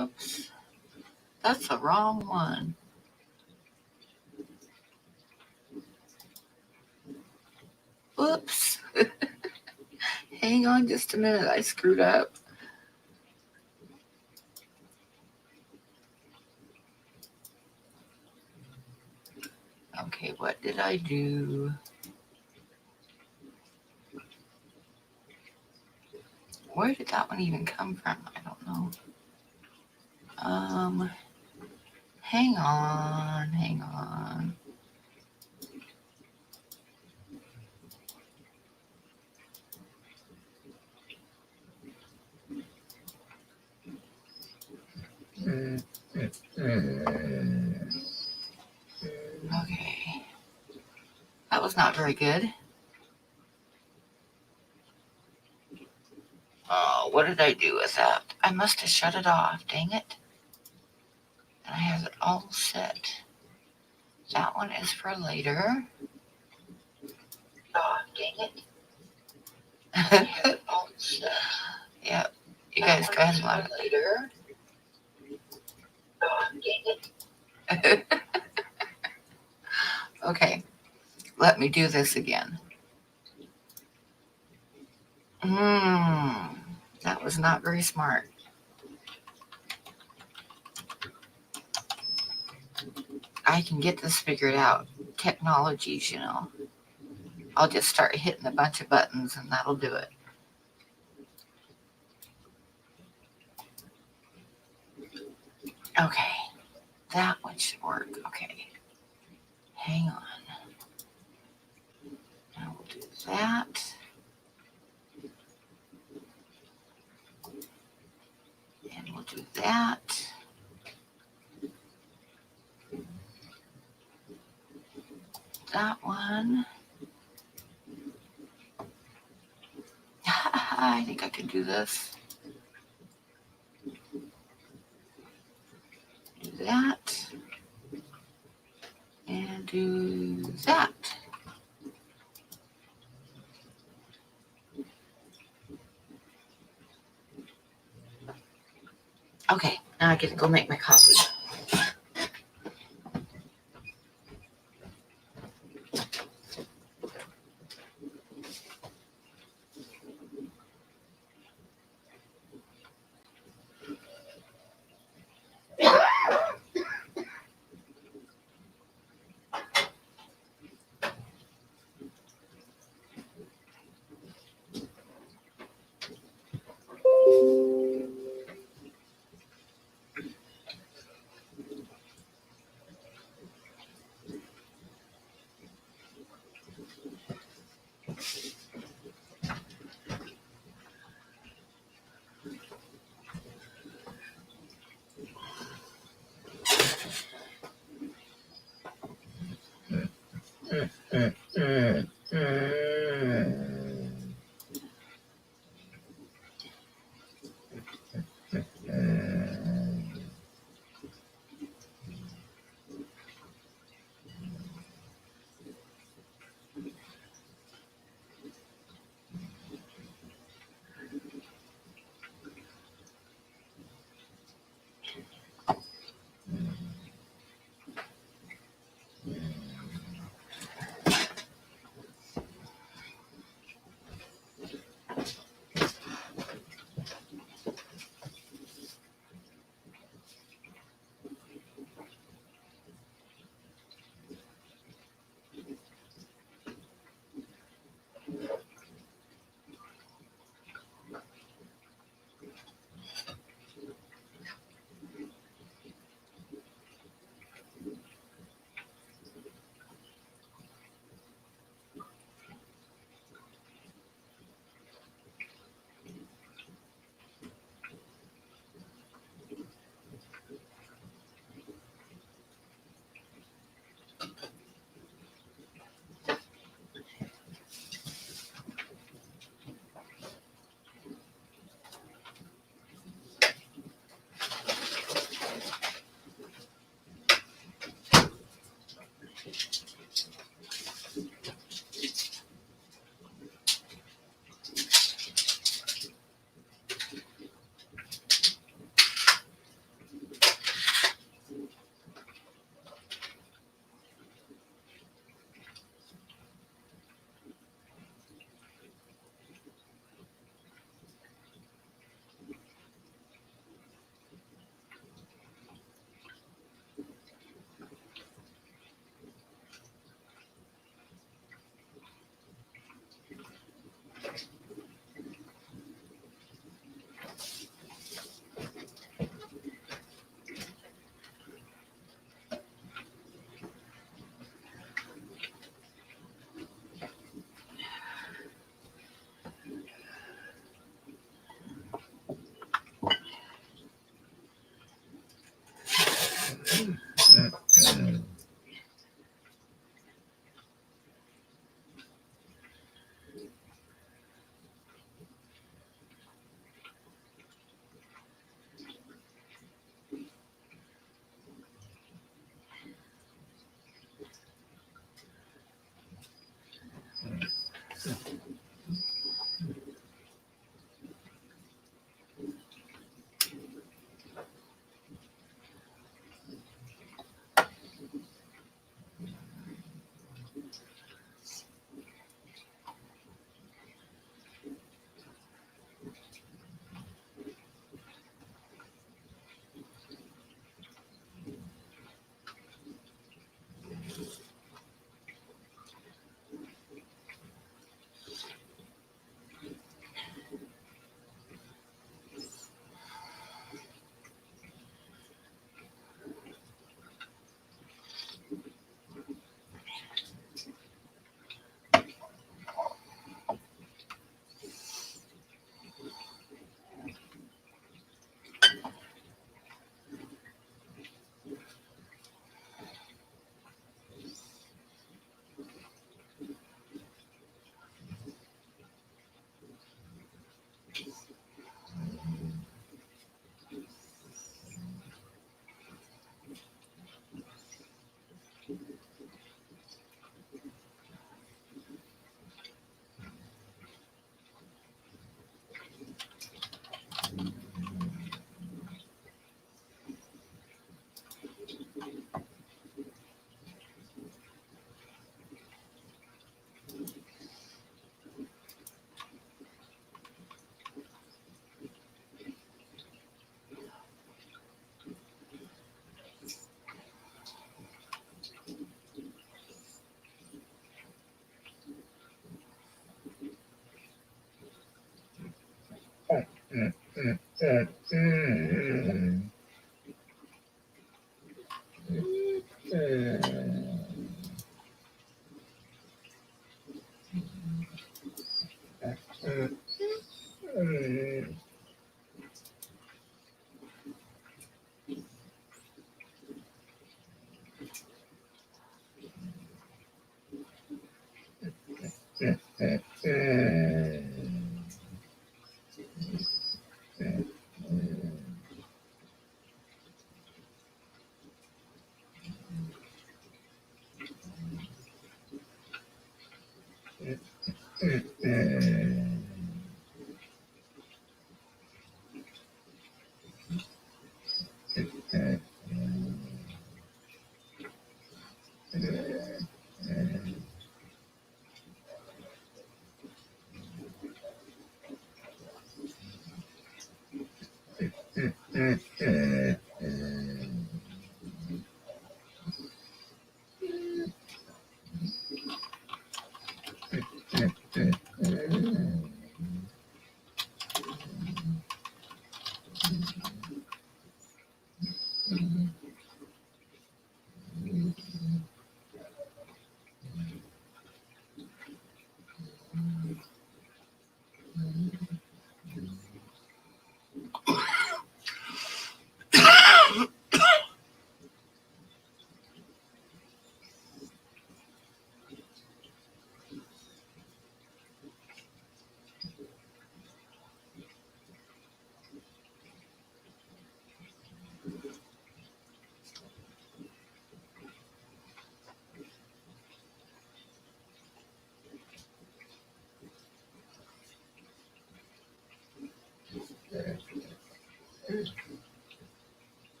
Oops. That's the wrong one. Oops. Hang on just a minute. I screwed up. Okay, what did I do? Where did that one even come from? I don't know. Hang on. Okay. That was not very good. Oh, what did I do with that? I must have shut it off. Dang it. And I have it all set. That one is for later. Oh, dang it. I have it all set. Yep. You guys go ahead and let it later. Oh, dang it. Okay. Let me do this again. That was not very smart. I can get this figured out. Technologies, I'll just start hitting a bunch of buttons and that'll do it. Okay. That one should work. Okay. Hang on. Now we'll do that. And we'll do that. That one. I think I can do this. Do that. And do that. Okay, now I get to go make my coffee.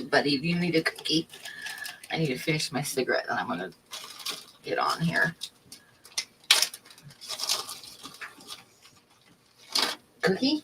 Buddy, do you need a cookie? I need to finish my cigarette, and I'm going to get on here. Cookie?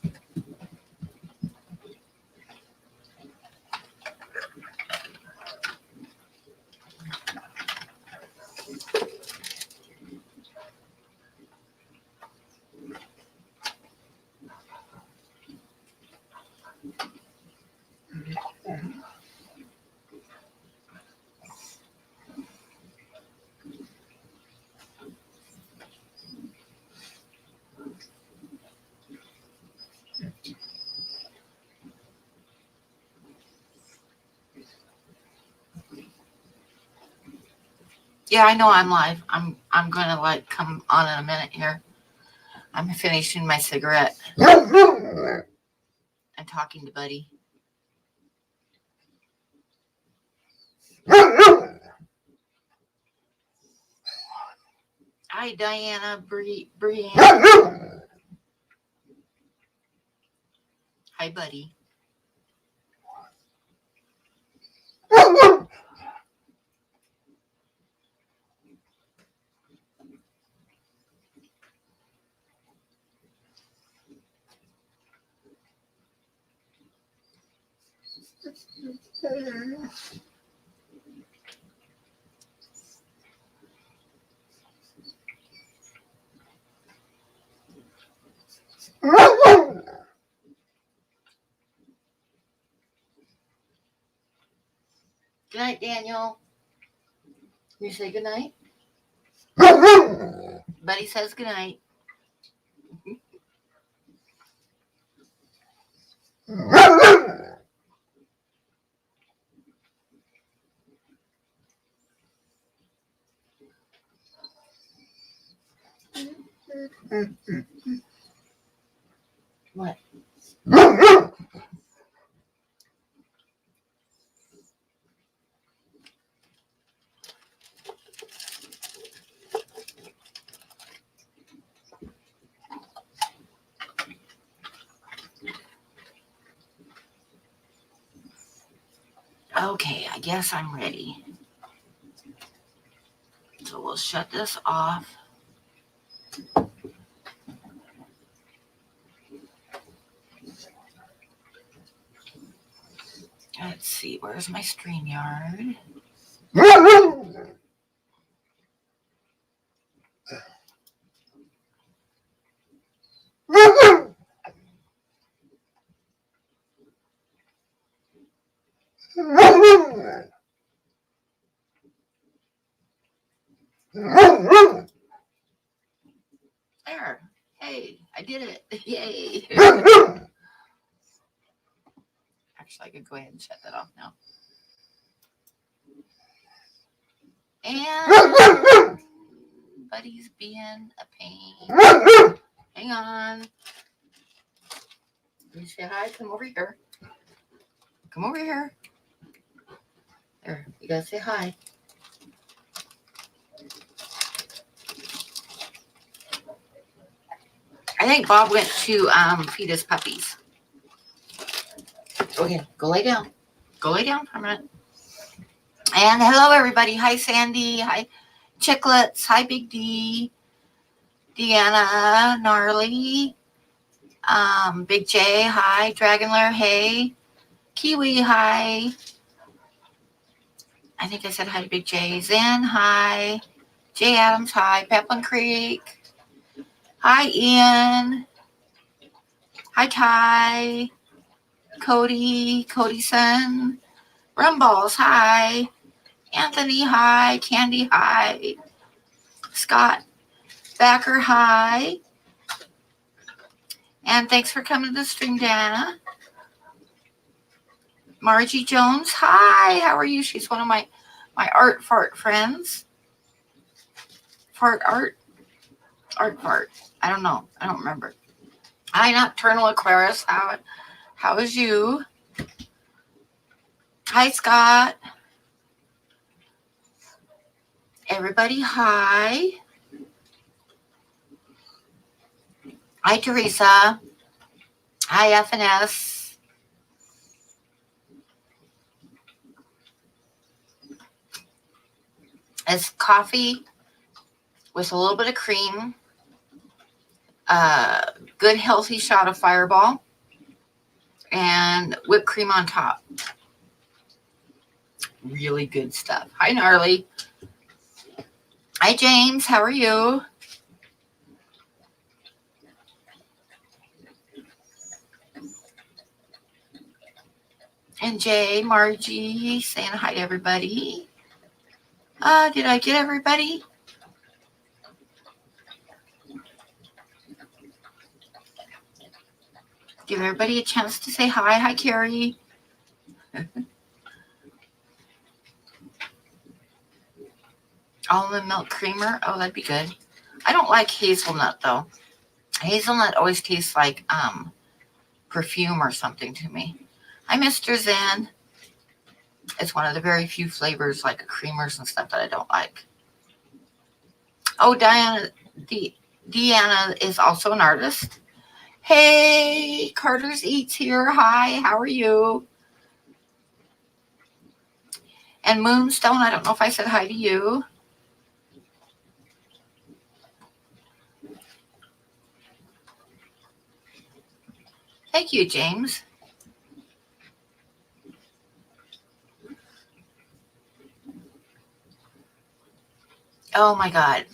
Yeah, I know I'm live. I'm gonna like come on in a minute here. I'm finishing my cigarette and talking to Buddy. Hi, Diana, Brianna. Hi, Buddy. Good night, Daniel. You say good night? Buddy says good night. What? Okay, I guess I'm ready. So we'll shut this off. Let's see, where's my StreamYard? There. Hey, I did it. Yay. Actually, I could go ahead and shut that off now. And Buddy's being a pain. Hang on. You say hi. Come over here. Come over here. There. You gotta say hi. I think Bob went to feed his puppies. Okay, go lay down. Go lay down for a minute. And hello, everybody. Hi, Sandy. Hi, Chicklets. Hi, Big D. Deanna. Gnarly. Big J. Hi. Dragonlair. Hey. Kiwi. Hi. I think I said hi to Big J. Zen. Hi. Jay Adams. Hi. Peplin Creek. Hi, Ian. Hi, Ty. Cody. Codyson. Rumballs. Hi. Anthony. Hi. Candy. Hi. Scott Backer. Hi. And thanks for coming to the stream, Dana. Margie Jones. Hi. How are you? She's one of my art fart friends. Fart art. Art fart. I don't know. I don't remember. Hi, Nocturnal Aquarius. How is you? Hi, Scott. Everybody, hi. Hi, Teresa. Hi, FNS. It's coffee with a little bit of cream, a good healthy shot of Fireball, and whipped cream on top. Really good stuff. Hi, Gnarly. Hi, James. How are you? And Jay, Margie, saying hi to everybody. Did I get everybody? Give everybody a chance to say hi. Hi, Carrie. Almond milk creamer. Oh, that'd be good. I don't like hazelnut, though. Hazelnut always tastes like perfume or something to me. Hi, Mr. Zen. It's one of the very few flavors like creamers and stuff that I don't like. Oh, Deanna is also an artist. Hey, Carter's Eats here. Hi, how are you? And Moonstone, I don't know if I said hi to you. Thank you, James. Oh my God.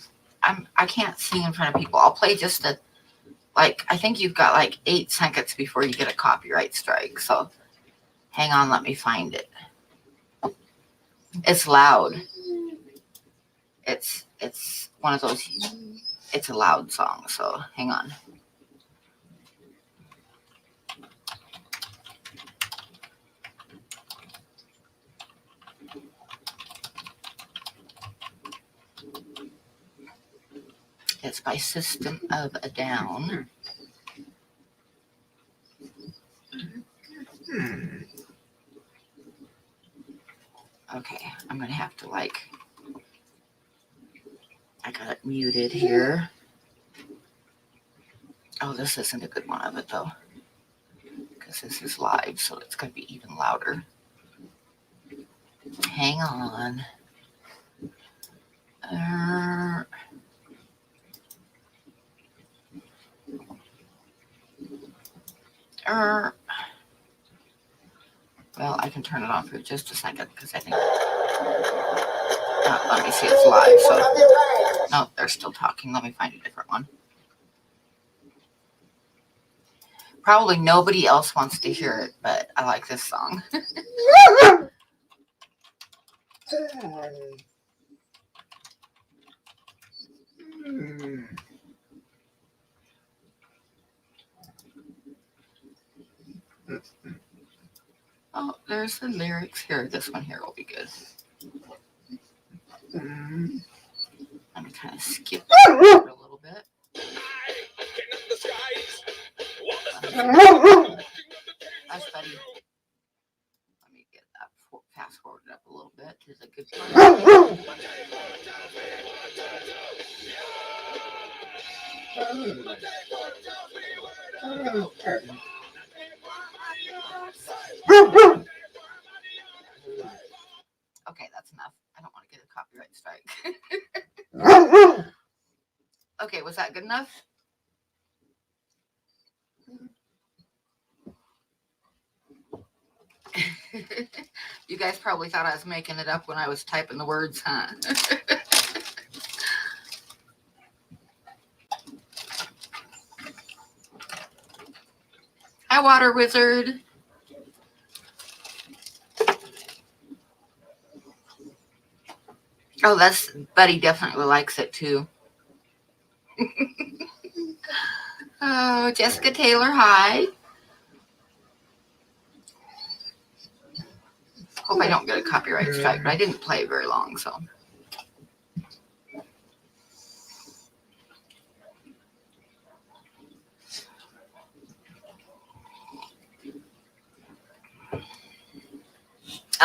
I can't sing in front of people. I'll play just I think you've got like 8 seconds before you get a copyright strike. So hang on, let me find it. It's loud. It's one of those, it's a loud song. So hang on. It's by System of a Down. Okay, I'm going to have to I got it muted here. Oh, this isn't a good one of it though, because this is live, so it's going to be even louder. Hang on. Well, I can turn it on for just a second because I think. Let me see, it's live. So no, they're still talking. Let me find a different one. Probably nobody else wants to hear it, but I like this song. Oh, there's the lyrics here. This one here will be good. Let me kind of skip that a little bit. Hush, buddy. Let me get that fast forwarded up a little bit. It's a good part. Okay, that's enough. I don't want to get a copyright strike. Okay, was that good enough? You guys probably thought I was making it up when I was typing the words, huh? Hi, Water Wizard. Oh, Buddy definitely likes it too. Oh, Jessica Taylor, hi. Hope I don't get a copyright strike, but I didn't play very long, so.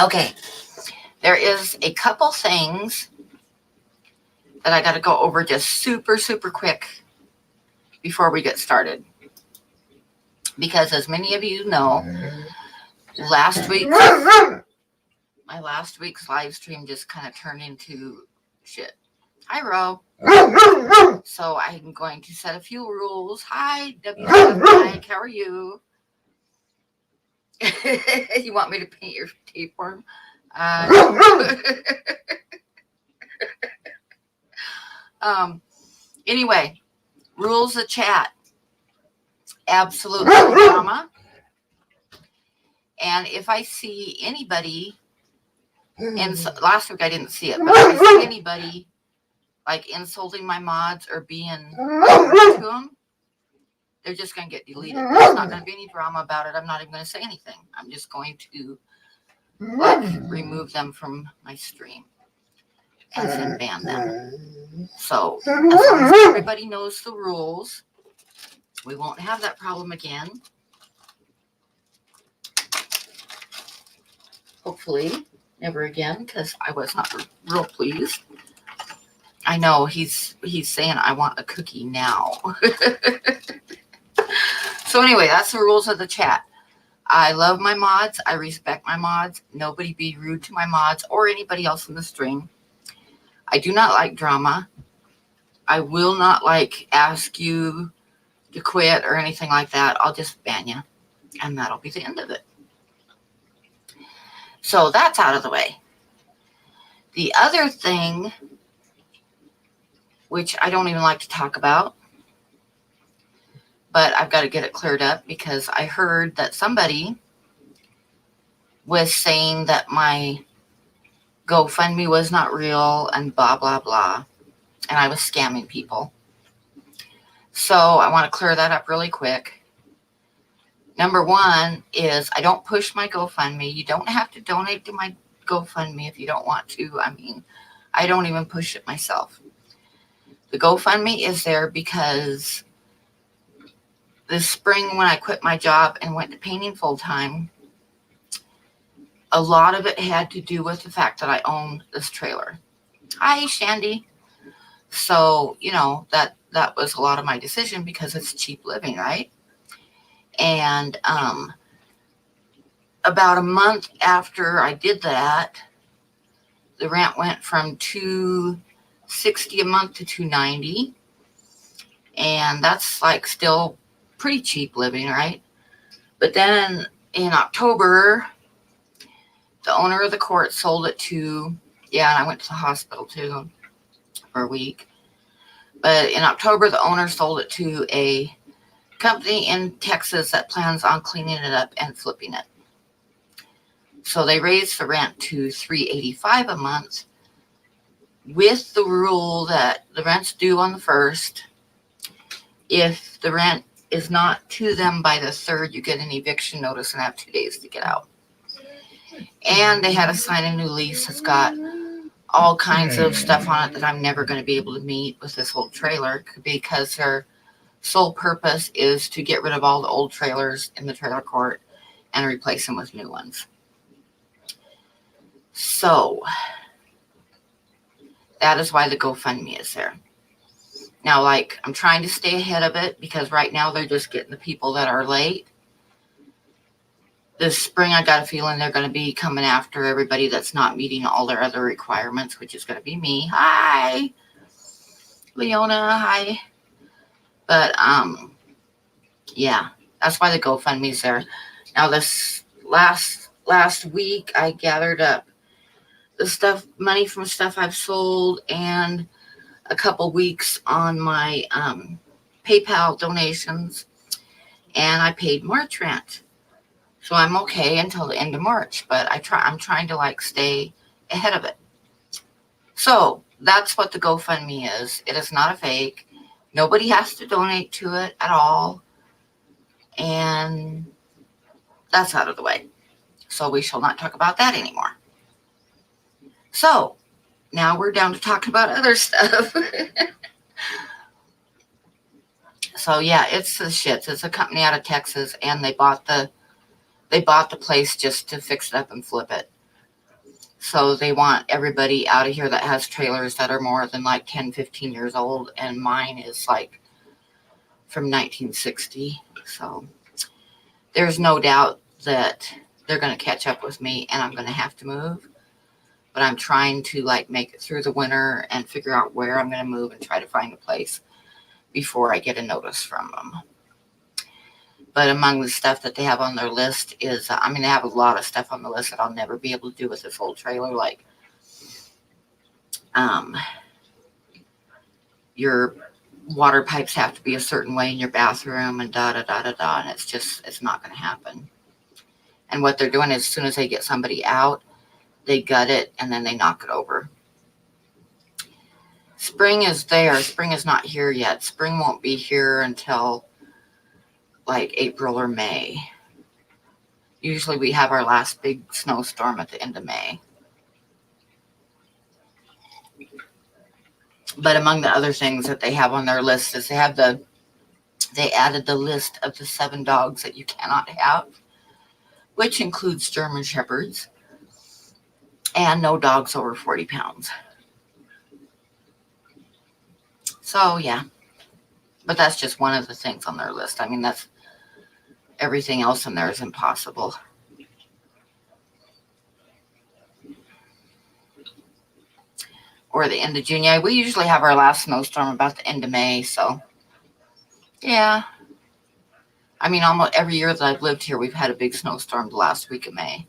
Okay, there is a couple things that I got to go over just super, super quick before we get started. Because as many of you know, my last week's live stream just kind of turned into shit. Hi, Ro. So I'm going to set a few rules. Hi, WCF, how are you? You want me to paint your tapeworm? Anyway, rules of chat. Absolutely no drama. And if I see anybody, and last week I didn't see it, but if I see anybody like insulting my mods or being rude to them, they're just going to get deleted. There's not going to be any drama about it. I'm not even going to say anything. I'm just going to remove them from my stream and then ban them. So as long as everybody knows the rules, we won't have that problem again. Hopefully, never again, because I was not real pleased. I know he's saying I want a cookie now. So anyway, that's the rules of the chat. I love my mods. I respect my mods. Nobody be rude to my mods or anybody else in the stream. I do not like drama. I will not ask you to quit or anything like that. I'll just ban you, and that'll be the end of it. So that's out of the way. The other thing, which I don't even like to talk about, but I've got to get it cleared up because I heard that somebody was saying that my GoFundMe was not real and blah, blah, blah. And I was scamming people. So I want to clear that up really quick. Number one is I don't push my GoFundMe. You don't have to donate to my GoFundMe if you don't want to. I mean, I don't even push it myself. The GoFundMe is there because this spring when I quit my job and went to painting full time, a lot of it had to do with the fact that I owned this trailer. Hi, Shandy. So, that was a lot of my decision because it's cheap living, right? And about a month after I did that, the rent went from $260 a month to $290. And that's still pretty cheap living, right? But then in October, the owner of the court sold it to, and I went to the hospital too for a week. But in October, the owner sold it to a company in Texas that plans on cleaning it up and flipping it. So they raised the rent to $385 a month with the rule that the rent's due on the 1st. If the rent is not to them by the 3rd, you get an eviction notice and have 2 days to get out. And they had to sign a new lease that's got all kinds of stuff on it that I'm never going to be able to meet with this old trailer, because their sole purpose is to get rid of all the old trailers in the trailer court and replace them with new ones. So that is why the GoFundMe is there. Now, like, I'm trying to stay ahead of it, because right now they're just getting the people that are late. This spring, I got a feeling they're going to be coming after everybody that's not meeting all their other requirements, which is going to be me. Hi, Leona. Hi. But, yeah, that's why the GoFundMe's there. Now, this last week, I gathered up the money from stuff I've sold, and a couple weeks on my PayPal donations, and I paid March rent. So I'm okay until the end of March, but I'm trying to like stay ahead of it. So that's what the GoFundMe is. It is not a fake. Nobody has to donate to it at all. And that's out of the way. So we shall not talk about that anymore. So now we're down to talk about other stuff. So yeah, it's the shits. It's a company out of Texas, and they bought the place just to fix it up and flip it. So they want everybody out of here that has trailers that are more than like 10, 15 years old, and mine is like from 1960. So there's no doubt that they're going to catch up with me, and I'm going to have to move. But I'm trying to like make it through the winter and figure out where I'm going to move and try to find a place before I get a notice from them. But among the stuff that they have on their list is, they have a lot of stuff on the list that I'll never be able to do with this old trailer. Like, your water pipes have to be a certain way in your bathroom, and and it's not going to happen. And what they're doing is, as soon as they get somebody out, they gut it and then they knock it over. Spring is there. Spring is not here yet. Spring won't be here until like April or May. Usually we have our last big snowstorm at the end of May. But among the other things that they have on their list is they added the list of the 7 dogs that you cannot have, which includes German Shepherds, and no dogs over 40 pounds. So yeah, but that's just one of the things on their list. That's everything else in there is impossible. Or the end of June. Yeah, we usually have our last snowstorm about the end of May. So yeah, almost every year that I've lived here, we've had a big snowstorm the last week of May.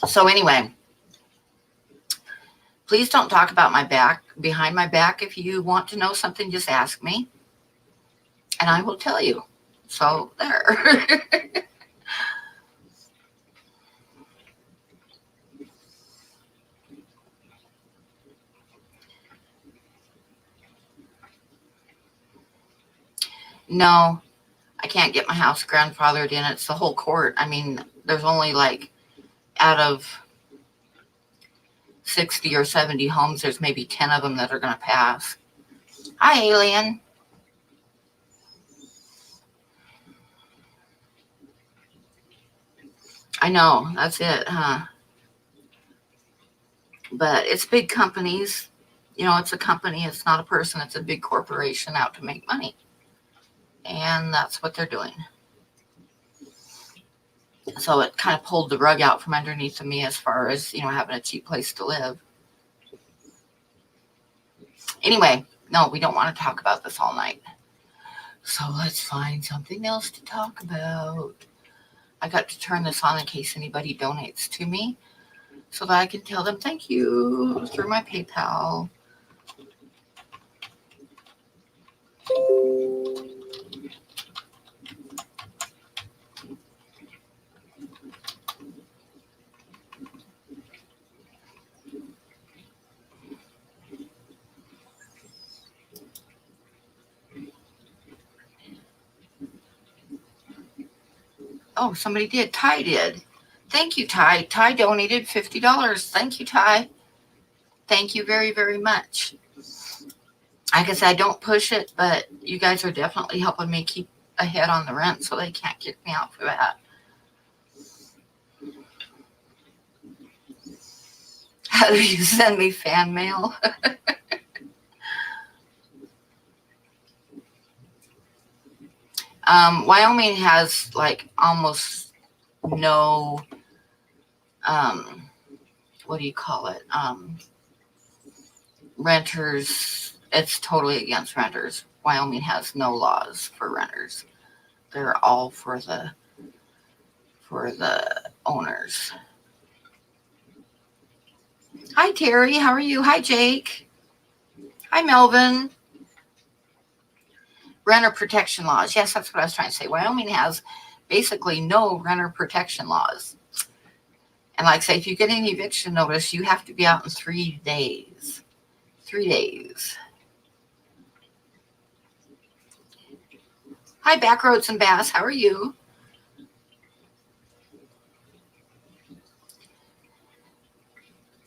So anyway, please don't talk about my back, behind my back. If you want to know something, just ask me, and I will tell you. So there. No, I can't get my house grandfathered in. It's the whole court. There's only like, out of 60 or 70 homes, there's maybe 10 of them that are going to pass. Hi, alien. I know, that's it, huh? But it's big companies. It's a company. It's not a person. It's a big corporation out to make money. And that's what they're doing. So it kind of pulled the rug out from underneath of me as far as, having a cheap place to live. Anyway, no, we don't want to talk about this all night. So let's find something else to talk about. I got to turn this on in case anybody donates to me, so that I can tell them thank you through my PayPal. Oh, somebody did. Ty did. Thank you, Ty. Ty donated $50. Thank you, Ty. Thank you very, very much. Like I said, I don't push it, but you guys are definitely helping me keep ahead on the rent, so they can't kick me out for that. How do you send me fan mail? Wyoming has like almost no, what do you call it? Renters. It's totally against renters. Wyoming has no laws for renters. They're all for the owners. Hi, Terry. How are you? Hi, Jake. Hi, Melvin. Renter protection laws. Yes, that's what I was trying to say. Wyoming has basically no renter protection laws. And like I say, if you get an eviction notice, you have to be out in 3 days. 3 days. Hi, Backroads and Bass. How are you?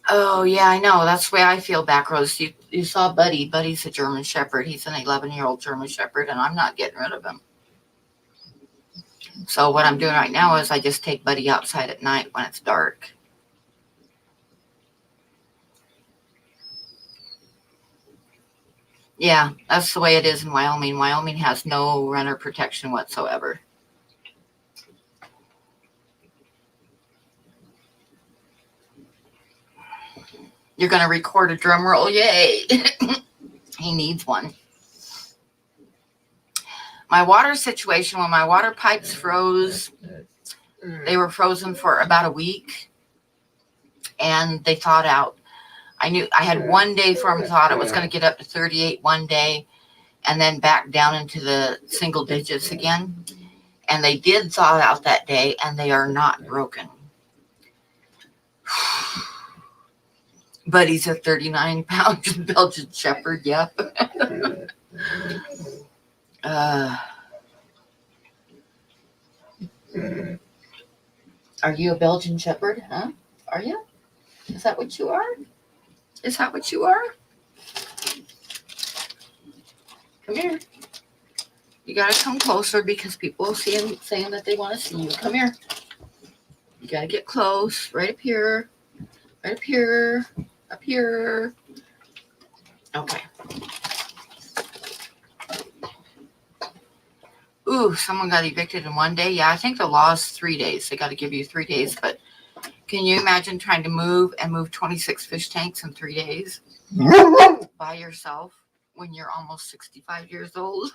Oh, yeah, I know. That's the way I feel, Backroads. You saw Buddy. Buddy's a German Shepherd. He's an 11-year-old German Shepherd, and I'm not getting rid of him. So what I'm doing right now is I just take Buddy outside at night when it's dark. Yeah, that's the way it is in Wyoming. Wyoming has no renter protection whatsoever. You're going to record a drum roll. Yay. He needs one. My water situation, when my water pipes froze, they were frozen for about a week, and they thawed out. I knew I had 1 day for them thawed. It was going to get up to 38 one day and then back down into the single digits again. And they did thaw out that day, and they are not broken. But he's a 39-pound Belgian Shepherd. Yep. Are you a Belgian Shepherd? Huh? Are you? Is that what you are? Is that what you are? Come here. You gotta come closer because people will see him saying that they want to see you. Come here. You gotta get close. Right up here. Right up here. Up here. Okay. Ooh, someone got evicted in 1 day. Yeah, I think the law is 3 days. They got to give you 3 days. But can you imagine trying to move 26 fish tanks in 3 days by yourself when you're almost 65 years old?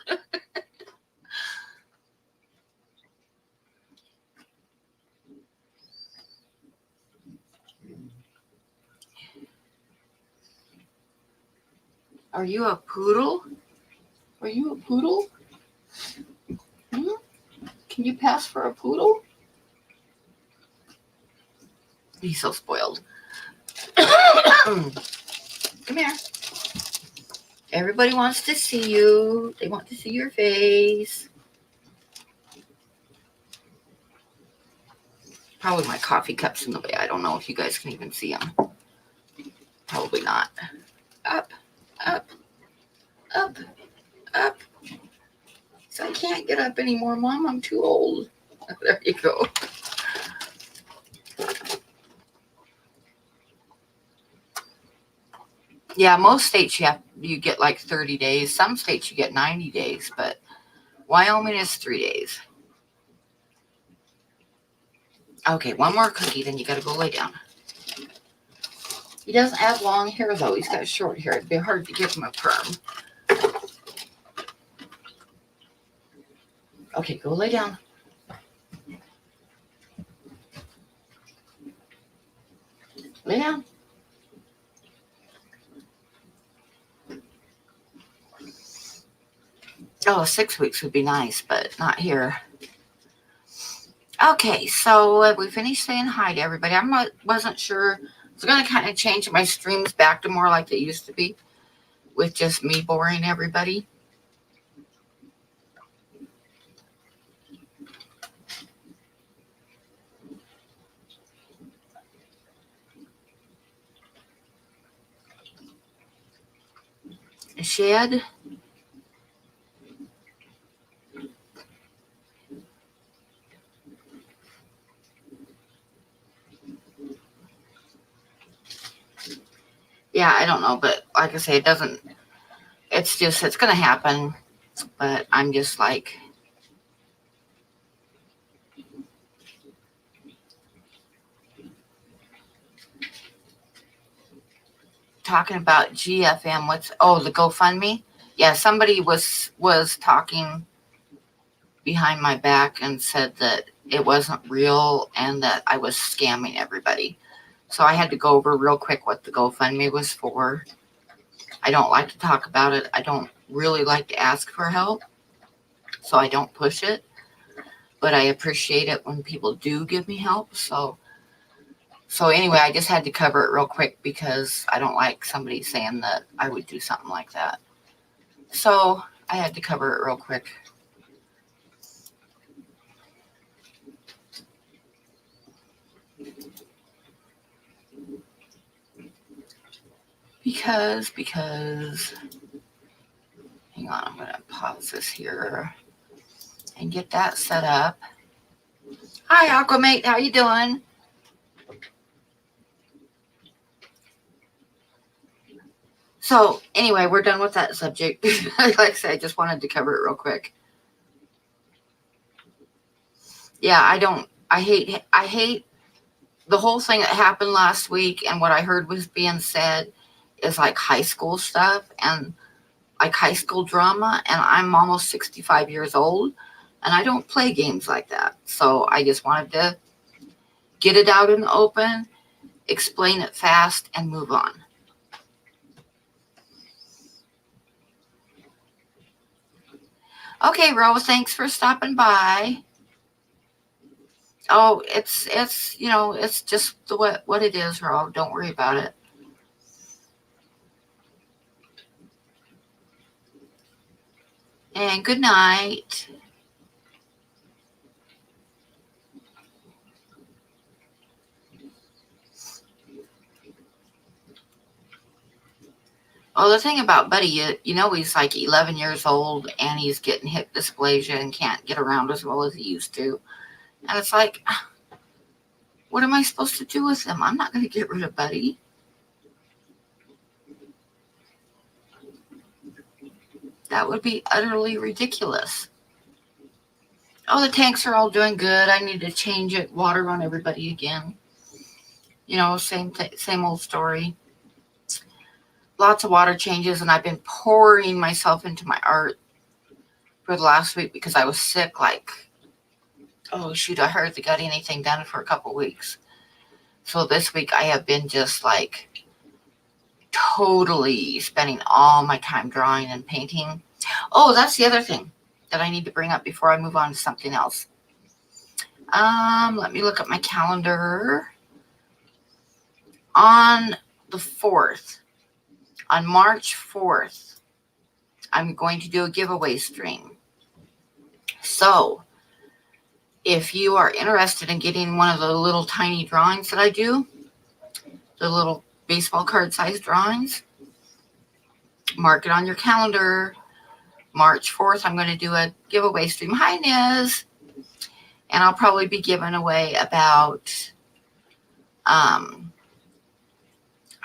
Are you a poodle? Are you a poodle? Hmm? Can you pass for a poodle? He's so spoiled. Come here. Everybody wants to see you. They want to see your face. Probably my coffee cup's in the way. I don't know if you guys can even see them. Probably not. Up, up, up, up. So I can't get up anymore, Mom. I'm too old. There you go. Yeah, most states you get like 30 days. Some states you get 90 days, but Wyoming is 3 days. Okay, one more cookie, then you got to go lay down. He doesn't have long hair, though. He's got short hair. It'd be hard to give him a perm. Okay, go lay down. Lay down. Oh, 6 weeks would be nice, but not here. Okay, so we finished saying hi to everybody. I wasn't sure. I was going to kind of change my streams back to more like they used to be, with just me boring everybody. shed. Yeah, I don't know, but like I say, it's going to happen. But I'm just like, talking about GFM. The GoFundMe? Yeah, somebody was talking behind my back and said that it wasn't real and that I was scamming everybody. So I had to go over real quick what the GoFundMe was for. I don't like to talk about it. I don't really like to ask for help, so I don't push it. But I appreciate it when people do give me help. So anyway, I just had to cover it real quick because I don't like somebody saying that I would do something like that. So I had to cover it real quick. Because, hang on, I'm going to pause this here and get that set up. Hi, Aquamate, how you doing? So anyway, we're done with that subject. Like I said, I just wanted to cover it real quick. Yeah, I hate the whole thing that happened last week, and what I heard was being said is like high school stuff and like high school drama, and I'm almost 65 years old and I don't play games like that. So I just wanted to get it out in the open, explain it fast, and move on. Okay, Rose, thanks for stopping by. Oh, it's just what it is, Rose. Don't worry about it. And good night. Well, the thing about Buddy, he's like 11 years old and he's getting hip dysplasia and can't get around as well as he used to. And it's like, what am I supposed to do with him? I'm not going to get rid of Buddy. That would be utterly ridiculous. Oh, the tanks are all doing good. I need to change it, water on everybody again. Same old story. Lots of water changes, and I've been pouring myself into my art for the last week because I was sick. Like, oh shoot, I hardly got anything done for a couple weeks. So this week I have been just like totally spending all my time drawing and painting. Oh, that's the other thing that I need to bring up before I move on to something else. Let me look at my calendar. On the 4th, on March 4th, I'm going to do a giveaway stream. So if you are interested in getting one of the little tiny drawings that I do, the little baseball card size drawings, mark it on your calendar. March 4th, I'm going to do a giveaway stream. Hi, Niz. And I'll probably be giving away about, I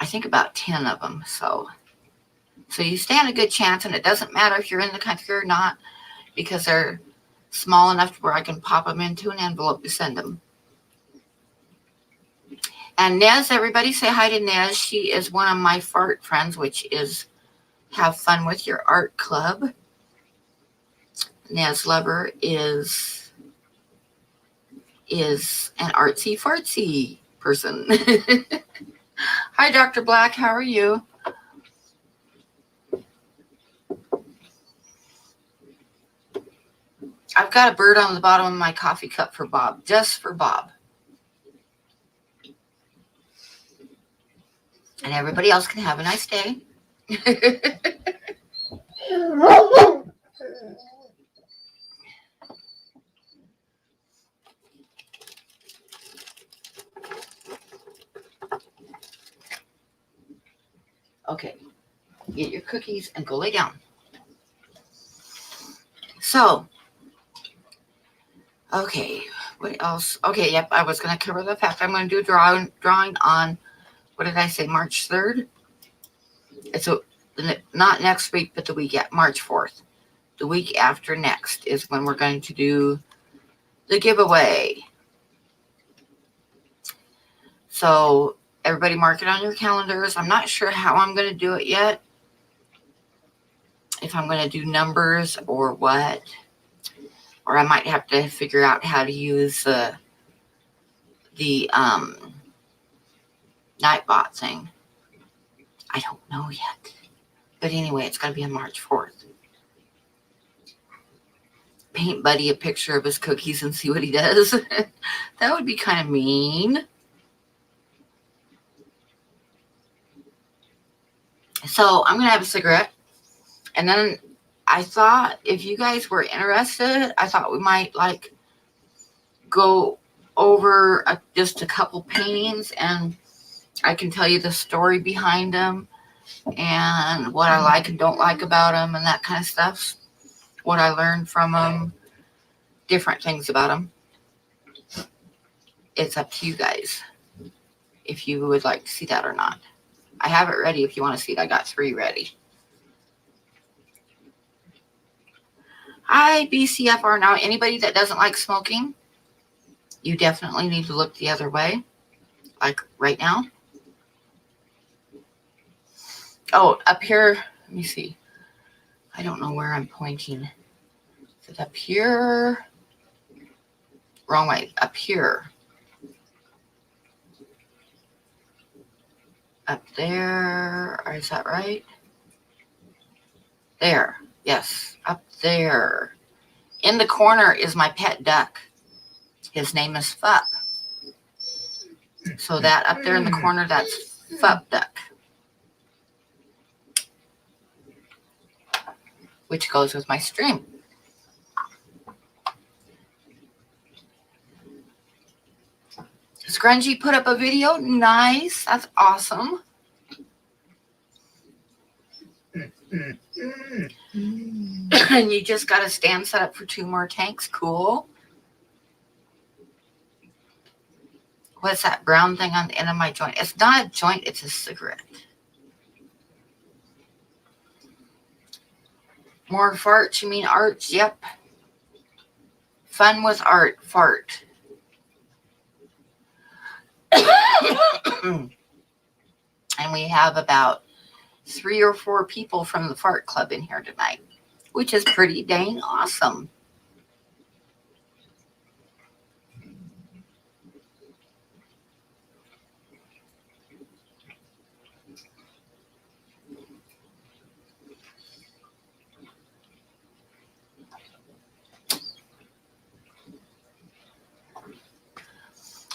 think about 10 of them. So you stand a good chance, and it doesn't matter if you're in the country or not, because they're small enough where I can pop them into an envelope to send them. And Nez, everybody say hi to Nez. She is one of my fart friends, which is Have Fun With Your Art Club. Nez Lover is an artsy fartsy person. Hi, Dr. Black. How are you? I've got a bird on the bottom of my coffee cup for Bob, just for Bob. And everybody else can have a nice day. Okay. get your cookies, and go lay down. So, okay, what else? Okay, yep, I was going to cover the fact I'm going to do a drawing on, what did I say, March 3rd? It's not next week, but the week at March 4th. The week after next is when we're going to do the giveaway. So everybody mark it on your calendars. I'm not sure how I'm going to do it yet. If I'm going to do numbers or what. Or I might have to figure out how to use the Nightbot thing. I don't know yet. But anyway, it's going to be on March 4th. Paint Buddy a picture of his cookies and see what he does. That would be kind of mean. So I'm going to have a cigarette. And then I thought if you guys were interested, I thought we might like go over just a couple paintings and I can tell you the story behind them and what I like and don't like about them and that kind of stuff. What I learned from them, different things about them. It's up to you guys if you would like to see that or not. I have it ready if you want to see it. I got 3 ready. Hi, BCFR. Now, anybody that doesn't like smoking, you definitely need to look the other way, like right now. Oh, up here, let me see. I don't know where I'm pointing. Is it up here? Wrong way. Up here. Up there. Or is that right? There. Yes. Up there. In the corner is my pet duck. His name is Fup. So that up there in the corner, that's Fup Duck. Which goes with my stream. Scrunchie put up a video. Nice. That's awesome. And you just got a stand set up for 2 more tanks. Cool. What's that brown thing on the end of my joint? It's not a joint. It's a cigarette. More farts? You mean arts? Yep. Fun with art. Fart. And we have about 3 or 4 people from the fart club in here tonight, which is pretty dang awesome.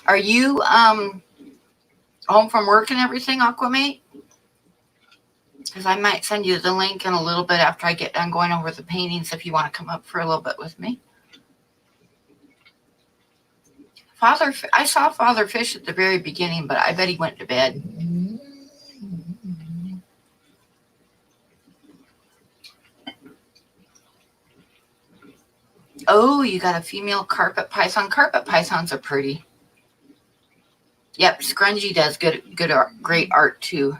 Are you home from work and everything, Aquamate? Because I might send you the link in a little bit after I get done going over the paintings if you want to come up for a little bit with me. I saw Father Fish at the very beginning, but I bet he went to bed. Oh, you got a female carpet python. Carpet pythons are pretty. Yep, Scrunchie does great art too.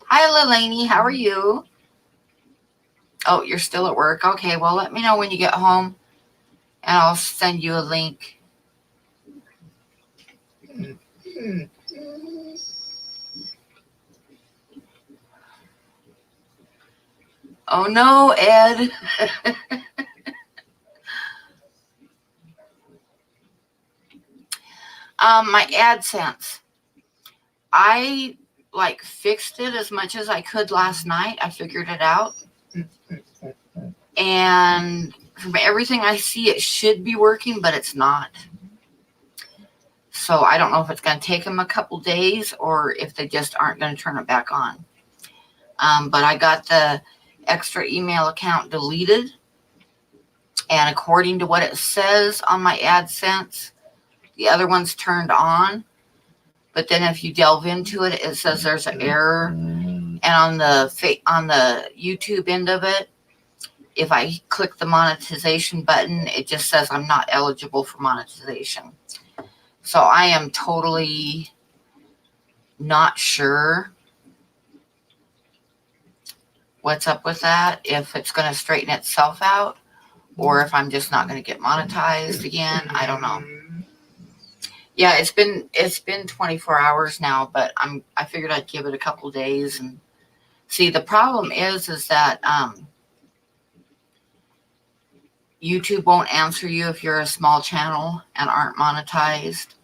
Hi, Lelani. How are you? Oh, you're still at work. Okay, well, let me know when you get home, and I'll send you a link. Oh, no, Ed. My AdSense. I fixed it as much as I could last night. I figured it out. And from everything I see, it should be working, but it's not. So I don't know if it's going to take them a couple days or if they just aren't going to turn it back on. But I got the extra email account deleted. And according to what it says on my AdSense, the other one's turned on. But then if you delve into it, it says there's an error And on the YouTube end of it, if I click the monetization button, it just says I'm not eligible for monetization. So I am totally not sure what's up with that, if it's going to straighten itself out or if I'm just not going to get monetized again. I don't know. Yeah, it's been 24 hours now, but I figured I'd give it a couple days and see. The problem is that YouTube won't answer you if you're a small channel and aren't monetized,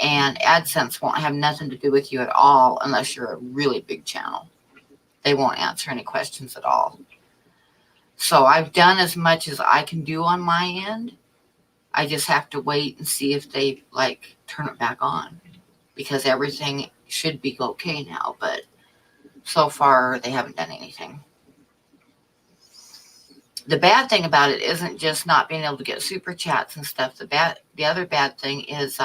and AdSense won't have nothing to do with you at all unless you're a really big channel. They won't answer any questions at all. So I've done as much as I can do on my end. I just have to wait and see if they like turn it back on, because everything should be okay now, but so far they haven't done anything. The bad thing about it isn't just not being able to get super chats and stuff. The other bad thing is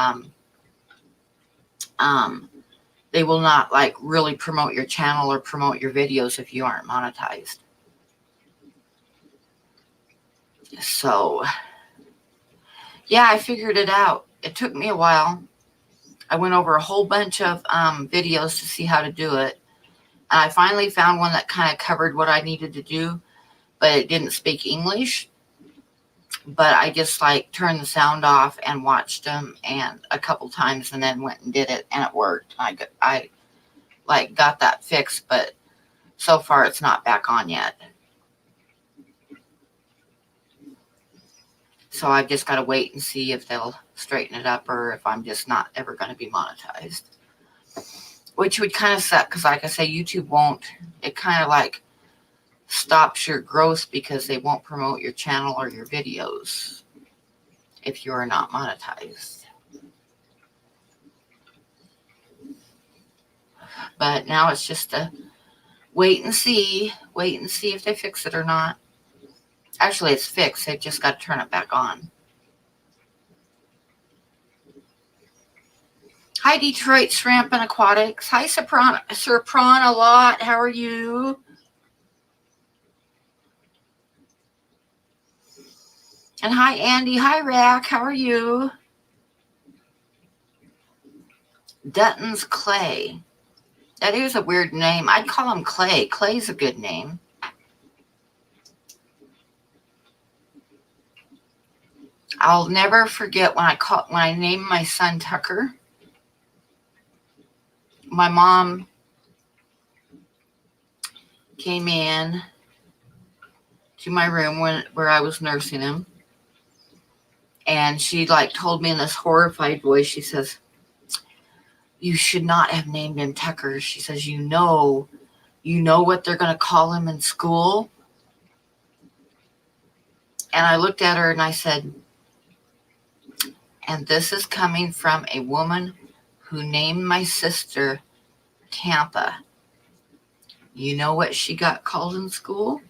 they will not like really promote your channel or promote your videos if you aren't monetized. So yeah, I figured it out. It took me a while. I went over a whole bunch of videos to see how to do it. And I finally found one that kind of covered what I needed to do, but it didn't speak English. But I just like turned the sound off and watched them and a couple times and then went and did it, and it worked. I like got that fixed, but so far it's not back on yet. So I've just got to wait and see if they'll straighten it up or if I'm just not ever going to be monetized. Which would kind of suck because, like I say, YouTube won't. It kind of like stops your growth because they won't promote your channel or your videos if you are not monetized. But now it's just a wait and see if they fix it or not. Actually, it's fixed. They've just got to turn it back on. Hi, Detroit Shrimp and Aquatics. Hi, Sir Prawn a lot. How are you? And hi, Andy. Hi, Rack. How are you? Dutton's Clay. That is a weird name. I'd call him Clay. Clay's a good name. I'll never forget when I named my son Tucker. My mom came in to my room where I was nursing him, and she like told me in this horrified voice, she says, "You should not have named him Tucker." She says, you know what they're going to call him in school? And I looked at her and I said, and this is coming from a woman who named my sister Tampa. You know what she got called in school?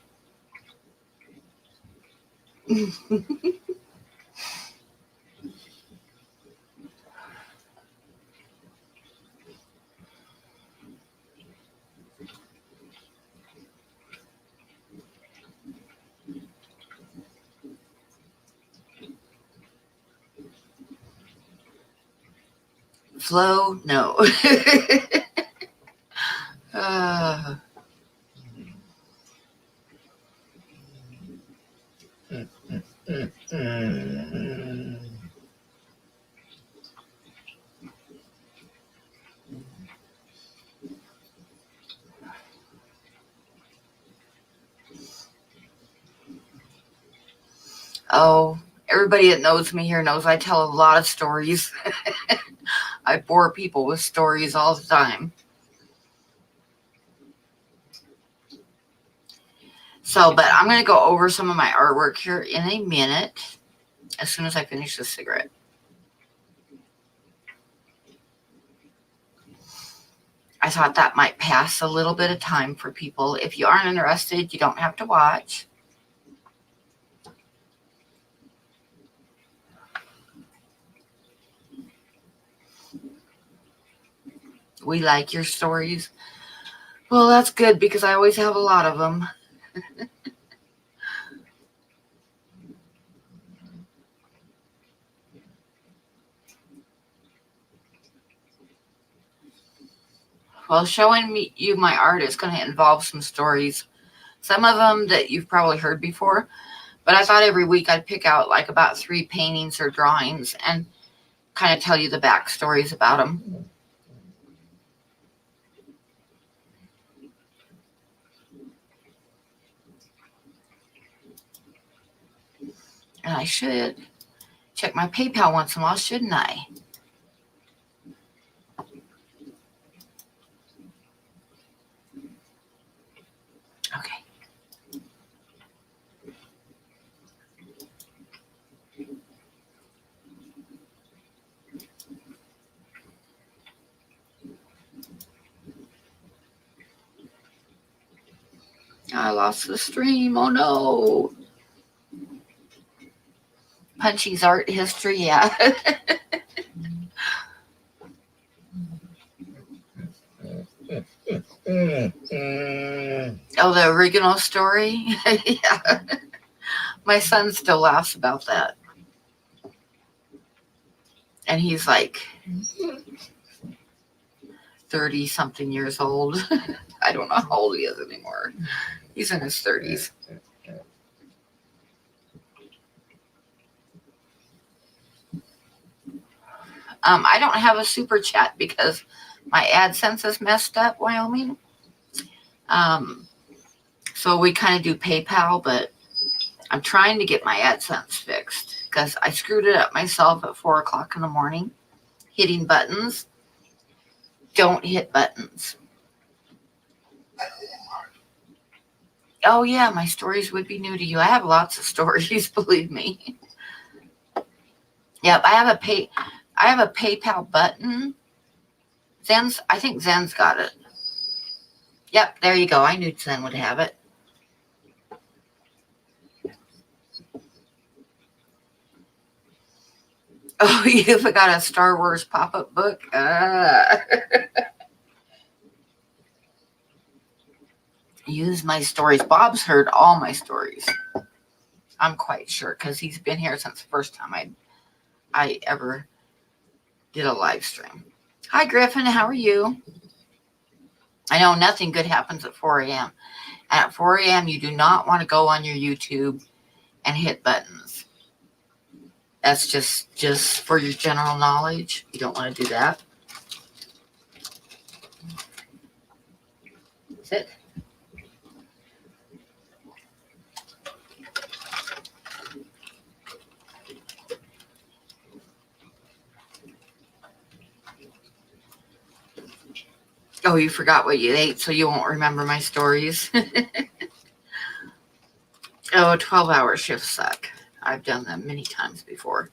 Flo? No. Oh, everybody that knows me here knows I tell a lot of stories. I bore people with stories all the time. So, but I'm going to go over some of my artwork here in a minute, as soon as I finish this cigarette. I thought that might pass a little bit of time for people. If you aren't interested, you don't have to watch. We like your stories. Well, that's good because I always have a lot of them. Well, showing you my art is going to involve some stories. Some of them that you've probably heard before, but I thought every week I'd pick out like about 3 paintings or drawings and kind of tell you the backstories about them. And I should check my PayPal once in a while, shouldn't I? Okay. I lost the stream. Oh no. Punchie's art history, yeah. Oh, the original story? Yeah. My son still laughs about that. And he's like 30 something years old. I don't know how old he is anymore. He's in his 30s. I don't have a super chat because my AdSense is messed up, Wyoming. So we kind of do PayPal, but I'm trying to get my AdSense fixed because I screwed it up myself at 4 o'clock in the morning, hitting buttons. Don't hit buttons. Oh yeah, my stories would be new to you. I have lots of stories, believe me. Yep, I have a PayPal button. I think Zen's got it. Yep, there you go. I knew Zen would have it. Oh, you forgot a Star Wars pop-up book? Use my stories. Bob's heard all my stories. I'm quite sure because he's been here since the first time I ever did a live stream. Hi, Griffin. How are you? I know nothing good happens at 4 a.m. And at 4 a.m., you do not want to go on your YouTube and hit buttons. That's just for your general knowledge. You don't want to do that. Sit. Oh, you forgot what you ate, so you won't remember my stories. Oh, 12-hour shifts suck. I've done them many times before.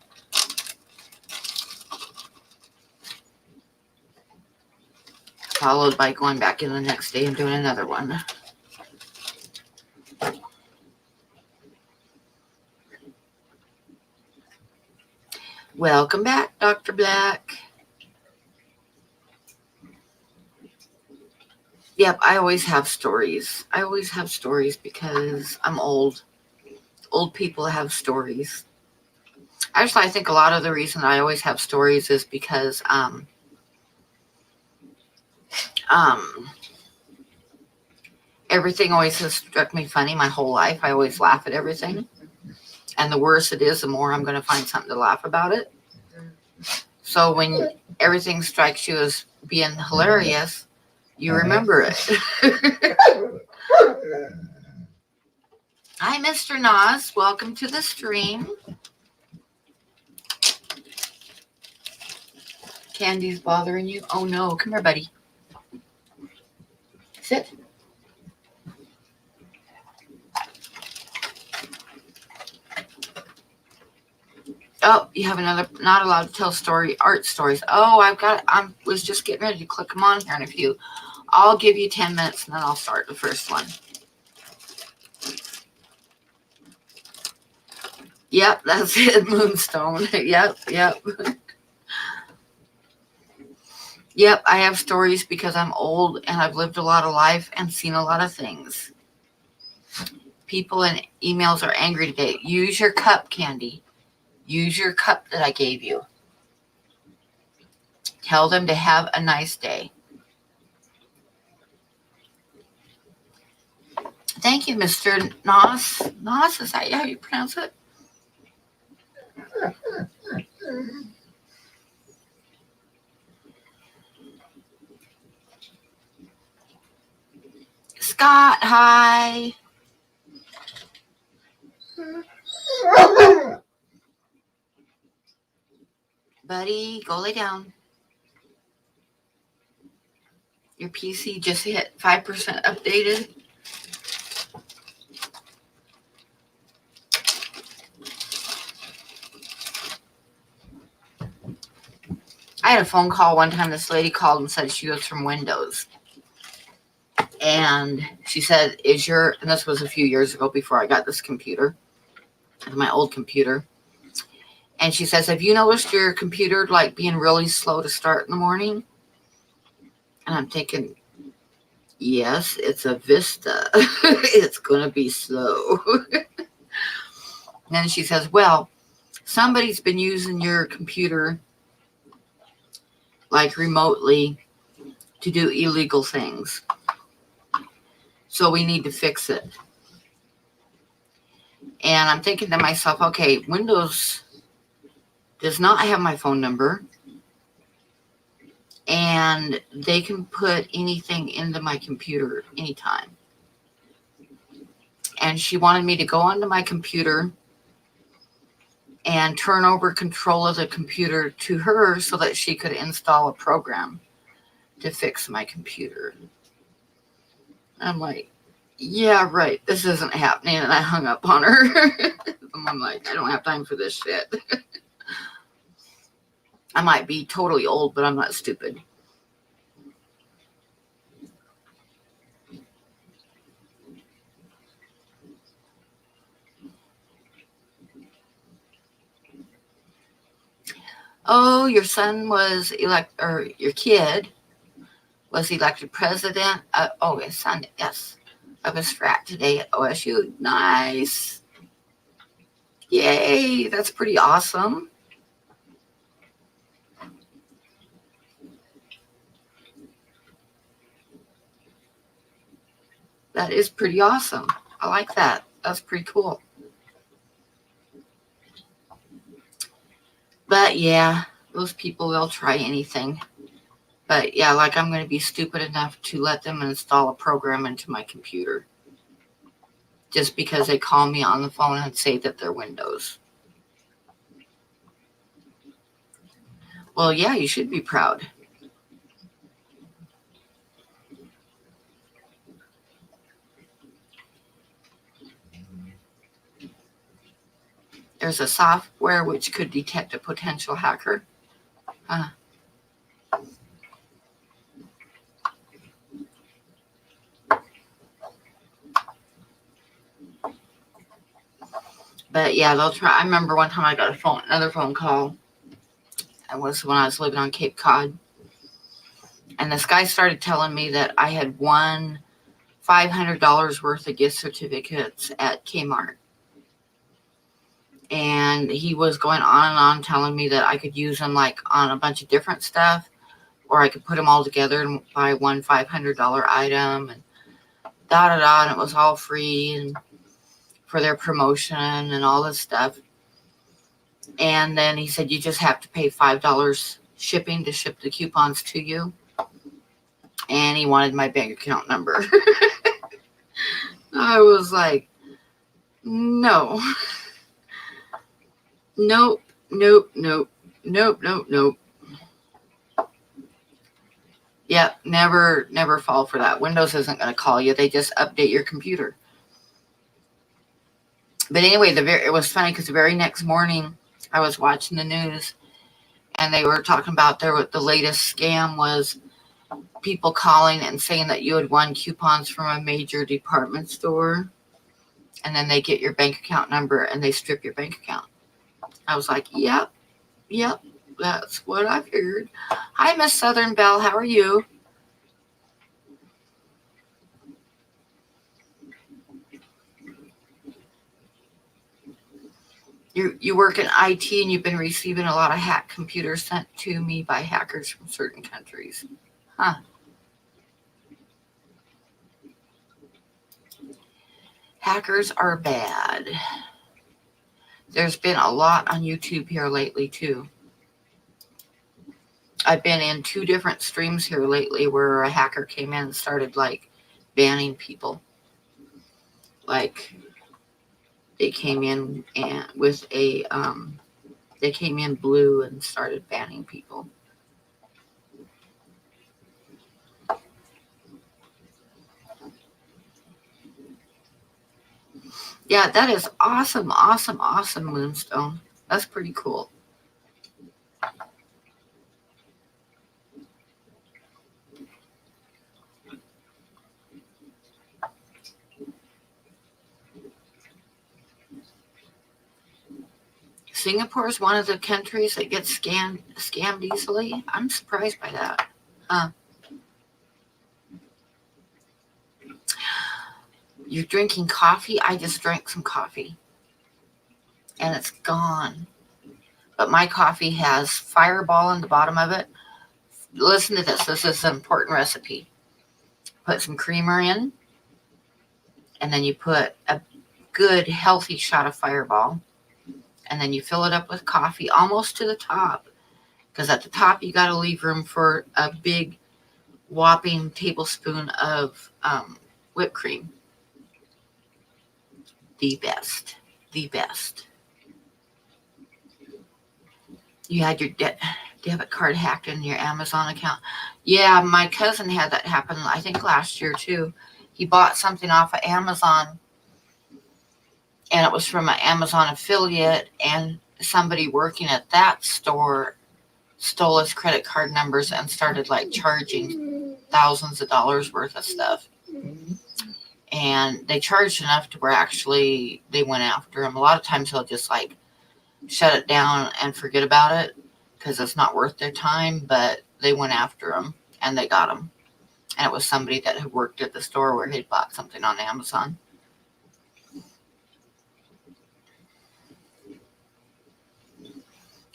Followed by going back in the next day and doing another one. Welcome back, Dr. Black. Yep, I always have stories. I always have stories because I'm old. Old people have stories. Actually, I think a lot of the reason I always have stories is because everything always has struck me funny my whole life. I always laugh at everything. And the worse it is, the more I'm going to find something to laugh about it. So when everything strikes you as being hilarious, you remember it. Hi, Mr. Nas. Welcome to the stream. Candy's bothering you? Oh, no. Come here, buddy. Sit. Oh, you have another, not allowed to tell art stories. Oh, I was just getting ready to click them on here in a few. I'll give you 10 minutes and then I'll start the first one. Yep, that's it, Moonstone. Yep. Yep, I have stories because I'm old and I've lived a lot of life and seen a lot of things. People in emails are angry today. Use your cup, Candy. Use your cup that I gave you. Tell them to have a nice day. Thank you, Mr. Nos. Nos, is that how you pronounce it? Scott, hi. Buddy, go lay down. Your PC just hit 5% updated. I had a phone call one time. This lady called and said she was from Windows. And she said, and this was a few years ago before I got this computer, my old computer. And she says, have you noticed your computer like being really slow to start in the morning? And I'm thinking, yes, it's a Vista. It's going to be slow. And then she says, well, somebody's been using your computer like remotely to do illegal things. So we need to fix it. And I'm thinking to myself, okay, Windows does not have my phone number. And they can put anything into my computer anytime. And she wanted me to go onto my computer and turn over control of the computer to her so that she could install a program to fix my computer. I'm like, yeah, right, this isn't happening. And I hung up on her. I'm like, I don't have time for this shit. I might be totally old, but I'm not stupid. Oh, your son was or your kid was elected president. His son, yes, of his frat today at OSU. Nice. Yay, that's pretty awesome. That is pretty awesome. I like that. That's pretty cool. But yeah, those people, they'll try anything. But yeah, like I'm going to be stupid enough to let them install a program into my computer. Just because they call me on the phone and say that they're Windows. Well, yeah, you should be proud. There's a software which could detect a potential hacker. But yeah, they'll try. I remember one time I got another phone call. It was when I was living on Cape Cod. And this guy started telling me that I had won $500 worth of gift certificates at Kmart. And he was going on and on telling me that I could use them like on a bunch of different stuff, or I could put them all together and buy one $500 item and and it was all free and for their promotion and all this stuff. And then he said, you just have to pay $5 shipping to ship the coupons to you. And he wanted my bank account number. I was like, no. Nope. Yep, never fall for that. Windows isn't going to call you. They just update your computer. But anyway, it was funny because the very next morning I was watching the news and they were talking about the latest scam was people calling and saying that you had won coupons from a major department store, and then they get your bank account number and they strip your bank account. I was like, yep. That's what I figured. Hi, Miss Southern Belle. How are you? You work in IT and you've been receiving a lot of hacked computers sent to me by hackers from certain countries. Huh. Hackers are bad. There's been a lot on YouTube here lately, too. I've been in 2 different streams here lately where a hacker came in and started, like, banning people. Like, they came in and with a, they came in blue and started banning people. Yeah, that is awesome, awesome, awesome, Moonstone. That's pretty cool. Singapore is one of the countries that gets scammed easily. I'm surprised by that. Huh. You're drinking coffee? I just drank some coffee. And it's gone. But my coffee has Fireball on the bottom of it. Listen to this. This is an important recipe. Put some creamer in. And then you put a good, healthy shot of Fireball. And then you fill it up with coffee almost to the top. Because at the top, you got to leave room for a big, whopping tablespoon of whipped cream. The best. The best. You had your debit card hacked in your Amazon account. Yeah, my cousin had that happen, I think, last year, too. He bought something off of Amazon, and it was from an Amazon affiliate, and somebody working at that store stole his credit card numbers and started, like, charging thousands of dollars worth of stuff. And they charged enough to where actually they went after him. A lot of times they'll just, like, shut it down and forget about it because it's not worth their time, but they went after him and they got him. And it was somebody that had worked at the store where he'd bought something on Amazon.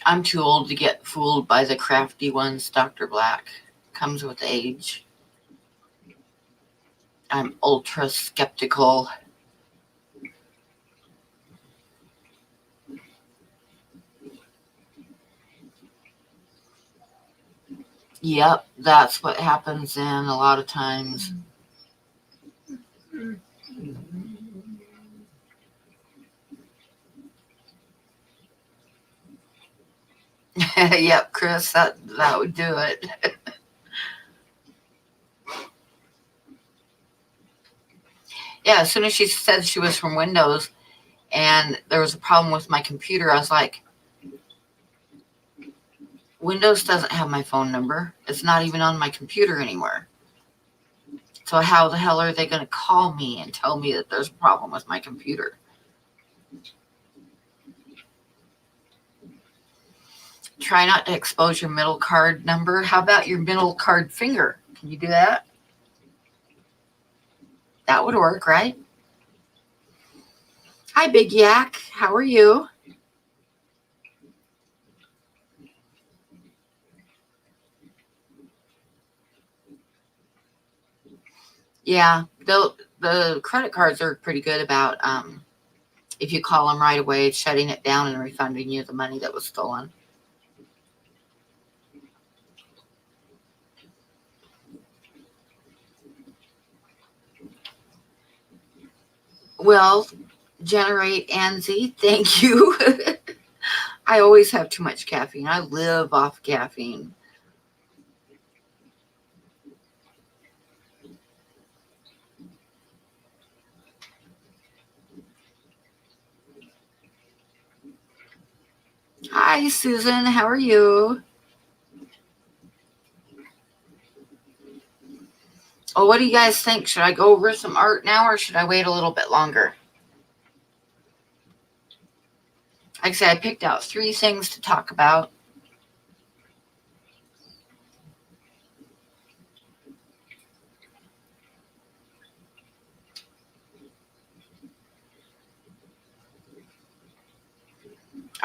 I'm too old to get fooled by the crafty ones, Dr. Black. Comes with age. I'm ultra skeptical. Yep, that's what happens then a lot of times. Yep, Chris, that would do it. Yeah, as soon as she said she was from Windows and there was a problem with my computer, I was like, Windows doesn't have my phone number. It's not even on my computer anymore. So how the hell are they going to call me and tell me that there's a problem with my computer? Try not to expose your middle card number. How about your middle card finger? Can you do that? That would work, right? Hi, Big Yak. How are you? Yeah, the credit cards are pretty good about if you call them right away, shutting it down and refunding you the money that was stolen. Well, Generate Anzi, thank you. I always have too much caffeine. I live off caffeine. Hi, Susan. How are you? Oh, what do you guys think? Should I go over some art now or should I wait a little bit longer? Like I said, I picked out 3 things to talk about.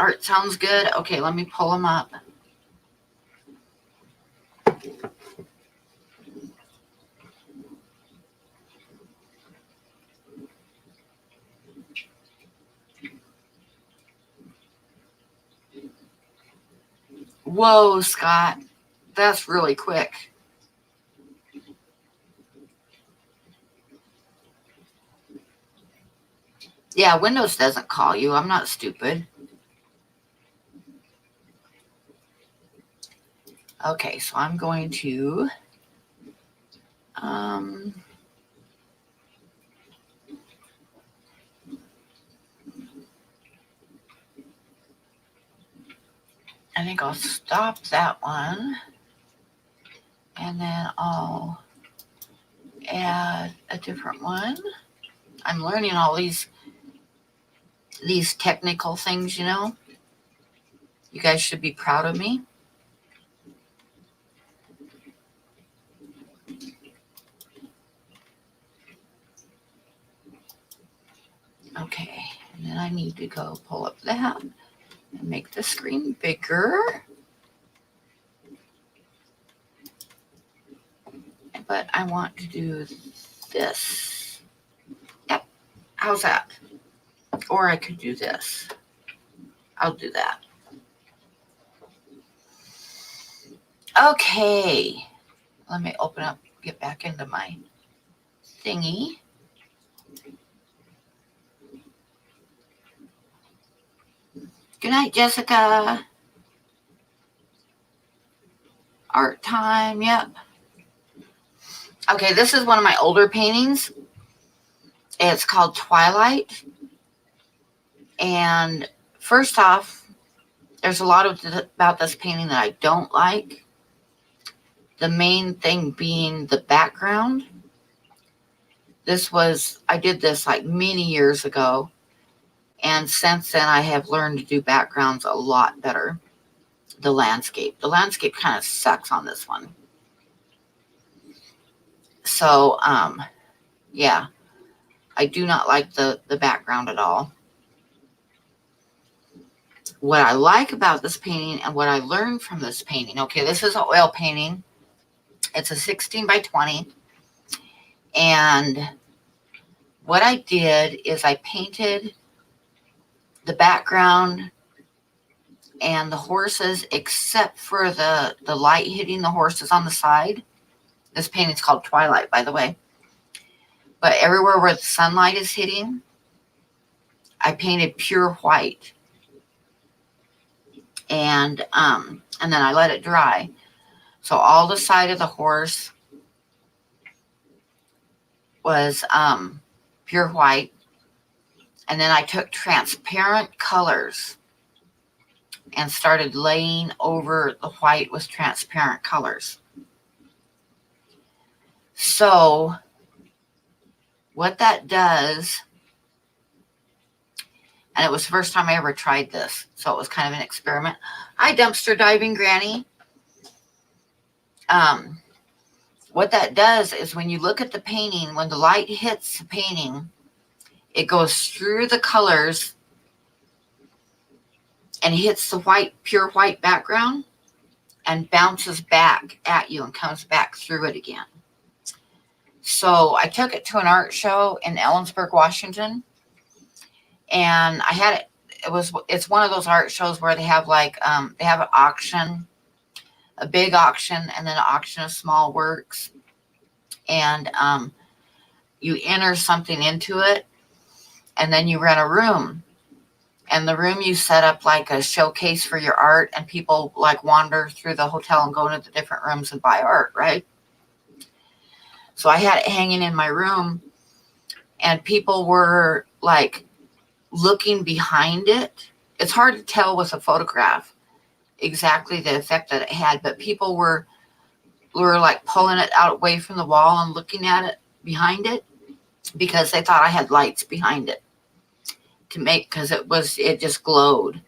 Art sounds good. Okay, let me pull them up. Whoa, Scott. That's really quick. Yeah, Windows doesn't call you. I'm not stupid. Okay, so I'm going to I think I'll stop that one, and then I'll add a different one. I'm learning all these technical things, you know. You guys should be proud of me. Okay, and then I need to go pull up that and make the screen bigger. But I want to do this. Yep, how's that? Or I could do this. I'll do that. Okay, let me open up, get back into my thingy. Good night, Jessica. Art time, yep. Okay, this is one of my older paintings. It's called Twilight. And first off, there's a lot about this painting that I don't like. The main thing being the background. I did this like many years ago. And since then, I have learned to do backgrounds a lot better. The landscape kind of sucks on this one. So, yeah, I do not like the background at all. What I like about this painting and what I learned from this painting, okay, this is an oil painting. It's a 16 by 20. And what I did is I painted the background and the horses, except for the light hitting the horses on the side. This painting's called Twilight, by the way. But everywhere where the sunlight is hitting, I painted pure white. And then I let it dry. So all the side of the horse was pure white. And then I took transparent colors and started laying over the white with transparent colors. So what that does, and it was the first time I ever tried this, so it was kind of an experiment. Hi, dumpster diving granny. What that does is when you look at the painting, when the light hits the painting, it goes through the colors and hits the white, pure white background and bounces back at you and comes back through it again. So I took it to an art show in Ellensburg, Washington, and I had it. It's one of those art shows where they have like they have an auction, a big auction, and then an auction of small works, and you enter something into it, and then you rent a room. And the room you set up like a showcase for your art, and people like wander through the hotel and go into the different rooms and buy art, right? So I had it hanging in my room, and people were like looking behind it. It's hard to tell with a photograph exactly the effect that it had, but people were like pulling it out away from the wall and looking at it behind it because they thought I had lights behind it because it just glowed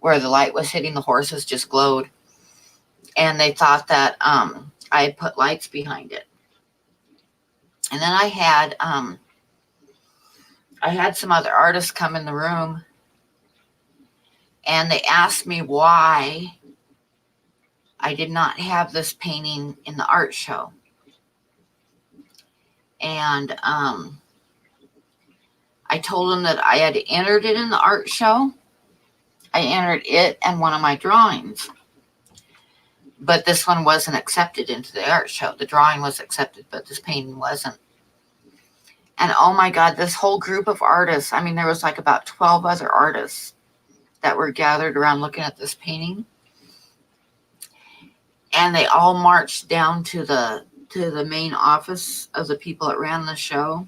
where the light was hitting the horses, just glowed, and they thought that I had put lights behind it. And then I had some other artists come in the room, And they asked me why I did not have this painting in the art show. And I told them that I had entered it in the art show. I entered it and one of my drawings. But this one wasn't accepted into the art show. The drawing was accepted, but this painting wasn't. And oh my God, this whole group of artists, I mean, there was like about 12 other artists that were gathered around looking at this painting. And they all marched down to the main office of the people that ran the show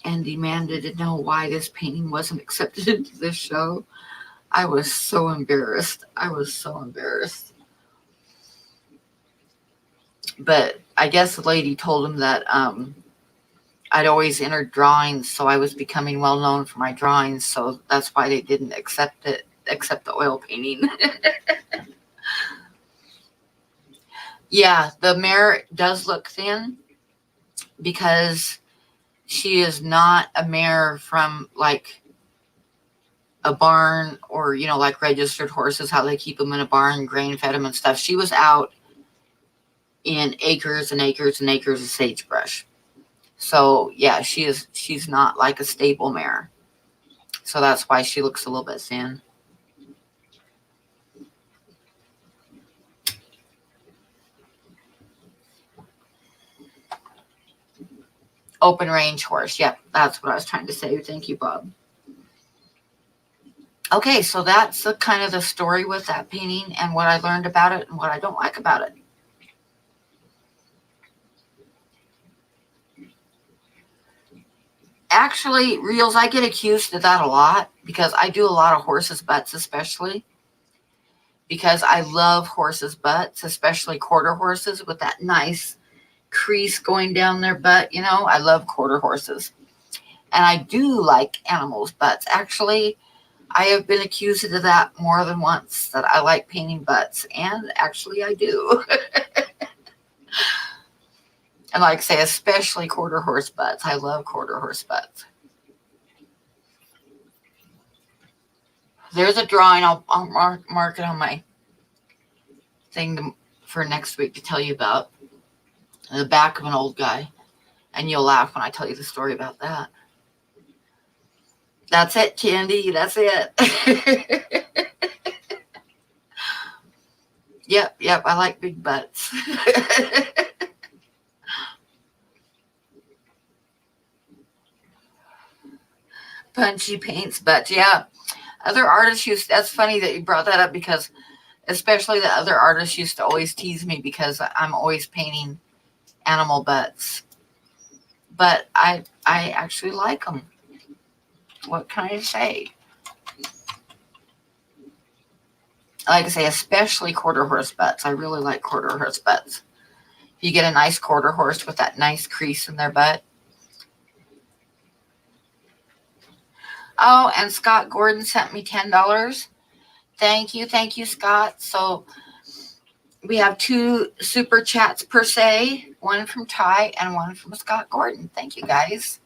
and demanded to know why this painting wasn't accepted into this show. I was so embarrassed. I was so embarrassed. But I guess the lady told him that I'd always entered drawings, so I was becoming well known for my drawings, so that's why they didn't accept the oil painting. Yeah, the mare does look thin because she is not a mare from like a barn or, you know, like registered horses, how they keep them in a barn, grain fed them and stuff. She was out in acres and acres and acres of sagebrush. So yeah, she's not like a stable mare. So that's why she looks a little bit thin. Open range horse. Yep, that's what I was trying to say. Thank you, Bob. Okay, so that's the kind of the story with that painting and what I learned about it and what I don't like about it. Actually, Reels, I get accused of that a lot because I do a lot of horses' butts, especially because I love horses' butts, especially quarter horses with that nice crease going down their butt. You know, I love quarter horses. And I do like animals' butts. Actually, I have been accused of that more than once, that I like painting butts. And actually, I do. And like I say, especially quarter horse butts. I love quarter horse butts. There's a drawing. I'll mark it on my thing for next week to tell you about. The back of an old guy. And you'll laugh when I tell you the story about that. That's it, Candy. That's it. Yep. I like big butts. Punchy paints butts. Yeah. Other artists used, that's funny that you brought that up because especially the other artists used to always tease me because I'm always painting animal butts. But I actually like them. What can I say? Like I say, especially quarter horse butts. I really like quarter horse butts. You get a nice quarter horse with that nice crease in their butt. Oh, and Scott Gordon sent me $10. Thank you, Scott. So we have 2 super chats per se, one from Ty and one from Scott Gordon. Thank you, guys.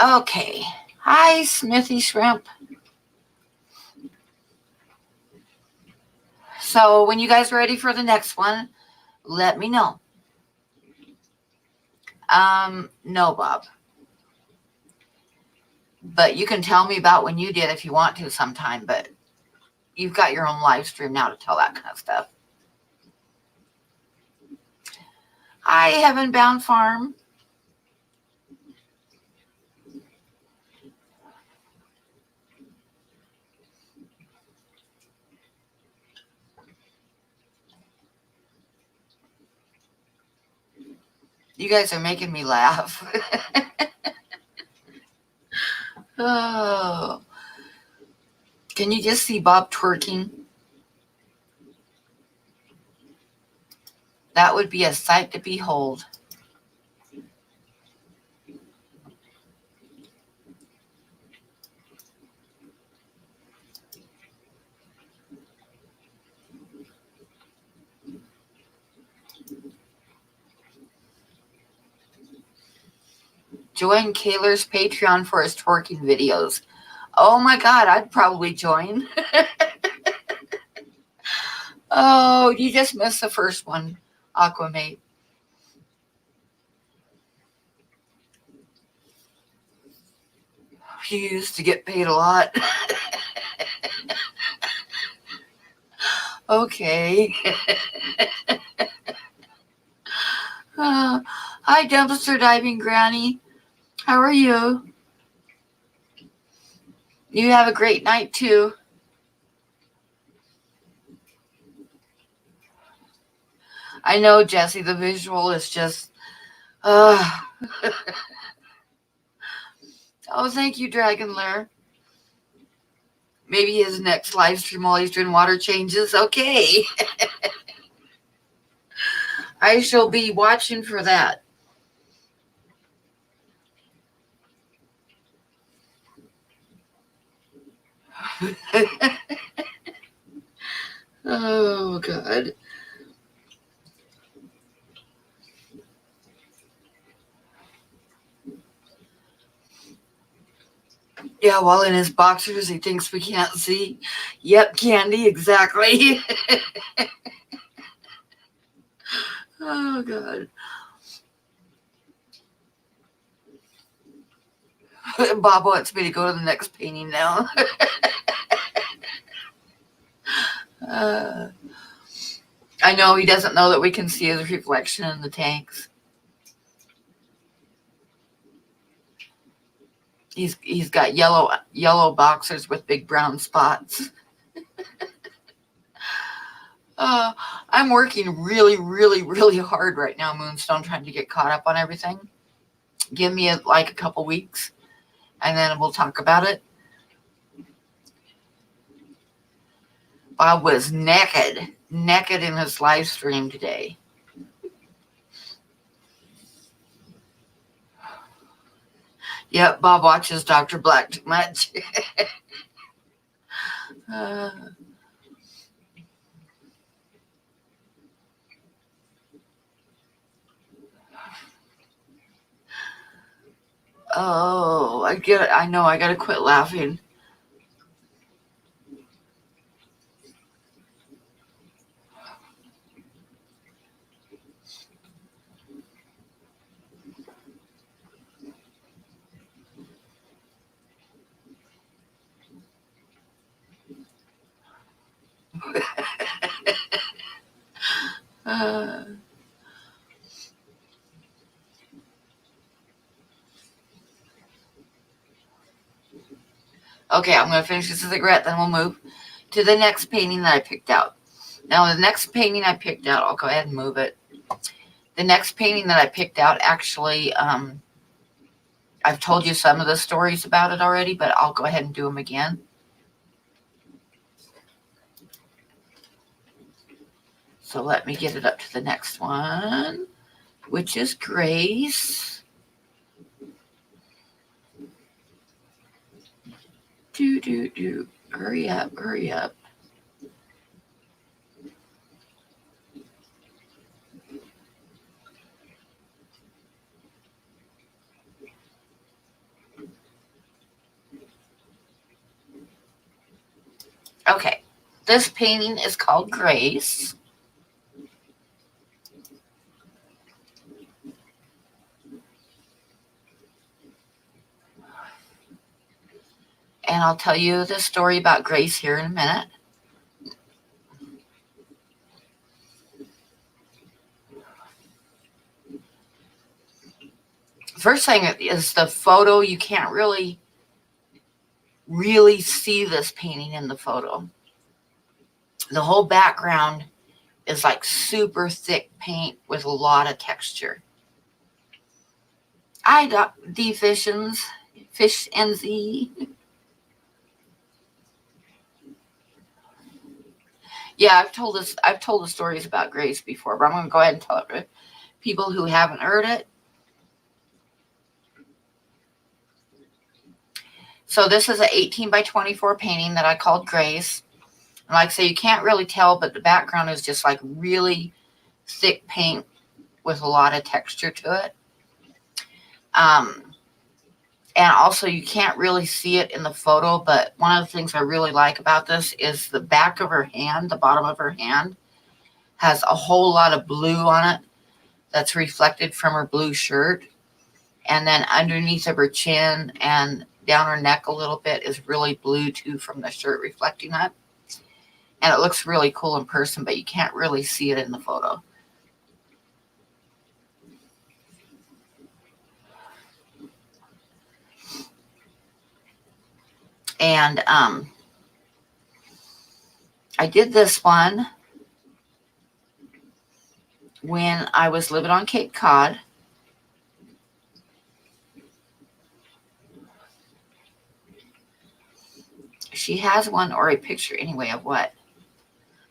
Okay. Hi, Smithy Shrimp. So when you guys are ready for the next one, let me know. No, Bob. But you can tell me about when you did if you want to sometime, but you've got your own live stream now to tell that kind of stuff. Hi, Heaven Bound Farm. You guys are making me laugh. Oh. Can you just see Bob twerking? That would be a sight to behold. Join Kaler's Patreon for his twerking videos. Oh my God, I'd probably join. Oh, you just missed the first one, Aquamate. You used to get paid a lot. Okay. Hi, dumpster diving granny. How are you? You have a great night too. I know, Jesse, the visual is just oh, thank you, Dragon Lair. Maybe his next live stream while he's doing water changes. Okay. I shall be watching for that. Oh, God. Yeah, while in his boxers, he thinks we can't see. Yep, Candy, exactly. Oh, God. Bob wants me to go to the next painting now. I know he doesn't know that we can see his reflection in the tanks. He's got yellow boxers with big brown spots. I'm working really, really, really hard right now, Moonstone, trying to get caught up on everything. Give me like a couple weeks, and then we'll talk about it. Bob was naked in his live stream today. Yep, Bob watches Dr. Black too much. Oh, I get it. I know. I gotta quit laughing. Okay, I'm going to finish this cigarette, then we'll move to the next painting that I picked out. Now, the next painting I picked out, I'll go ahead and move it. The next painting that I picked out, actually, I've told you some of the stories about it already, but I'll go ahead and do them again. So let me get it up to the next one, which is Grace. Hurry up, hurry up. Okay, this painting is called Grace. And I'll tell you the story about Grace here in a minute. First thing is the photo. You can't really see this painting in the photo. The whole background is like super thick paint with a lot of texture. Fish NZ. Yeah, I've told the stories about Grace before, but I'm going to go ahead and tell it to people who haven't heard it. So this is an 18 by 24 painting that I called Grace. And like I say, you can't really tell, but the background is just like really thick paint with a lot of texture to it. And also you can't really see it in the photo, but one of the things I really like about this is the back of her hand, the bottom of her hand, has a whole lot of blue on it that's reflected from her blue shirt. And then underneath of her chin and down her neck a little bit is really blue too from the shirt reflecting that. And it looks really cool in person, but you can't really see it in the photo. And I did this one when I was living on Cape Cod. She has one or a picture anyway of what?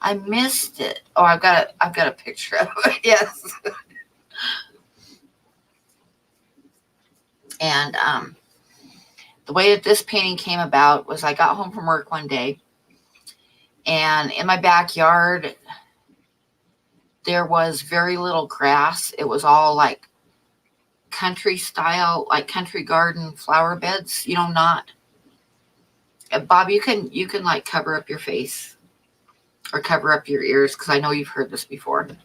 I missed it. Oh, I've got a picture of it. Yes. And the way that this painting came about was I got home from work one day, and in my backyard there was very little grass. It was all like country style, like country garden flower beds. You know, not Bob. You can like cover up your face or cover up your ears because I know you've heard this before. But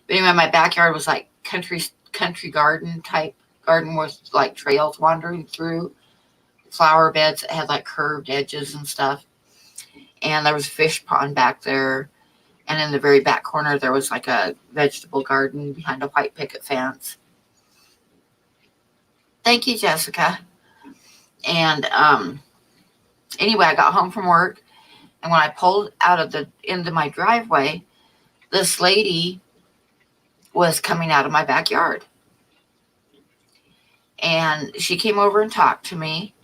anyway, my backyard was like country garden type garden with like trails wandering through, flower beds that had like curved edges and stuff. And there was a fish pond back there. And in the very back corner, there was like a vegetable garden behind a white picket fence. Thank you, Jessica. And anyway, I got home from work, and when I pulled out of into my driveway, this lady was coming out of my backyard. And she came over and talked to me.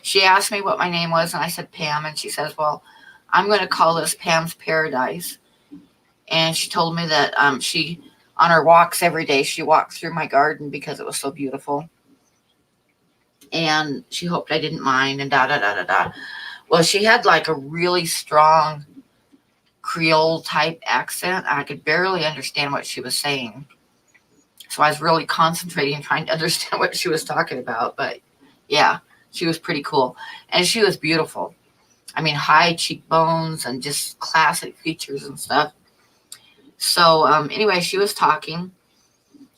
She asked me what my name was, and I said Pam, and she says, well, I'm going to call this Pam's Paradise. And she told me that she, on her walks every day, she walked through my garden because it was so beautiful. And she hoped I didn't mind, and da-da-da-da-da. Well, she had like a really strong Creole type accent. I could barely understand what she was saying. So I was really concentrating, trying to understand what she was talking about. But yeah, she was pretty cool. And she was beautiful. I mean, high cheekbones and just classic features and stuff. So anyway, she was talking.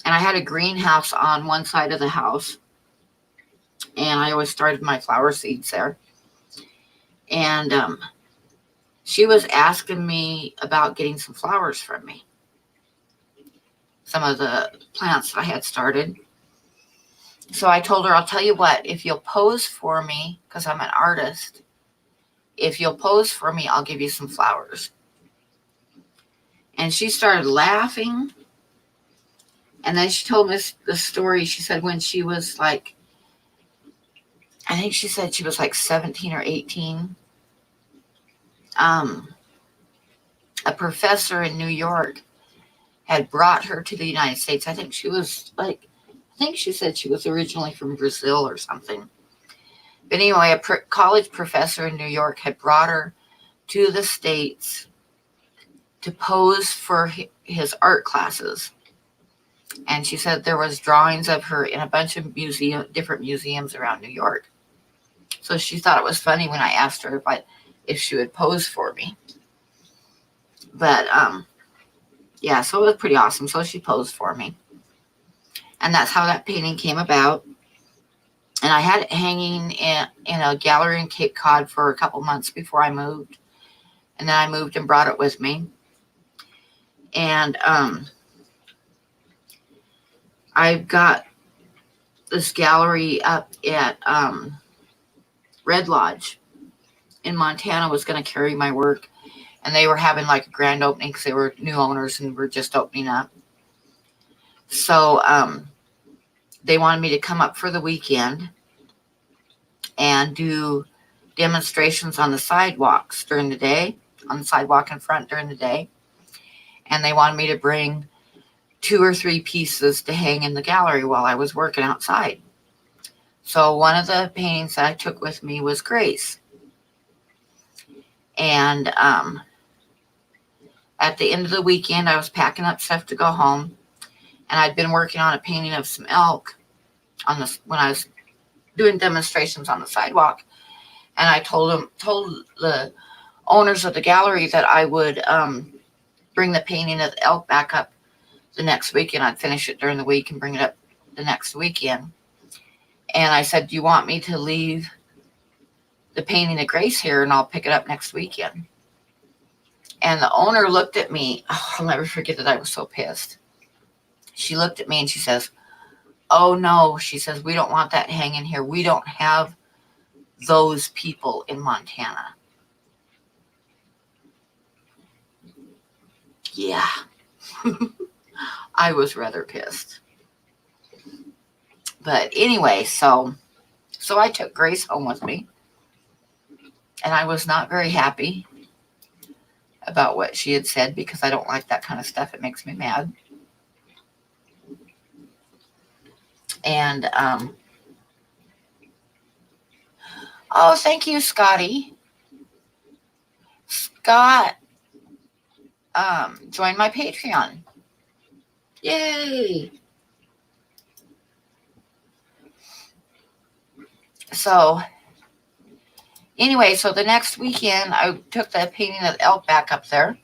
And I had a greenhouse on one side of the house. And I always started my flower seeds there. And she was asking me about getting some flowers from me. Some of the plants that I had started. So I told her, I'll tell you what, if you'll pose for me, because I'm an artist, if you'll pose for me, I'll give you some flowers. And she started laughing. And then she told me the story. She said when she was like, I think she said she was like 17 or 18. A professor in New York had brought her to the United States. I think she said she was originally from Brazil or something. But anyway, a college professor in New York had brought her to the States to pose for his art classes. And she said there was drawings of her in a bunch of different museums around New York. So she thought it was funny when I asked her if she would pose for me. But yeah, so it was pretty awesome. So she posed for me. And that's how that painting came about. And I had it hanging in a gallery in Cape Cod for a couple months before I moved. And then I moved and brought it with me. And I've got this gallery up at Red Lodge in Montana was going to carry my work. And they were having like a grand opening because they were new owners and were just opening up. So they wanted me to come up for the weekend and do demonstrations on the sidewalks during the day, on the sidewalk in front during the day. And they wanted me to bring 2 or 3 pieces to hang in the gallery while I was working outside. So one of the paintings that I took with me was Grace. And at the end of the weekend, I was packing up stuff to go home. And I'd been working on a painting of some elk when I was doing demonstrations on the sidewalk. And I told the owners of the gallery that I would bring the painting of the elk back up the next weekend. I'd finish it during the week and bring it up the next weekend. And I said, do you want me to leave the painting of Grace here and I'll pick it up next weekend? And the owner looked at me. Oh, I'll never forget that. I was so pissed. She looked at me and she says, oh no, she says, we don't want that hanging here. We don't have those people in Montana. Yeah. I was rather pissed. But anyway, so I took Grace home with me. And I was not very happy about what she had said because I don't like that kind of stuff. It makes me mad. And, oh, thank you, Scotty. Scott joined my Patreon. Yay. So anyway, so the next weekend I took the painting of the elk back up there.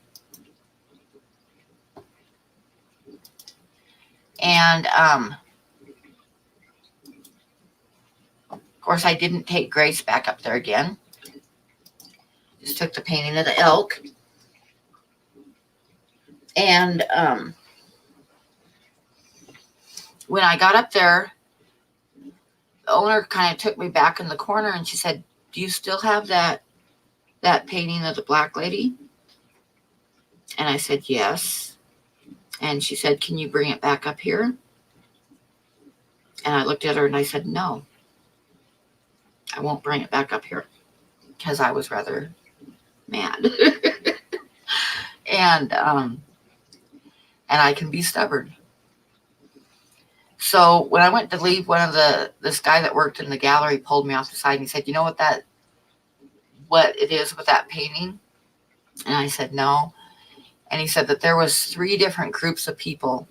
And of course I didn't take Grace back up there again. Just took the painting of the elk. And when I got up there, the owner kind of took me back in the corner and she said, do you still have that painting of the black lady? And I said, yes. And she said, can you bring it back up here? And I looked at her and I said, no, I won't bring it back up here, because I was rather mad. And I can be stubborn. So when I went to leave, this guy that worked in the gallery pulled me off the side and he said, you know what it is with that painting? And I said, no. And he said that there was 3 different groups of people,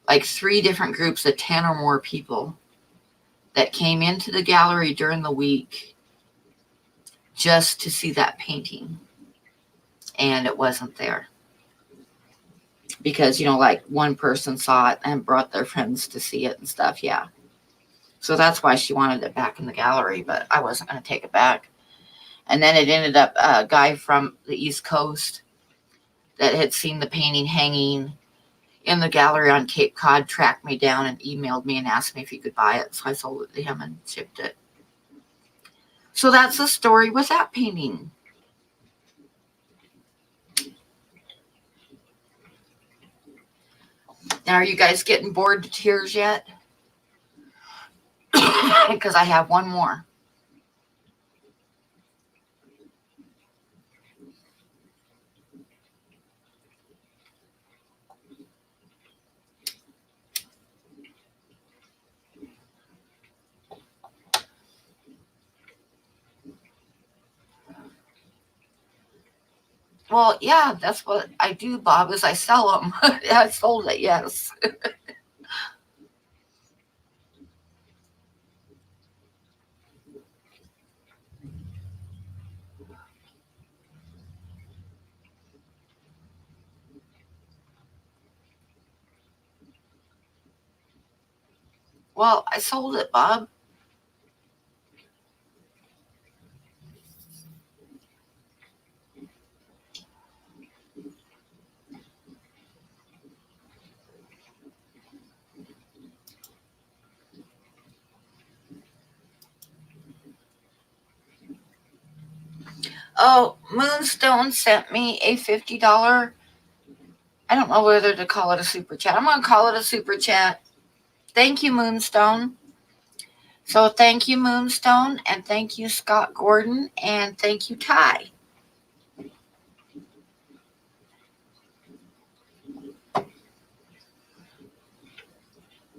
like 3 different groups of 10 or more people that came into the gallery during the week just to see that painting. And it wasn't there. Because, like one person saw it and brought their friends to see it and stuff. Yeah. So that's why she wanted it back in the gallery, but I wasn't going to take it back. And then it ended up a guy from the East Coast that had seen the painting hanging in the gallery on Cape Cod tracked me down and emailed me and asked me if he could buy it. So I sold it to him and shipped it. So that's the story with that painting. Now, are you guys getting bored to tears yet? Because I have one more. Well, yeah, that's what I do, Bob, is I sell them. I sold it, yes. Well, I sold it, Bob. Oh, Moonstone sent me a $50. I don't know whether to call it a super chat. I'm going to call it a super chat. Thank you, Moonstone. So thank you, Moonstone, and thank you, Scott Gordon, and thank you, Ty.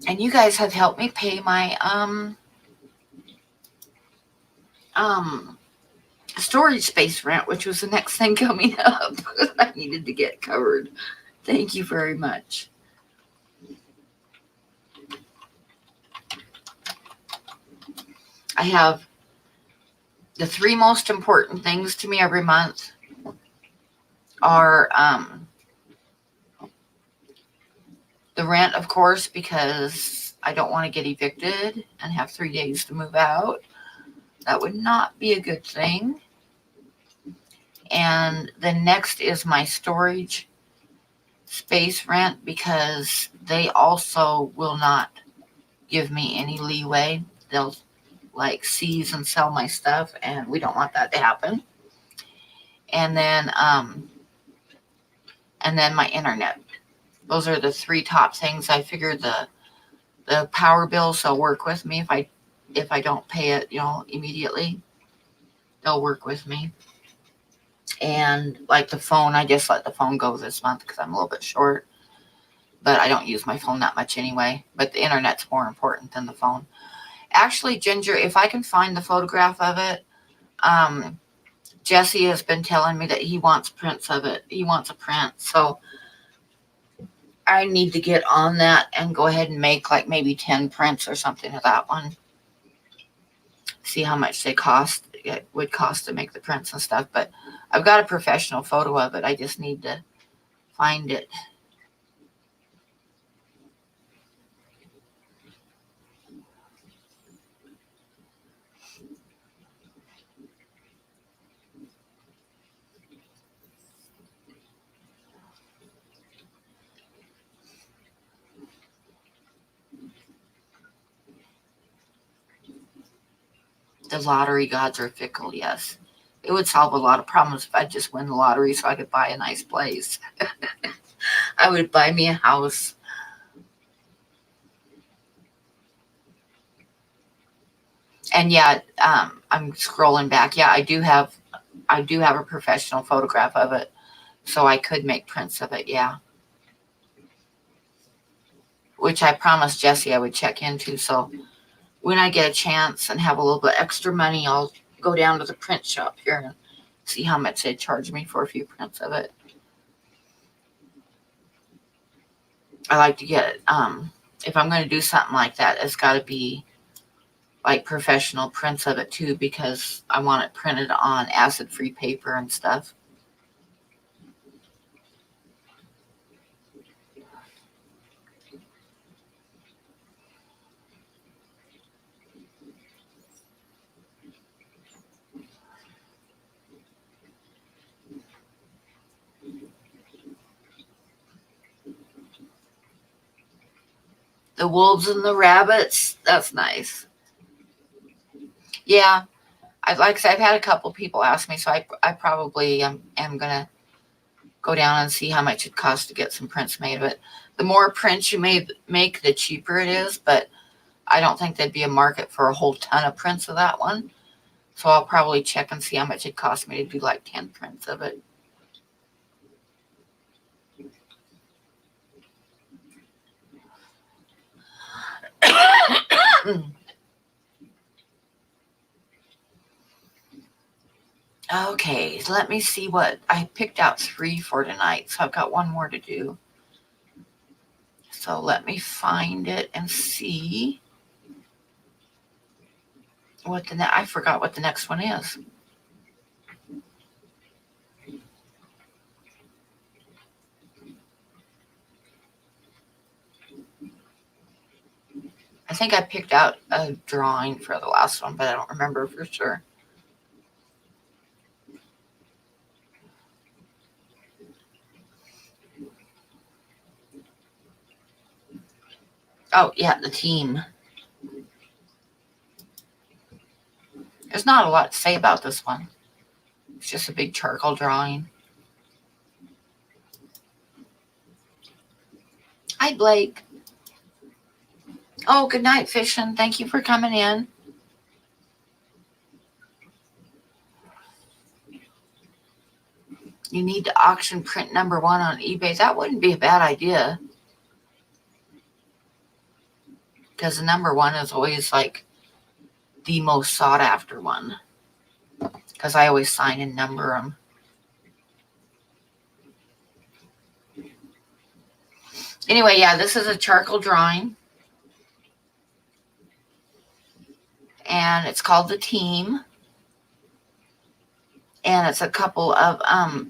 And you guys have helped me pay my storage space rent, which was the next thing coming up. I needed to get covered. Thank you very much. I have the 3 most important things to me every month are the rent, of course, because I don't want to get evicted and have 3 days to move out. That would not be a good thing. And the next is my storage space rent, because they also will not give me any leeway. They'll like seize and sell my stuff, and we don't want that to happen. And then my internet. Those are the 3 top things. I figured the power bills will work with me if I don't pay it, immediately. They'll work with me. And like the phone, I just let the phone go this month because I'm a little bit short. But I don't use my phone that much anyway. But the internet's more important than the phone. Actually, Ginger, if I can find the photograph of it, Jesse has been telling me that he wants prints of it. He wants a print. So I need to get on that and go ahead and make like maybe 10 prints or something of that one. See how much it would cost to make the prints and stuff. But I've got a professional photo of it. I just need to find it. The lottery gods are fickle, yes. It would solve a lot of problems if I just win the lottery so I could buy a nice place. I would buy me a house. And yeah, I'm scrolling back. Yeah, I do have a professional photograph of it, so I could make prints of it. Yeah, which I promised Jesse I would check into. So when I get a chance and have a little bit extra money, I'll go down to the print shop here and see how much they charge me for a few prints of it. I like to get it. If I'm going to do something like that, it's got to be like professional prints of it too, because I want it printed on acid-free paper and stuff. The wolves and the rabbits, that's nice. Yeah, like I said, I've had a couple people ask me, so I probably am going to go down and see how much it costs to get some prints made of it. The more prints you make, the cheaper it is, but I don't think there'd be a market for a whole ton of prints of that one. So I'll probably check and see how much it costs me to do like 10 prints of it. Okay, let me see what I picked out 3 for tonight, so I've got 1 more to do. So let me find it and see what I forgot what the next one is. I think I picked out a drawing for the last one, but I don't remember for sure. Oh, yeah, the team. There's not a lot to say about this one. It's just a big charcoal drawing. Hi, Blake. Oh, good night, Fishin'. Thank you for coming in. You need to auction print number 1 on eBay. That wouldn't be a bad idea. Because the number 1 is always like the most sought after one. Because I always sign and number them. Anyway, yeah, this is a charcoal drawing. and it's called The Team. And it's a couple of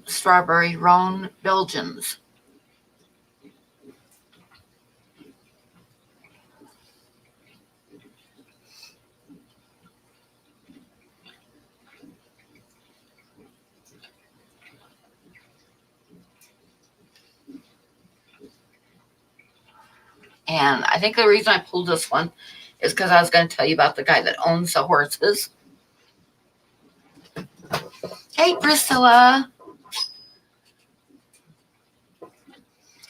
strawberry roan Belgians. And I think the reason I pulled this one is because I was going to tell you about the guy that owns the horses. Hey, Priscilla.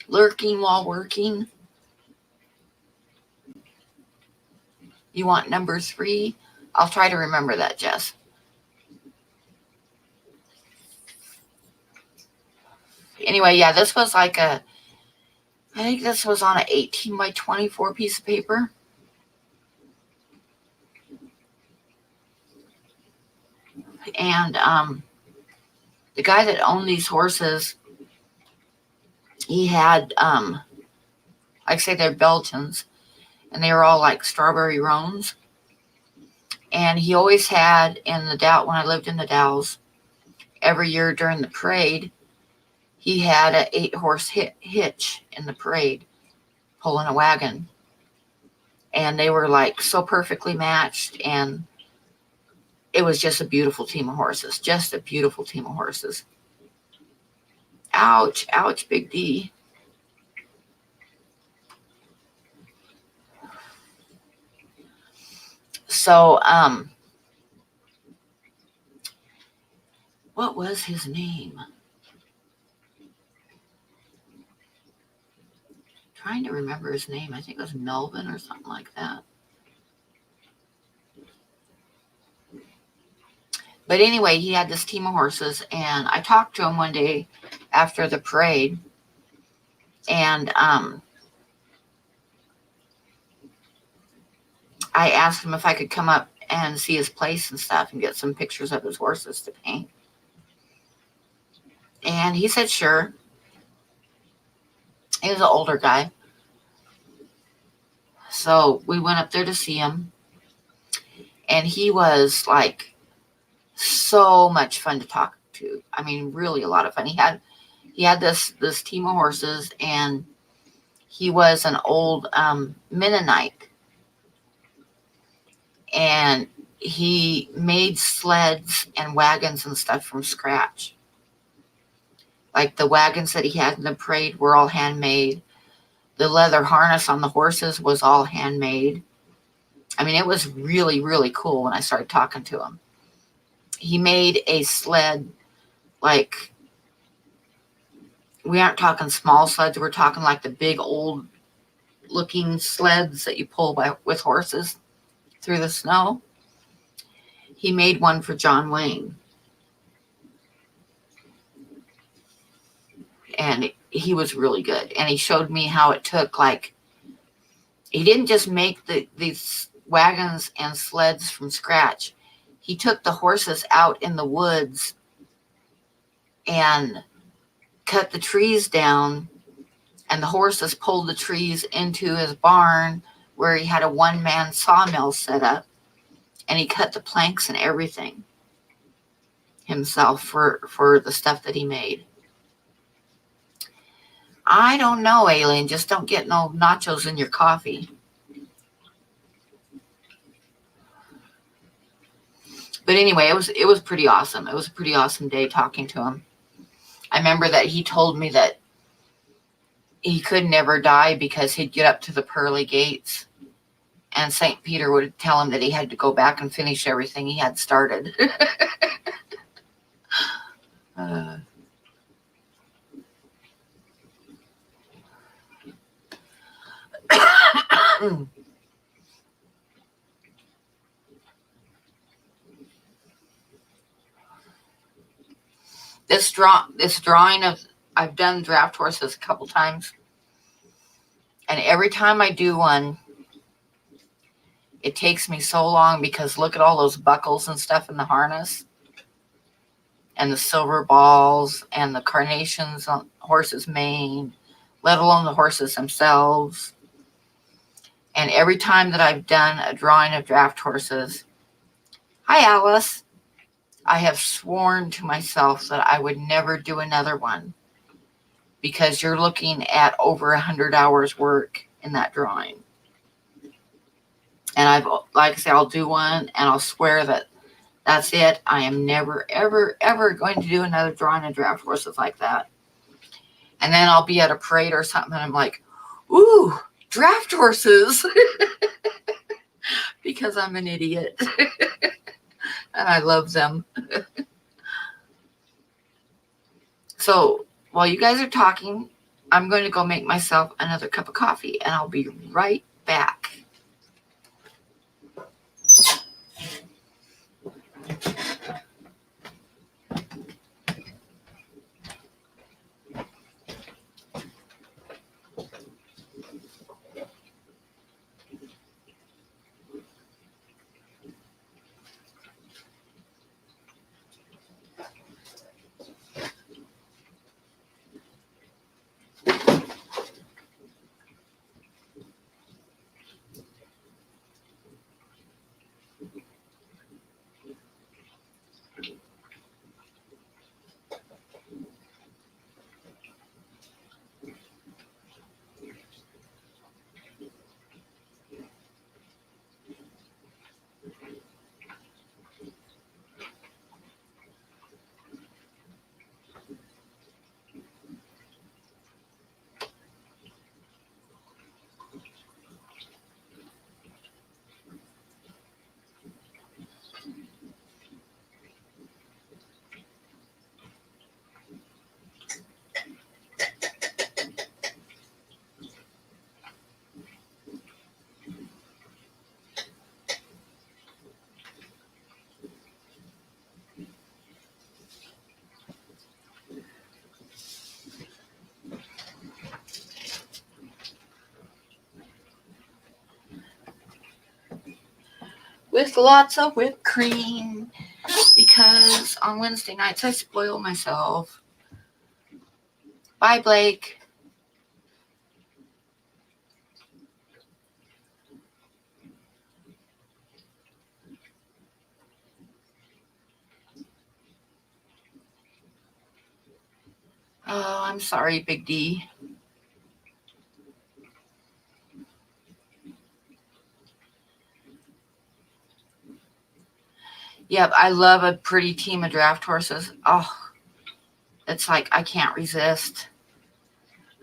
Lurking while working. You want number 3? I'll try to remember that, Jess. Anyway, yeah, this was like I think this was on an 18 by 24 piece of paper. And the guy that owned these horses, he had, like I say, they're Belgians, and they were all like strawberry roans. And he always had in the Dow, when I lived in the Dalles, every year during the parade, he had an 8-horse hitch in the parade, pulling a wagon. And they were like so perfectly matched, and it was just a beautiful team of horses. Just a beautiful team of horses. Ouch, ouch, Big D. So, what was his name? Trying to remember his name. I think it was Melvin or something like that. But anyway, he had this team of horses, and I talked to him one day after the parade, and I asked him if I could come up and see his place and stuff and get some pictures of his horses to paint. And he said, sure. He was an older guy. So we went up there to see him. And he was like so much fun to talk to. I mean, really a lot of fun. He had this team of horses, and he was an old Mennonite. And he made sleds and wagons and stuff from scratch. Like the wagons that he had in the parade were all handmade. The leather harness on the horses was all handmade. I mean, it was really, really cool when I started talking to him. He made a sled, like, we aren't talking small sleds. We're talking like the big old looking sleds that you pull with horses through the snow. He made one for John Wayne. And he was really good. And he showed me how it took, like, he didn't just make these wagons and sleds from scratch. He took the horses out in the woods and cut the trees down, and the horses pulled the trees into his barn where he had a one-man sawmill set up, and he cut the planks and everything himself for the stuff that he made. I don't know, Alien. Just don't get no nachos in your coffee. But anyway, it was pretty awesome. It was a pretty awesome day talking to him. I remember that he told me that he could never die because he'd get up to the pearly gates, and St. Peter would tell him that he had to go back and finish everything he had started. This drawing of, I've done draft horses a couple times, and every time I do one, it takes me so long because look at all those buckles and stuff in the harness, and the silver balls and the carnations on horses' mane, let alone the horses themselves. And every time that I've done a drawing of draft horses, Hi, Alice. I have sworn to myself that I would never do another one because you're looking at over 100 hours work in that drawing. And like I say, I'll do one and I'll swear that that's it. I am never, ever, ever going to do another drawing of draft horses like that. And then I'll be at a parade or something and I'm like, ooh, draft horses. Because I'm an idiot. And I love them. So while you guys are talking, I'm going to go make myself another cup of coffee and I'll be right back. With lots of whipped cream because on Wednesday nights I spoil myself. Bye, Blake. Oh, I'm sorry, Big D. Yep, I love a pretty team of draft horses. Oh, it's like I can't resist.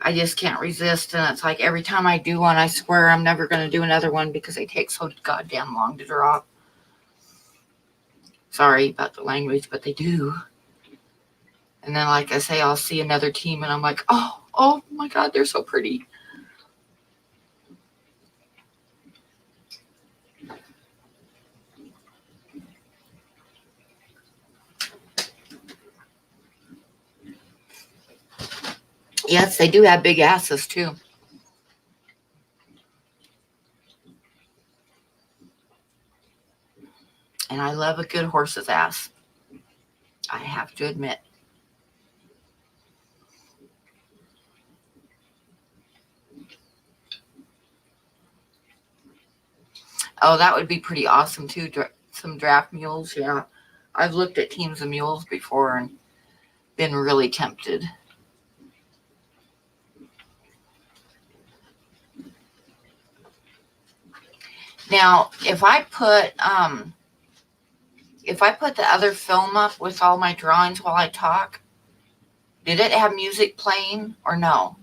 I just can't resist. And it's like every time I do one, I swear I'm never going to do another one because they take so goddamn long to draw. Sorry about the language, but they do. And then, like I say, I'll see another team and I'm like, oh my God, they're so pretty. Yes, they do have big asses too. And I love a good horse's ass, I have to admit. Oh, that would be pretty awesome too. Some draft mules, yeah. I've looked at teams of mules before and been really tempted. Now, if I put the other film up with all my drawings while I talk, did it have music playing or no?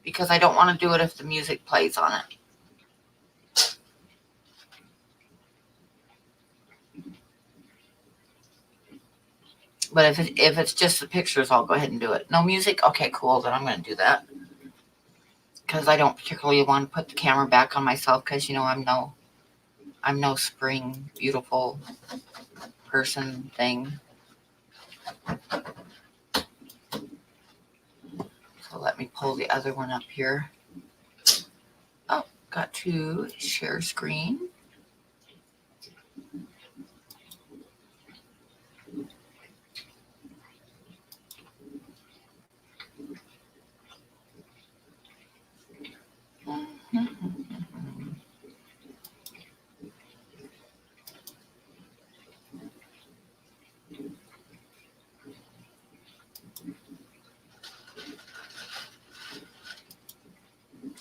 Because I don't want to do it if the music plays on it. But if it's just the pictures, I'll go ahead and do it. No music? Okay, cool. Then I'm going to do that. Because I don't particularly want to put the camera back on myself because, you know, I'm no spring, beautiful person thing. So let me pull the other one up here. Oh, got to share screen.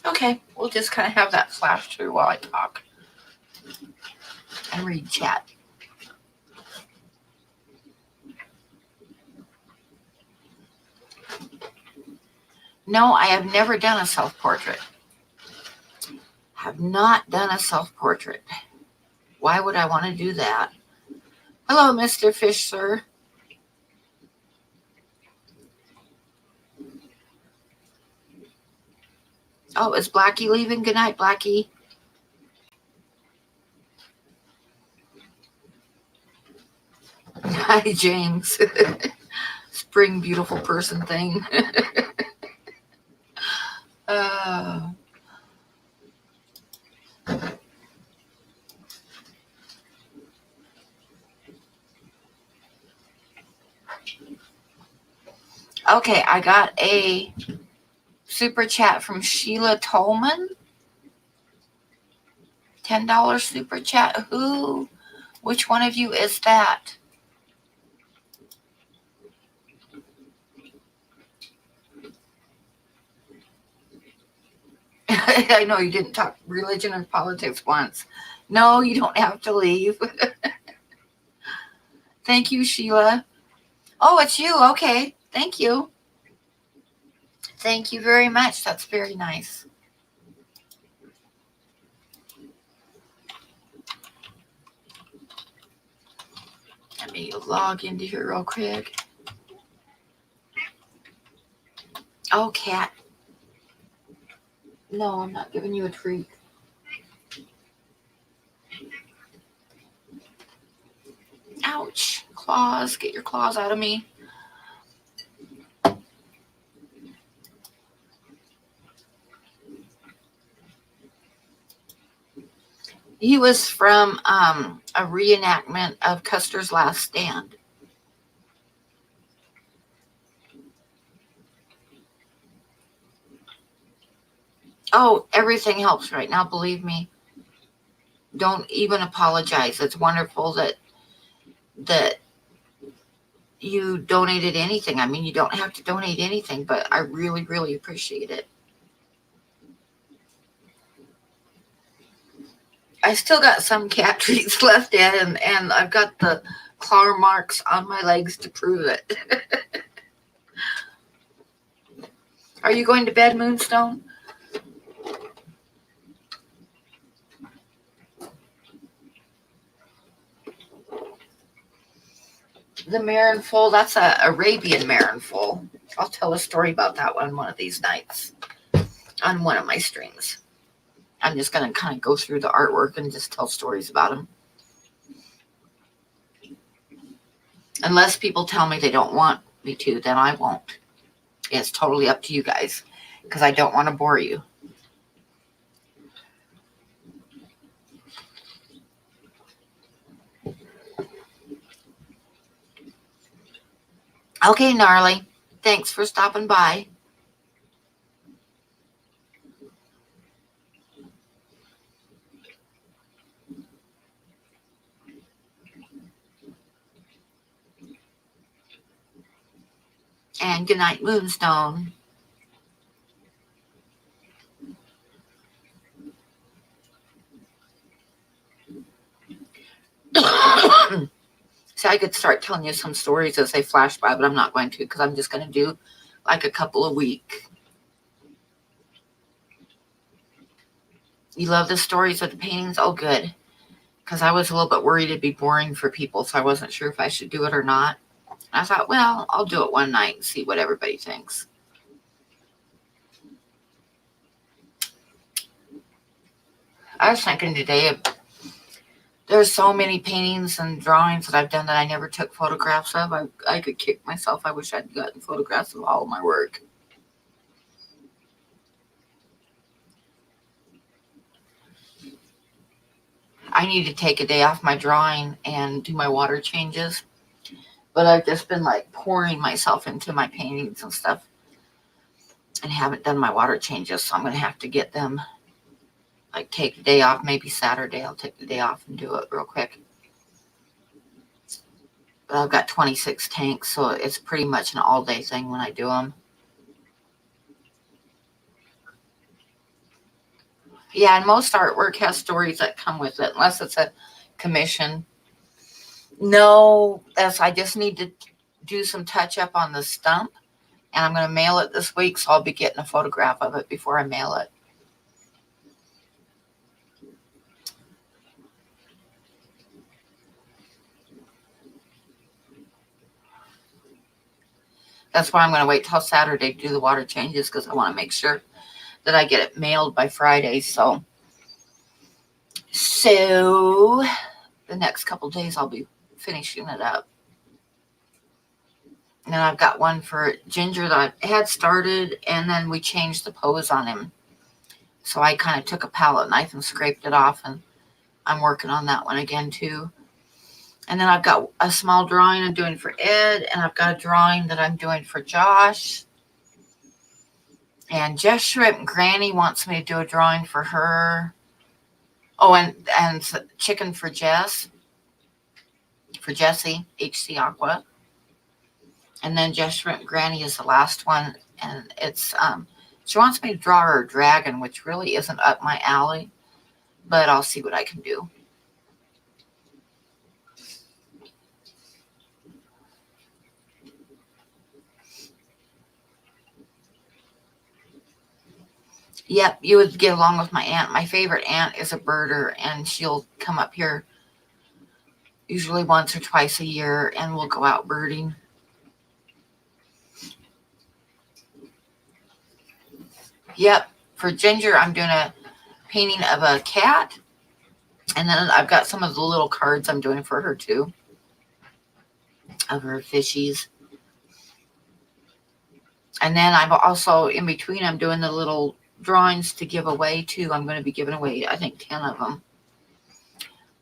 Okay, we'll just kind of have that flash through while I talk and read chat. No, I have never done a self-portrait. Have not done a self-portrait. Why would I want to do that? Hello, Mr. Fish, sir. Oh, is Blackie leaving? Good night, Blackie. Hi, James. Spring beautiful person thing. uh, okay, I got a super chat from Sheila Tolman. $10 super chat. Who? Which one of you is that? I know you didn't talk religion or politics once. No, you don't have to leave. Thank you, Sheila. Oh, it's you. Okay. Thank you. Thank you very much. That's very nice. Let me log into here real quick. Oh, cat. No, I'm not giving you a treat. Ouch. Claws. Get your claws out of me. He was from a reenactment of Custer's Last Stand. Oh, everything helps right now, believe me. Don't even apologize. It's wonderful that you donated anything. I mean, you don't have to donate anything, but I really, really appreciate it. I still got some cat treats left in, and I've got the claw marks on my legs to prove it. Are you going to bed, Moonstone? The Marin Foal, that's a Arabian Marin Foal. I'll tell a story about that one of these nights on one of my streams. I'm just going to kind of go through the artwork and just tell stories about them. Unless people tell me they don't want me to, then I won't. It's totally up to you guys because I don't want to bore you. Okay, Gnarly. Thanks for stopping by. And good night, Moonstone. So I could start telling you some stories as they flash by, but I'm not going to because I'm just going to do like a couple a week. You love the stories of the paintings? Oh, good. Because I was a little bit worried it'd be boring for people, so I wasn't sure if I should do it or not. And I thought, well, I'll do it one night and see what everybody thinks. I was thinking today, there's so many paintings and drawings that I've done that I never took photographs of. I could kick myself. I wish I'd gotten photographs of all of my work. I need to take a day off my drawing and do my water changes. But I've just been like pouring myself into my paintings and stuff and haven't done my water changes. So I'm going to have to get them, like take a day off, maybe Saturday. I'll take the day off and do it real quick. But I've got 26 tanks, so it's pretty much an all day thing when I do them. Yeah, and most artwork has stories that come with it, unless it's a commission. No, I just need to do some touch up on the stump, and I'm going to mail it this week, so I'll be getting a photograph of it before I mail it. That's why I'm going to wait till Saturday to do the water changes, because I want to make sure that I get it mailed by Friday. So the next couple days I'll be finishing it up. And then I've got one for Ginger that I had started, and then we changed the pose on him. So I kind of took a palette knife and scraped it off, and I'm working on that one again too. And then I've got a small drawing I'm doing for Ed, and I've got a drawing that I'm doing for Josh. And Jess Shrimp Granny wants me to do a drawing for her. Oh, and chicken for Jess. For Jessie, HC Aqua. And then Jess Shrimp Granny is the last one. And it's, she wants me to draw her a dragon, which really isn't up my alley. But I'll see what I can do. Yep, you would get along with my aunt. My favorite aunt is a birder, and she'll come up here usually once or twice a year, and we'll go out birding. Yep, for Ginger, I'm doing a painting of a cat, and then I've got some of the little cards I'm doing for her too, of her fishies. And then I'm also, in between, I'm doing the little drawings to give away too. I'm going to be giving away, I think, 10 of them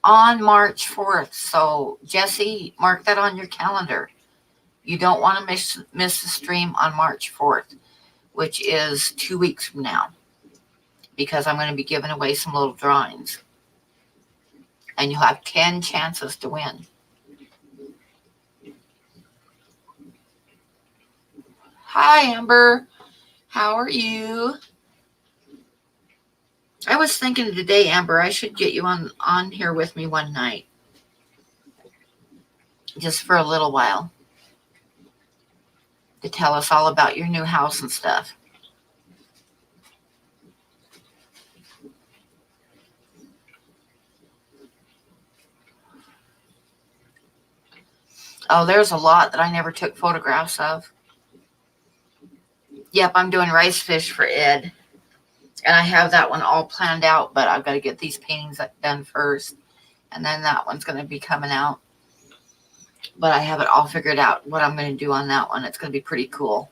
on March 4th. So Jesse, mark that on your calendar. You don't want to miss the stream on March 4th, which is 2 weeks from now, because I'm going to be giving away some little drawings, and you'll have 10 chances to win. Hi, Amber. How are you? I was thinking today, Amber, I should get you on here with me one night. Just for a little while. To tell us all about your new house and stuff. Oh, there's a lot that I never took photographs of. Yep, I'm doing rice fish for Ed. And I have that one all planned out, but I've got to get these paintings done first. And then that one's going to be coming out. But I have it all figured out what I'm going to do on that one. It's going to be pretty cool.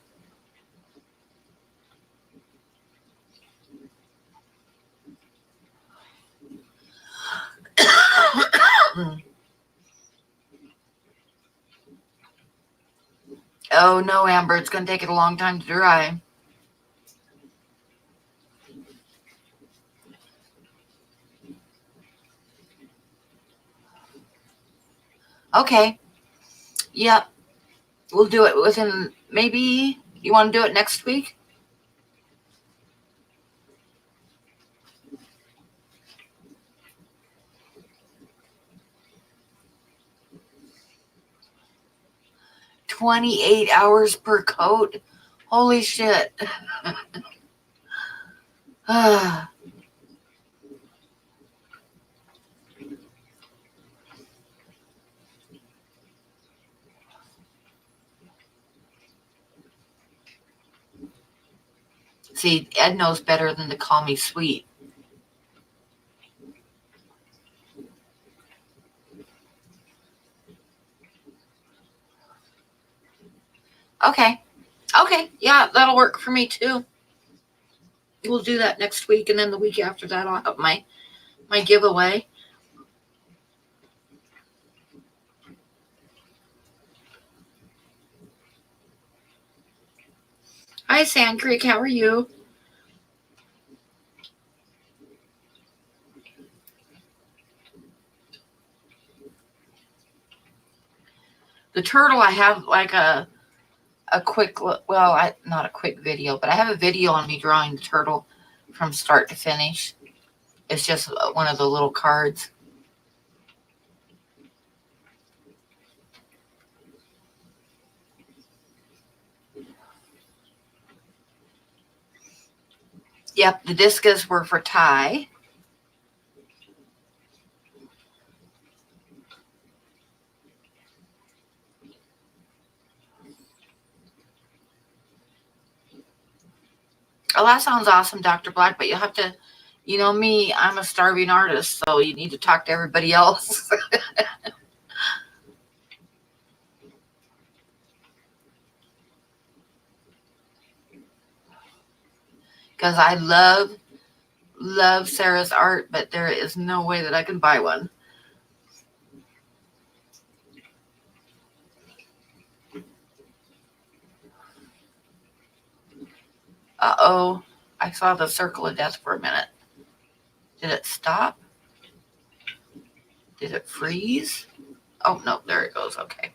Oh, no, Amber. It's going to take it a long time to dry. Okay. Yep. We'll do it within, maybe, you want to do it next week? $28 hours per coat. Holy shit. See, Ed knows better than to call me sweet. Okay. Okay. Yeah, that'll work for me too. We'll do that next week, and then the week after that I'll have my giveaway. Hi, Sand Creek. How are you? The turtle, I have like a quick, well, not a quick video, but I have a video on me drawing the turtle from start to finish. It's just one of the little cards. Yep, the discus were for Ty. Oh, that sounds awesome, Dr. Black, but you'll have to, you know me, I'm a starving artist, so you need to talk to everybody else. Because I love Sarah's art, but there is no way that I can buy one. Uh-oh, I saw the circle of death for a minute. Did it stop? Did it freeze? Oh, no, there it goes. Okay.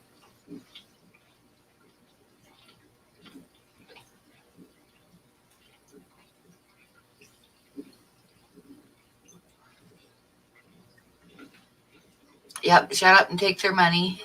Yep, shut up and take their money.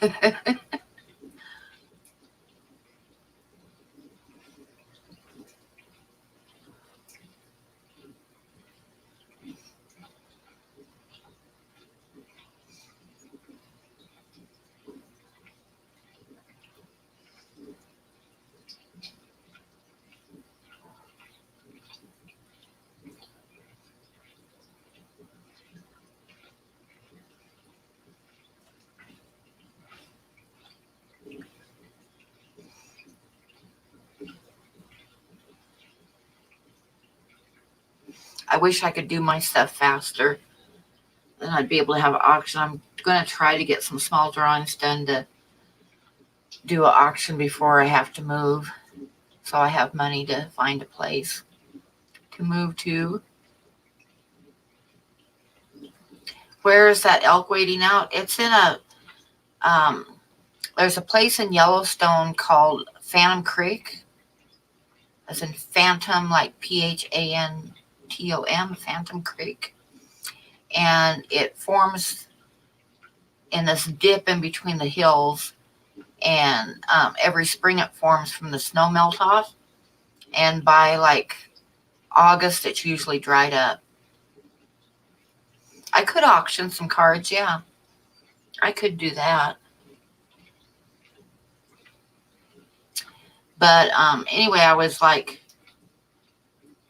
I wish I could do my stuff faster. Then I'd be able to have an auction. I'm going to try to get some small drawings done to do an auction before I have to move. So I have money to find a place to move to. Where is that elk waiting out? It's in a, there's a place in Yellowstone called Phantom Creek. As in Phantom, like Phantom, Phantom Creek. And it forms in this dip in between the hills. And every spring it forms from the snow melt off. And by like August, it's usually dried up. I could auction some cards, yeah. I could do that. But anyway, I was like,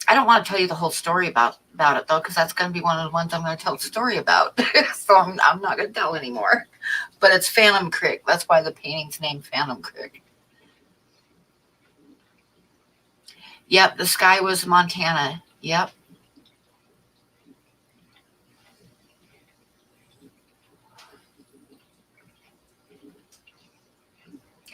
I don't want to tell you the whole story about it, though, because that's going to be one of the ones I'm going to tell the story about. So I'm not going to tell anymore. But it's Phantom Creek. That's why the painting's named Phantom Creek. Yep, the sky was Montana. Yep.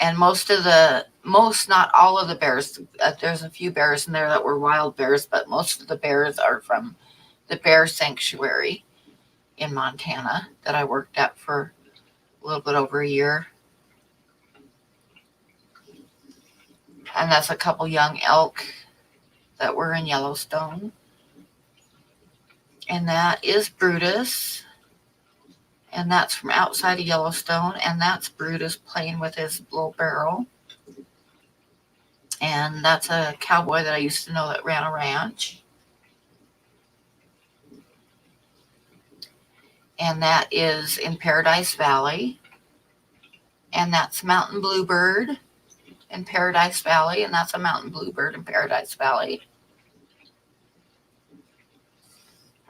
And not all of the bears, there's a few bears in there that were wild bears, but most of the bears are from the bear sanctuary in Montana that I worked at for a little bit over a year. And that's a couple young elk that were in Yellowstone. And that is Brutus. And that's from outside of Yellowstone. And that's Brutus playing with his little barrel. And that's a cowboy that I used to know that ran a ranch. And that is in Paradise Valley. And that's Mountain Bluebird in Paradise Valley. And that's a Mountain Bluebird in Paradise Valley.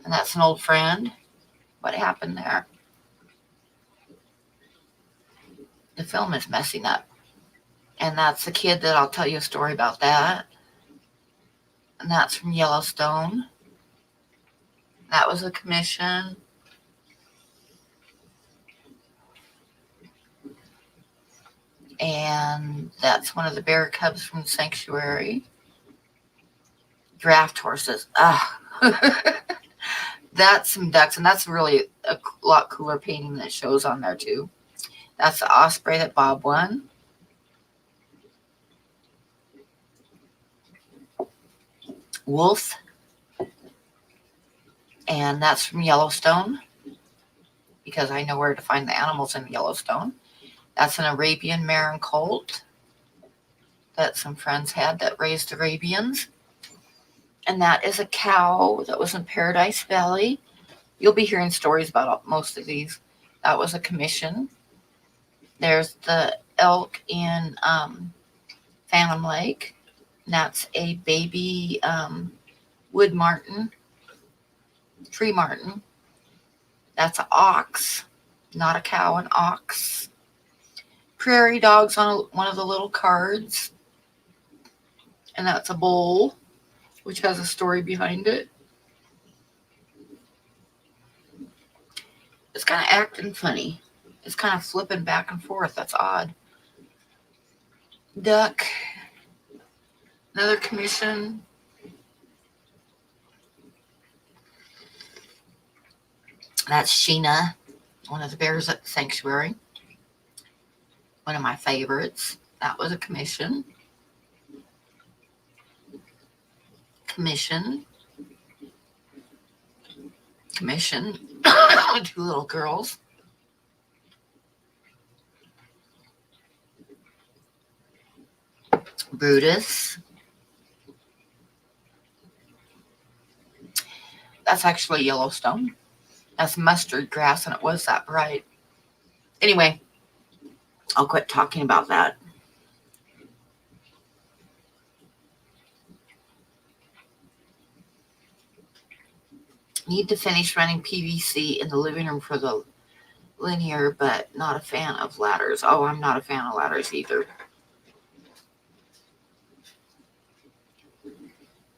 And that's an old friend. What happened there? The film is messing up. And that's the kid that I'll tell you a story about that. And that's from Yellowstone. That was a commission. And that's one of the bear cubs from Sanctuary. Draft horses. That's some ducks. And that's really a lot cooler painting that shows on there too. That's the osprey that Bob won. Wolf. And that's from Yellowstone, because I know where to find the animals in Yellowstone. That's an Arabian Marin colt that some friends had that raised Arabians. And that is a cow that was in Paradise Valley. You'll be hearing stories about most of these. That was a commission. There's the elk in Phantom Lake. And that's a baby wood martin, tree martin. That's an ox, not a cow, an ox. Prairie dogs on one of the little cards. And that's a bull, which has a story behind it. It's kind of acting funny. It's kind of flipping back and forth. That's odd. Duck. Another commission. That's Sheena, one of the bears at the sanctuary. One of my favorites. That was a commission. Commission. Two little girls. Brutus. That's actually Yellowstone. That's mustard grass, and it was that bright. Anyway, I'll quit talking about that. Need to finish running PVC in the living room for the linear, but not a fan of ladders. Oh, I'm not a fan of ladders either.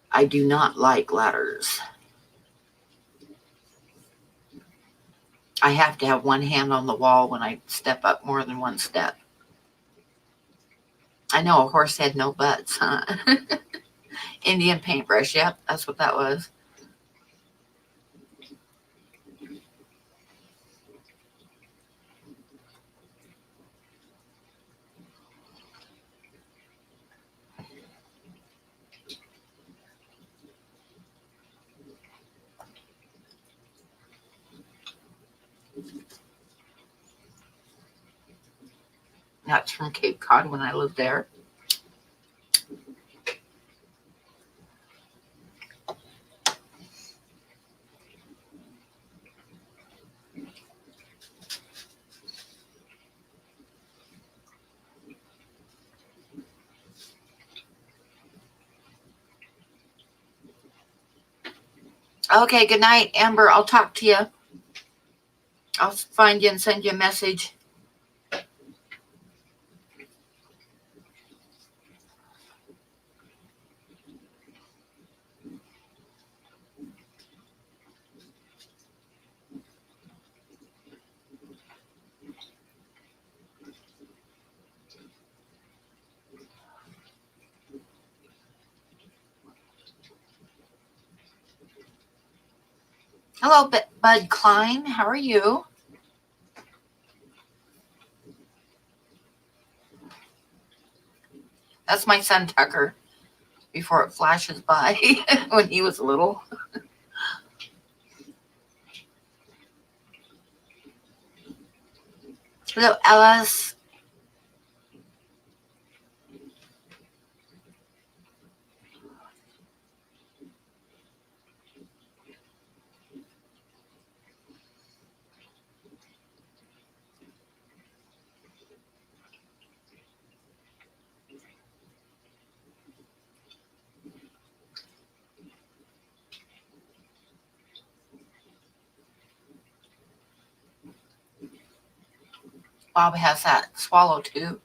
I do not like ladders. I have to have one hand on the wall when I step up more than one step. I know a horse had no butts, huh? Indian paintbrush. Yep, that's what that was. That's from Cape Cod when I lived there. Okay, good night, Amber. I'll talk to you. I'll find you and send you a message. Hello, Bud Klein. How are you? That's my son, Tucker, before it flashes by when he was little. Hello, Alice. Bob has that swallow too.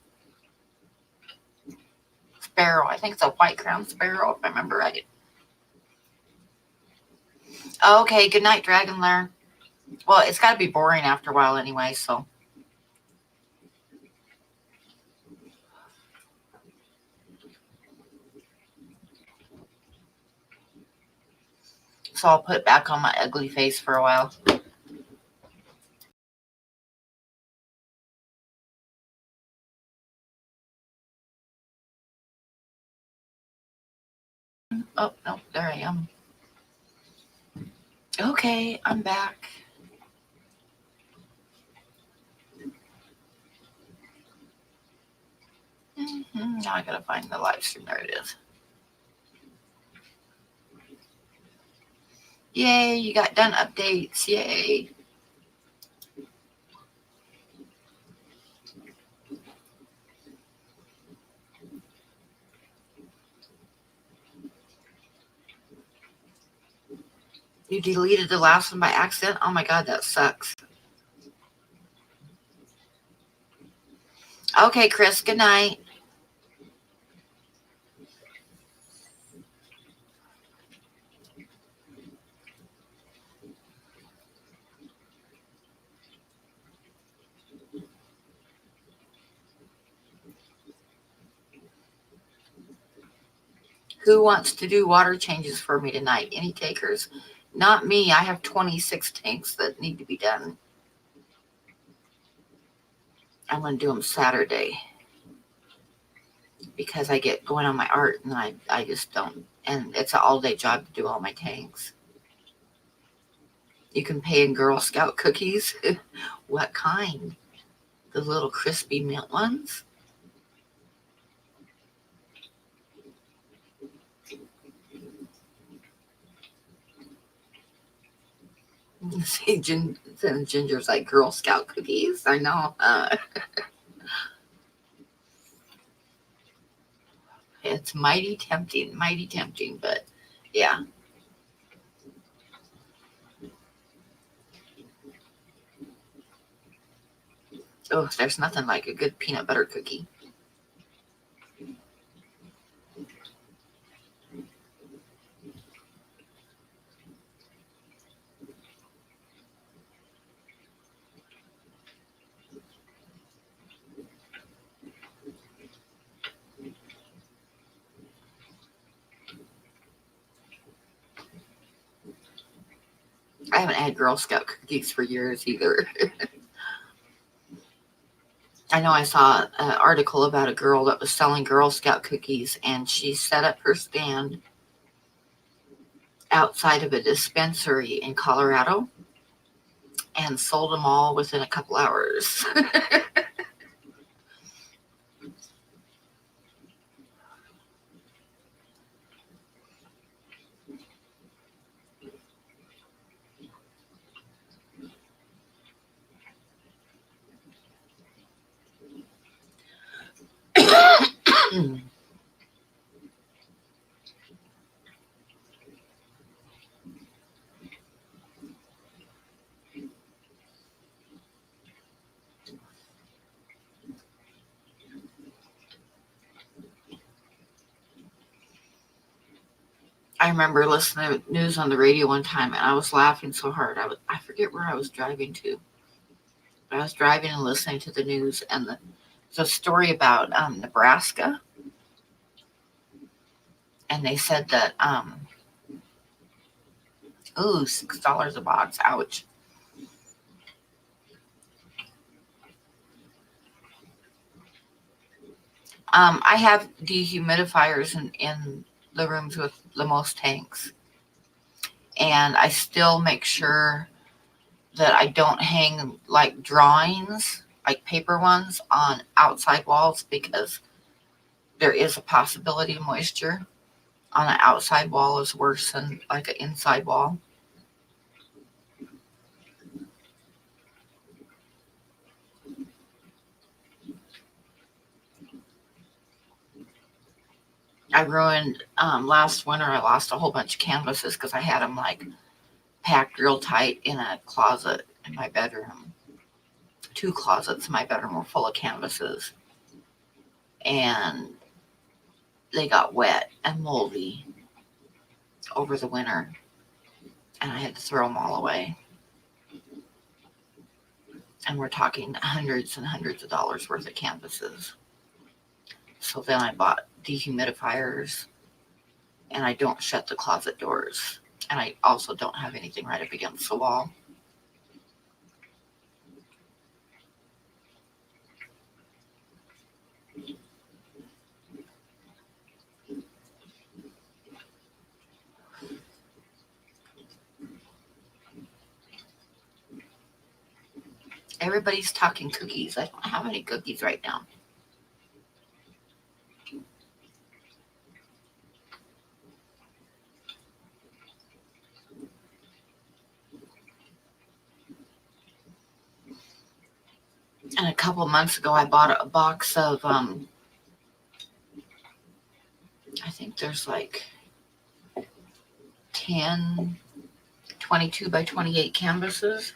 Sparrow. I think it's a white crown sparrow, if I remember right. Okay, good night, Dragon Lair. Well, it's got to be boring after a while anyway, so. So I'll put it back on my ugly face for a while. Oh, no, there I am. Okay, I'm back. Now I gotta find the live stream. There it is. Yay, you got done updates. Yay. You deleted the last one by accident? Oh my god, that sucks. Okay, Chris, good night. Who wants to do water changes for me tonight? Any takers? Not me. I have 26 tanks that need to be done. I'm going to do them Saturday because I get going on my art and I just don't. And it's an all-day job to do all my tanks. You can pay in Girl Scout cookies. What kind? The little crispy mint ones? See, Ginger's like Girl Scout cookies. I know. It's mighty tempting, but yeah. Oh, there's nothing like a good peanut butter cookie. I haven't had Girl Scout cookies for years either. I know I saw an article about a girl that was selling Girl Scout cookies, and she set up her stand outside of a dispensary in Colorado and sold them all within a couple hours. I remember listening to news on the radio one time, and I was laughing so hard. I forget where I was driving to. I was driving and listening to the news, and the story about Nebraska, and they said that $6 a box. Ouch. I have dehumidifiers in the rooms with the most tanks, and I still make sure that I don't hang like drawings, like paper ones, on outside walls because there is a possibility of moisture on an outside wall is worse than like an inside wall. I ruined last winter. I lost a whole bunch of canvases because I had them like packed real tight in a closet in my bedroom. 2 closets in my bedroom were full of canvases, and they got wet and moldy over the winter, and I had to throw them all away. And we're talking hundreds and hundreds of dollars worth of canvases. So then I bought dehumidifiers, and I don't shut the closet doors. And I also don't have anything right up against the wall. Everybody's talking cookies. I don't have any cookies right now. And a couple months ago, I bought a box of, I think there's like 10 22 by 28 canvases.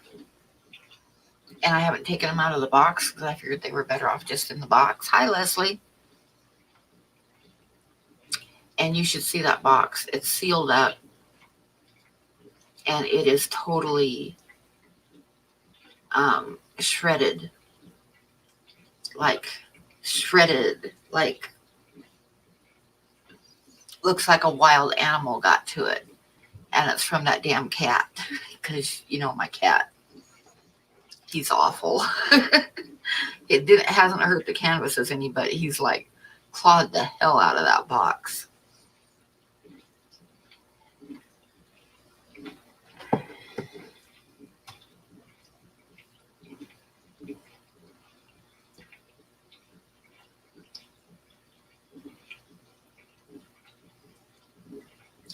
And I haven't taken them out of the box because I figured they were better off just in the box. Hi, Leslie. And you should see that box. It's sealed up. And it is totally shredded. Like, looks like a wild animal got to it. And it's from that damn cat. Because, you know, my cat. He's awful. It hasn't hurt the canvases any, but he's like clawed the hell out of that box.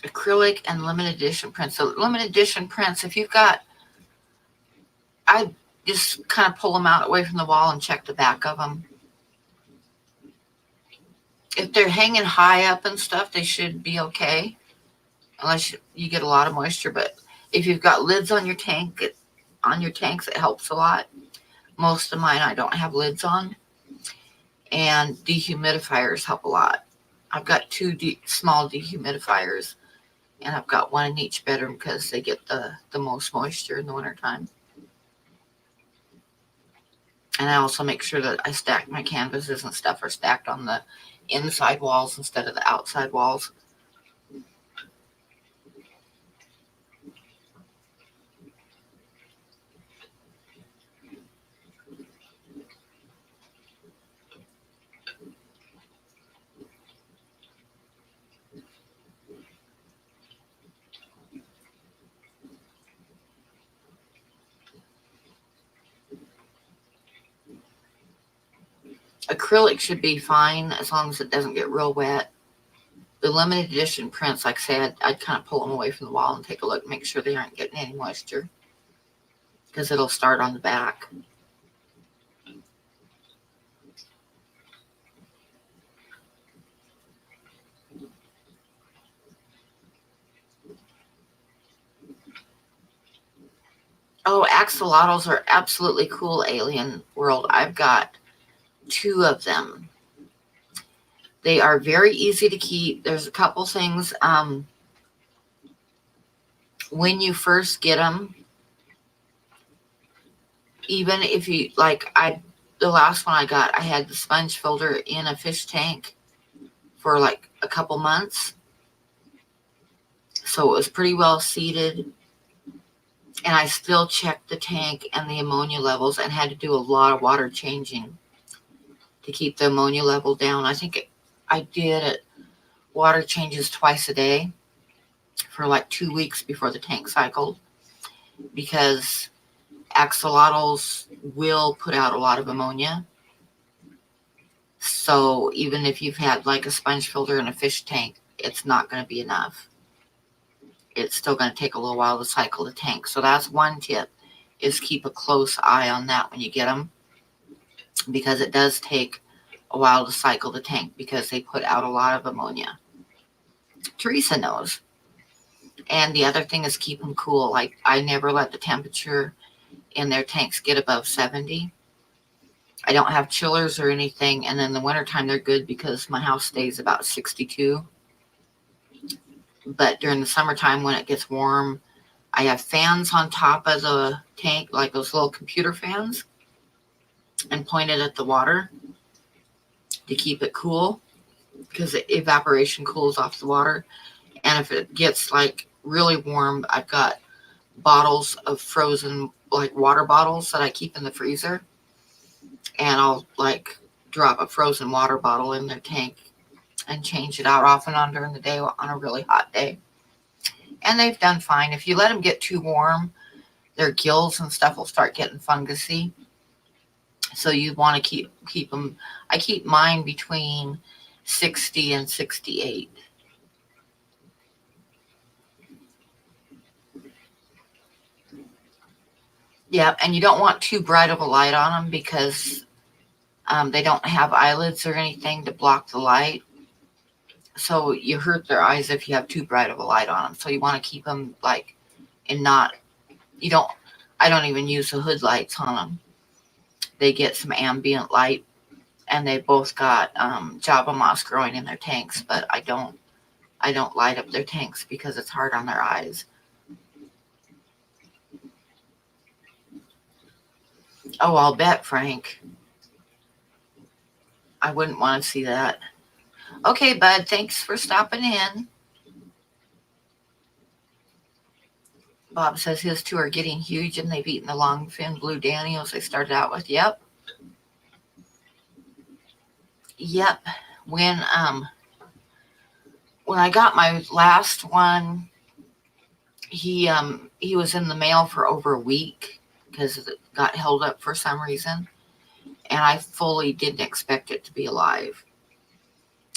Acrylic and limited edition prints. So limited edition prints, if you've got, I just kind of pull them out away from the wall and check the back of them. If they're hanging high up and stuff, they should be okay, unless you get a lot of moisture. But if you've got lids on your tank, it helps a lot. Most of mine I don't have lids on, and dehumidifiers help a lot. I've got two small dehumidifiers, and I've got one in each bedroom because they get the most moisture in the wintertime. And I also make sure that I stack my canvases and stuff are stacked on the inside walls instead of the outside walls. Acrylic should be fine as long as it doesn't get real wet. The limited edition prints, like I said, I'd kind of pull them away from the wall and take a look, make sure they aren't getting any moisture, because it'll start on the back. Oh, axolotls are absolutely cool, Alien World. I've got 2 of them. They are very easy to keep. There's a couple things. When you first get them, even if you, like, the last one I got, I had the sponge filter in a fish tank for like a couple months. So it was pretty well seated. And I still checked the tank and the ammonia levels and had to do a lot of water changing to keep the ammonia level down. I think I did it water changes twice a day for like 2 weeks before the tank cycled, because axolotls will put out a lot of ammonia. So even if you've had like a sponge filter in a fish tank, it's not going to be enough. It's still going to take a little while to cycle the tank. So that's one tip, is keep a close eye on that when you get them, because it does take a while to cycle the tank because they put out a lot of ammonia. Teresa knows. And the other thing is keep them cool. Like, I never let the temperature in their tanks get above 70. I don't have chillers or anything. And in the wintertime, they're good because my house stays about 62. But during the summertime, when it gets warm, I have fans on top of the tank, like those little computer fans, and pointed at the water to keep it cool, because the evaporation cools off the water. And if it gets like really warm, I've got bottles of frozen, like water bottles that I keep in the freezer, and I'll like drop a frozen water bottle in their tank and change it out off and on during the day on a really hot day. And they've done fine. If you let them get too warm, their gills and stuff will start getting fungusy. So you want to keep them. I keep mine between 60 and 68. Yeah, and you don't want too bright of a light on them because they don't have eyelids or anything to block the light. So you hurt their eyes if you have too bright of a light on them. So you want to keep them like and not, you don't, I don't even use the hood lights on them. They get some ambient light, and they both got Java moss growing in their tanks, but I don't light up their tanks because it's hard on their eyes. Oh, I'll bet, Frank. I wouldn't want to see that. Okay, bud, thanks for stopping in. Bob says his two are getting huge and they've eaten the long fin blue Daniels they started out with. Yep. Yep. When I got my last one, he was in the mail for over a week because it got held up for some reason, and I fully didn't expect it to be alive.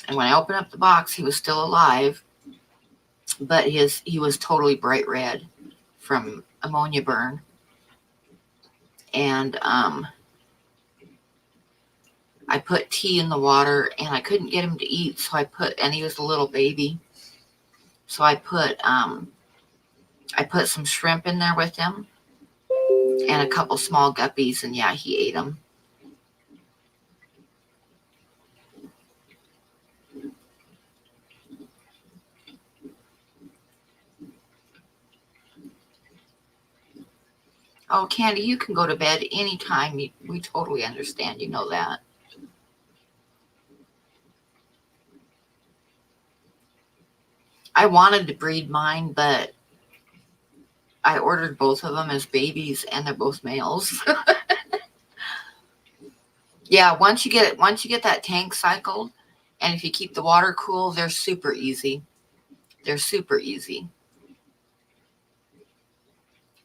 And when I opened up the box, he was still alive, but he was totally bright red from ammonia burn. And I put tea in the water, and I couldn't get him to eat, so and he was a little baby, so I put some shrimp in there with him and a couple small guppies, and yeah, he ate them. Oh, Candy, you can go to bed anytime. We totally understand. You know that. I wanted to breed mine, but I ordered both of them as babies, and they're both males. Yeah, once you get that tank cycled, and if you keep the water cool, they're super easy. They're super easy.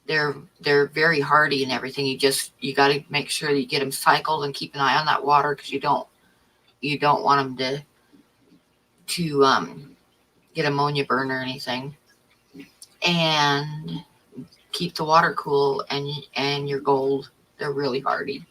They're very hardy and everything. You got to make sure you get them cycled and keep an eye on that water because you don't want them to get ammonia burn or anything. And keep the water cool, and you're gold. They're really hardy.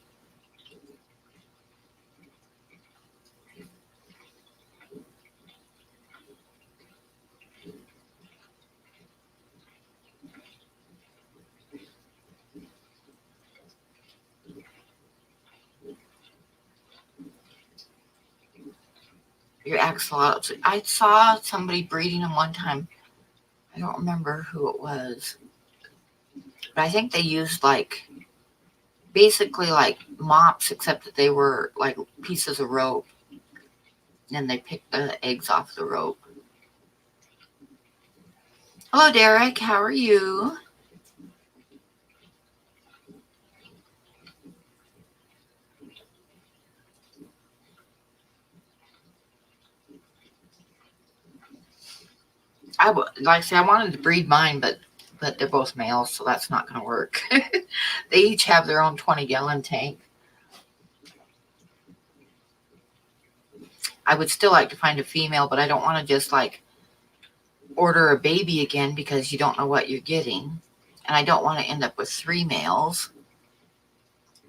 Your axolotl. I saw somebody breeding them one time. I don't remember who it was, but I think they used basically like mops, except that they were like pieces of rope, and they picked the eggs off the rope. Hello, Derek. How are you? Like I say, I wanted to breed mine, but they're both males, so that's not going to work. They each have their own 20-gallon tank. I would still like to find a female, but I don't want to just order a baby again because you don't know what you're getting. And I don't want to end up with 3 males,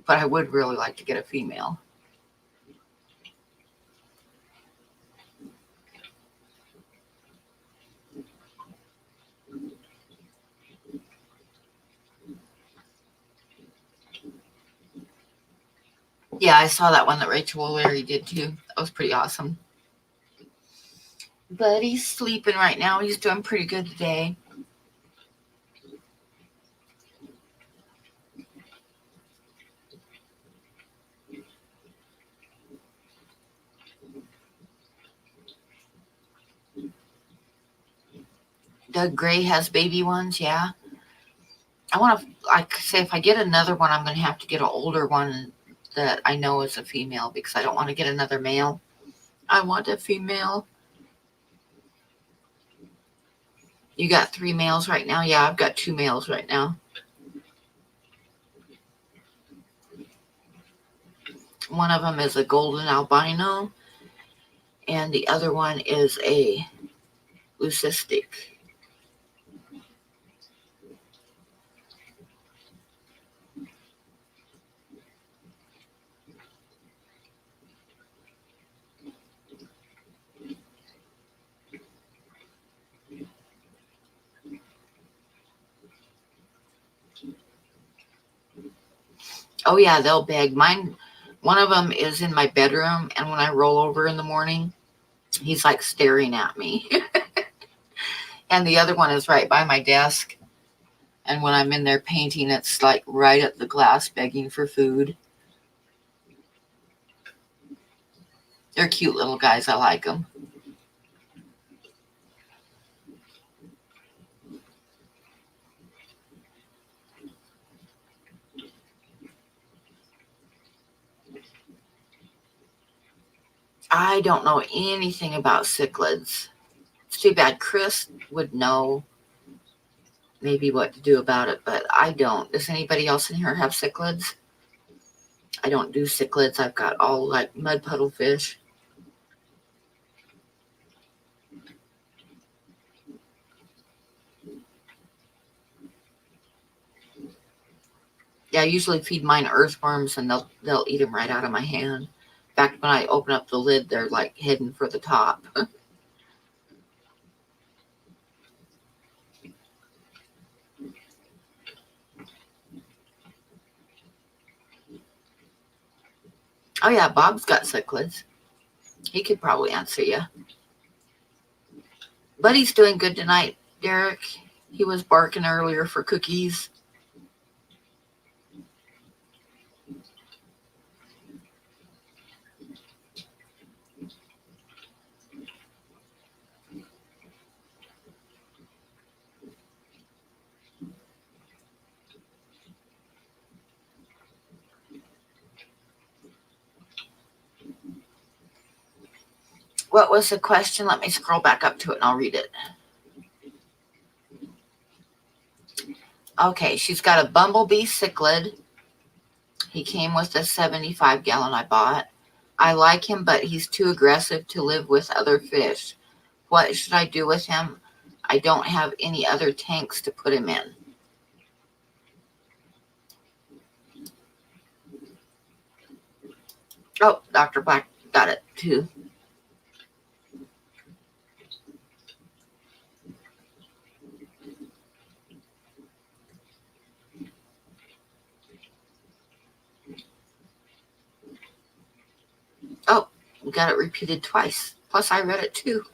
but I would really like to get a female. Yeah, I saw that one that Rachel O'Leary did too. That was pretty awesome. But he's sleeping right now. He's doing pretty good today. Doug Gray has baby ones, yeah. I want to, like say, if I get another one, I'm going to have to get an older one that I know is a female because I don't want to get another male. I want a female. You got 3 males right now? Yeah, I've got 2 males right now. One of them is a golden albino, and the other one is a leucistic. Oh yeah, they'll beg. Mine, one of them is in my bedroom, and when I roll over in the morning, he's like staring at me. And the other one is right by my desk. And when I'm in there painting, it's like right at the glass begging for food. They're cute little guys. I like them. I don't know anything about cichlids. It's too bad Chris would know maybe what to do about it, but I don't. Does anybody else in here have cichlids? I don't do cichlids. I've got all like mud puddle fish. Yeah, I usually feed mine earthworms, and they'll eat them right out of my hand. In fact, when I open up the lid, they're like heading for the top. Oh yeah, Bob's got cichlids. He could probably answer you. Buddy's doing good tonight, Derek. He was barking earlier for cookies. What was the question? Let me scroll back up to it and I'll read it. Okay, she's got a bumblebee cichlid. He came with a 75-gallon I bought. I like him, but he's too aggressive to live with other fish. What should I do with him? I don't have any other tanks to put him in. Oh, Dr. Black got it too. Oh, we got it repeated twice. Plus, I read it too.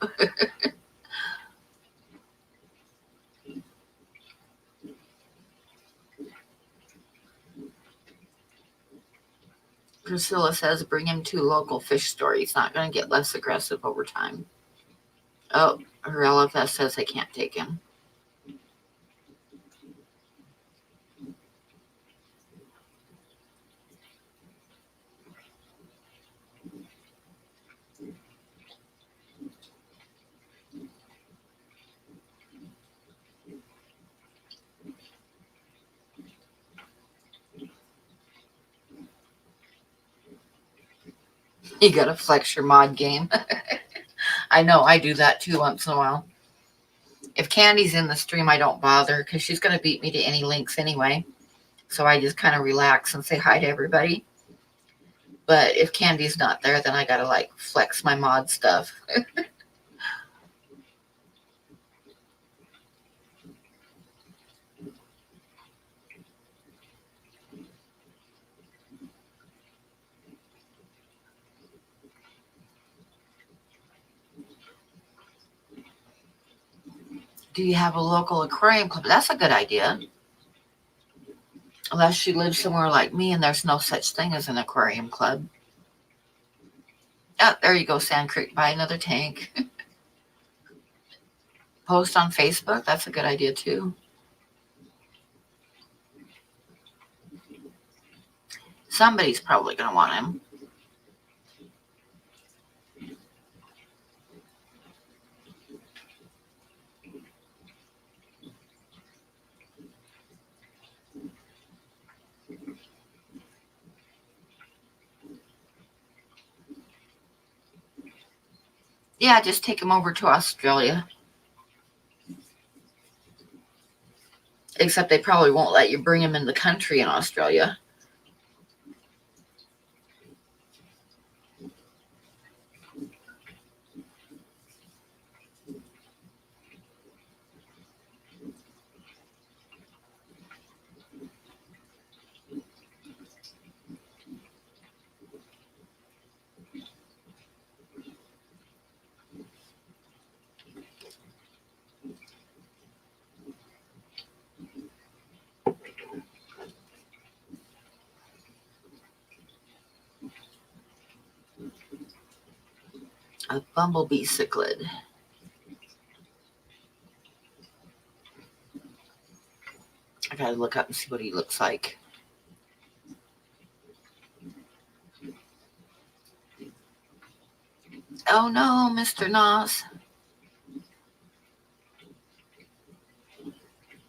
Priscilla says bring him to a local fish store. He's not going to get less aggressive over time. Oh, her LFS says they can't take him. You got to flex your mod game. I know, I do that too once in a while. If Candy's in the stream, I don't bother because she's going to beat me to any links anyway. So I just kind of relax and say hi to everybody. But if Candy's not there, then I got to like flex my mod stuff. Do you have a local aquarium club? That's a good idea. Unless you live somewhere like me and there's no such thing as an aquarium club. Oh, there you go, Sand Creek. Buy another tank. Post on Facebook. That's a good idea too. Somebody's probably going to want him. Yeah, just take them over to Australia. Except they probably won't let you bring them in the country in Australia. A bumblebee cichlid. I gotta look up and see what he looks like. Oh no, Mr. Nos.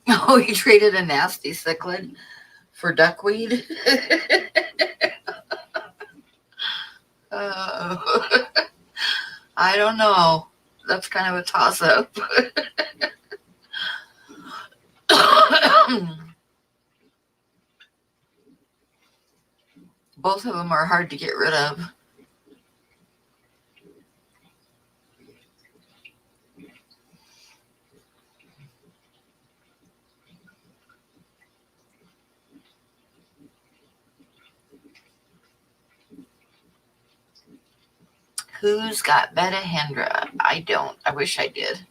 Oh, he traded a nasty cichlid for duckweed. I don't know. That's kind of a toss-up. Both of them are hard to get rid of. Who's got Betahendra? I don't. I wish I did.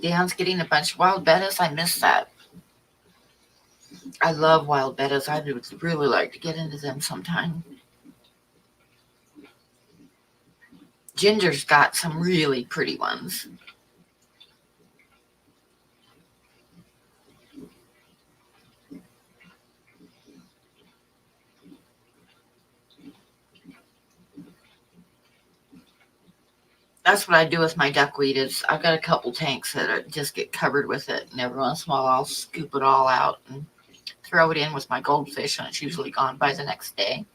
Dan's getting a bunch of wild bettas. I missed that. I love wild bettas. I would really like to get into them sometime. Ginger's got some really pretty ones. That's what I do with my duckweed. Is I've got a couple tanks that just get covered with it, and every once in a while I'll scoop it all out and throw it in with my goldfish, and it's usually gone by the next day.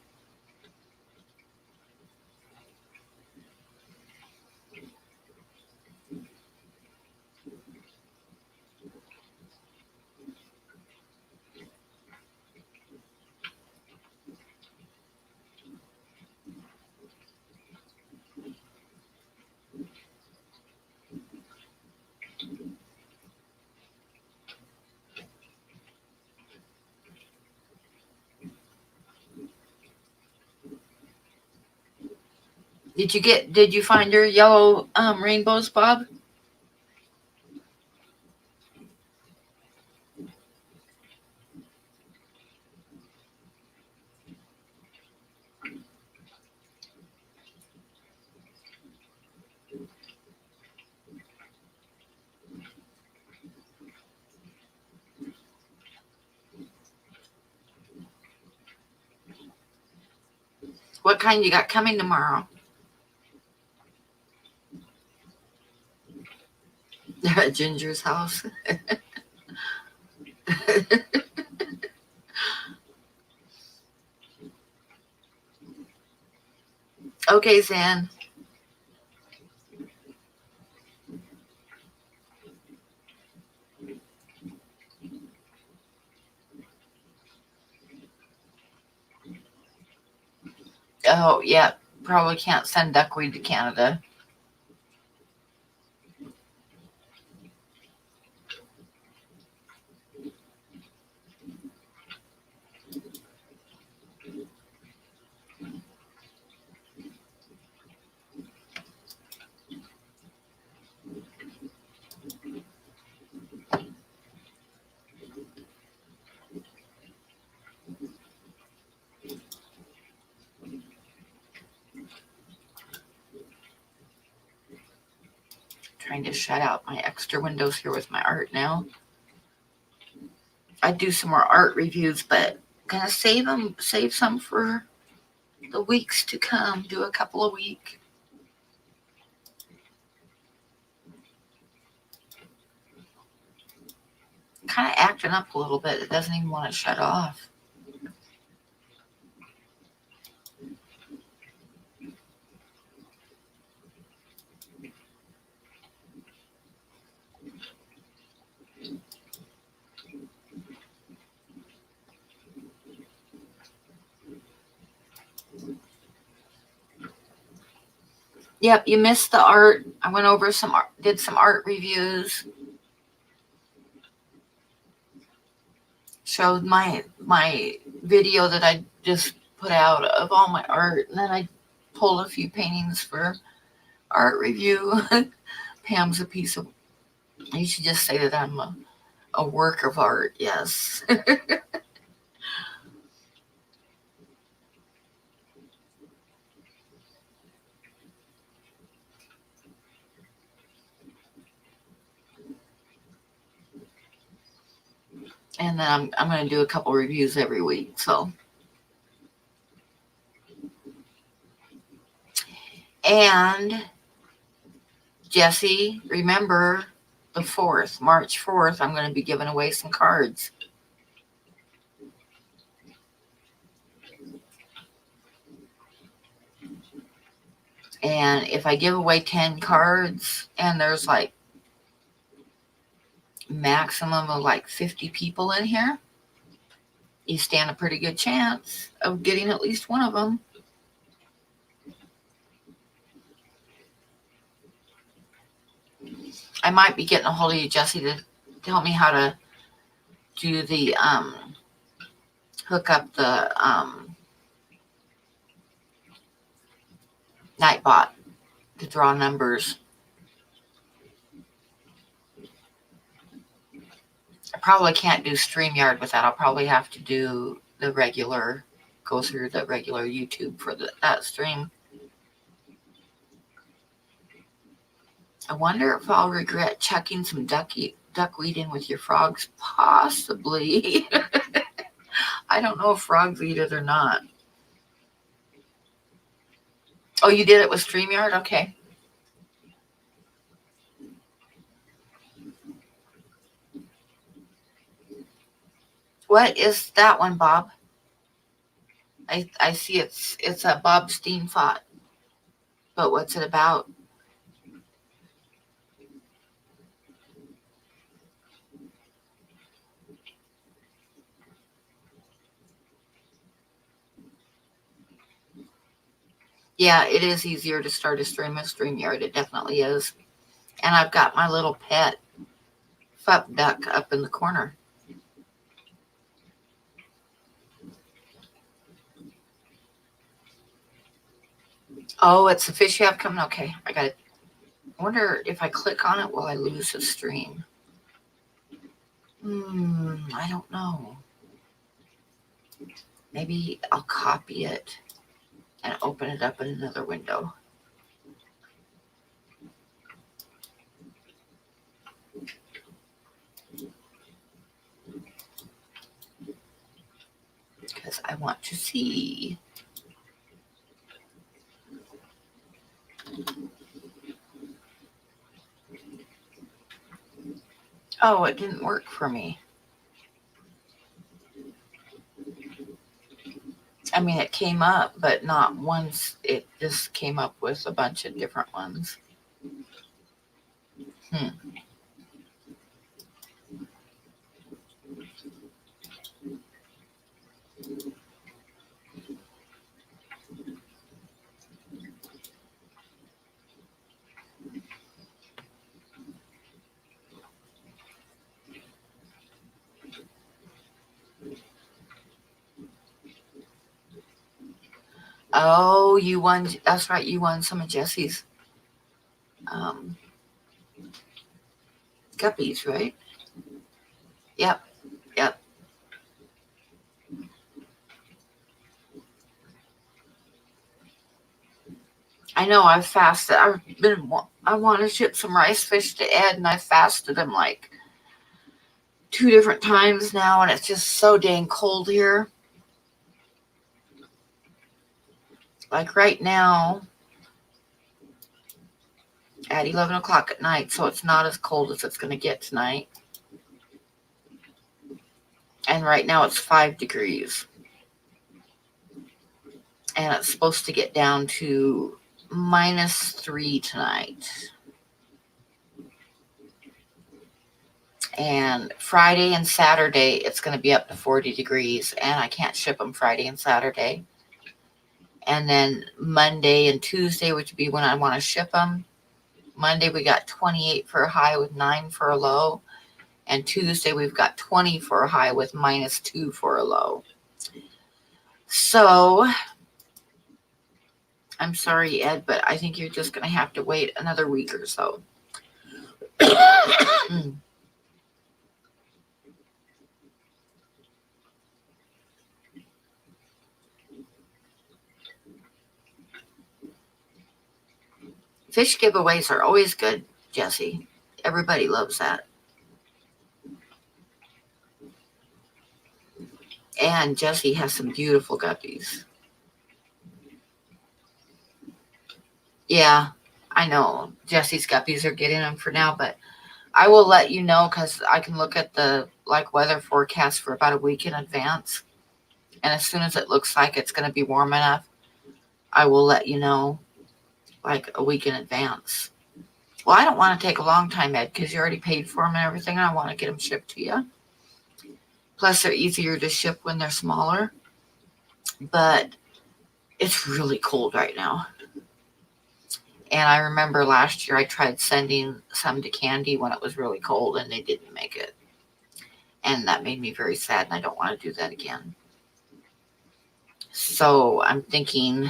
Did you find your yellow rainbows, Bob? What kind you got coming tomorrow? At Ginger's house. Okay, Zan. Oh, yeah. Probably can't send duckweed to Canada. trying to shut out my extra windows here with my art now. I do some more art reviews, but I'm gonna save some for the weeks to come. Do a couple a week. Kind of acting up a little bit. It doesn't even want to shut off. Yep, you missed the art. I went over some art, did some art reviews. Showed my video that I just put out of all my art, and then I pulled a few paintings for art review. Pam's a piece of, you should just say that I'm a work of art, yes. And then I'm going to do a couple reviews every week, so. And Jesse, remember the 4th, March 4th, I'm going to be giving away some cards. And if I give away 10 cards and there's like maximum of like 50 people in here, you stand a pretty good chance of getting at least one of them. I might be getting a hold of you, Jesse, to tell me how to do the hook up the Nightbot to draw numbers. I probably can't do StreamYard with that. I'll probably have to do the regular, go through the regular YouTube for that stream. I wonder if I'll regret chucking some duckweed in with your frogs. Possibly. I don't know if frogs eat it or not. Oh, you did it with StreamYard? Okay. What is that one, Bob? I see it's a Bob Steenfot. But what's it about? Yeah, it is easier to start a stream with StreamYard. It definitely is. And I've got my little pet fup duck up in the corner. Oh, it's a fish you have coming? Okay, I got it. I wonder if I click on it, will I lose the stream? I don't know. Maybe I'll copy it and open it up in another window. Because I want to see. Oh, it didn't work for me. I mean, it came up, but not once. It just came up with a bunch of different ones. Oh, you won. That's right. You won some of Jesse's guppies, right? Yep. Yep. I know I've fasted. I want to ship some rice fish to Ed, and I fasted him like 2 different times now, and it's just so dang cold here. Like right now, at 11 o'clock at night, so it's not as cold as it's going to get tonight. And right now it's 5 degrees. And it's supposed to get down to -3 tonight. And Friday and Saturday, it's going to be up to 40 degrees, and I can't ship them Friday and Saturday. And then Monday and Tuesday, which would be when I want to ship them. Monday, we got 28 for a high with 9 for a low. And Tuesday, we've got 20 for a high with -2 for a low. So, I'm sorry, Ed, but I think you're just going to have to wait another week or so. Fish giveaways are always good, Jesse. Everybody loves that. And Jesse has some beautiful guppies. Yeah, I know Jesse's guppies are getting them for now, but I will let you know because I can look at the weather forecast for about a week in advance. And as soon as it looks like it's going to be warm enough, I will let you know like a week in advance. Well, I don't want to take a long time, Ed, because you already paid for them and everything. I want to get them shipped to you. Plus, they're easier to ship when they're smaller. But it's really cold right now. And I remember last year I tried sending some to Candy when it was really cold and they didn't make it. And that made me very sad, and I don't want to do that again. So I'm thinking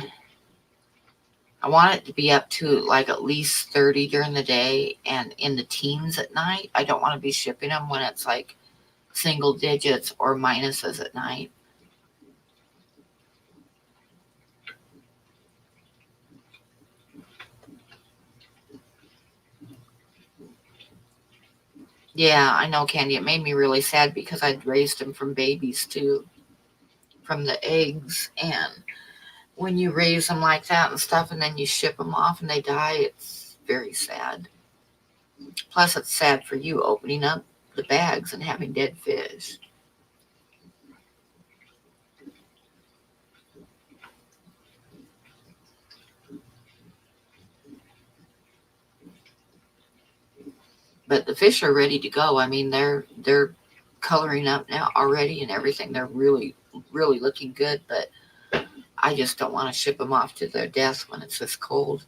I want it to be up to like at least 30 during the day and in the teens at night. I don't want to be shipping them when it's like single digits or minuses at night. Yeah, I know, Candy. It made me really sad because I'd raised them from babies too, from the eggs. And when you raise them like that and stuff and then you ship them off and they die, it's very sad. Plus, it's sad for you opening up the bags and having dead fish. But the fish are ready to go. I mean, they're coloring up now already and everything. They're really, really looking good, but I just don't want to ship them off to their death when it's this cold.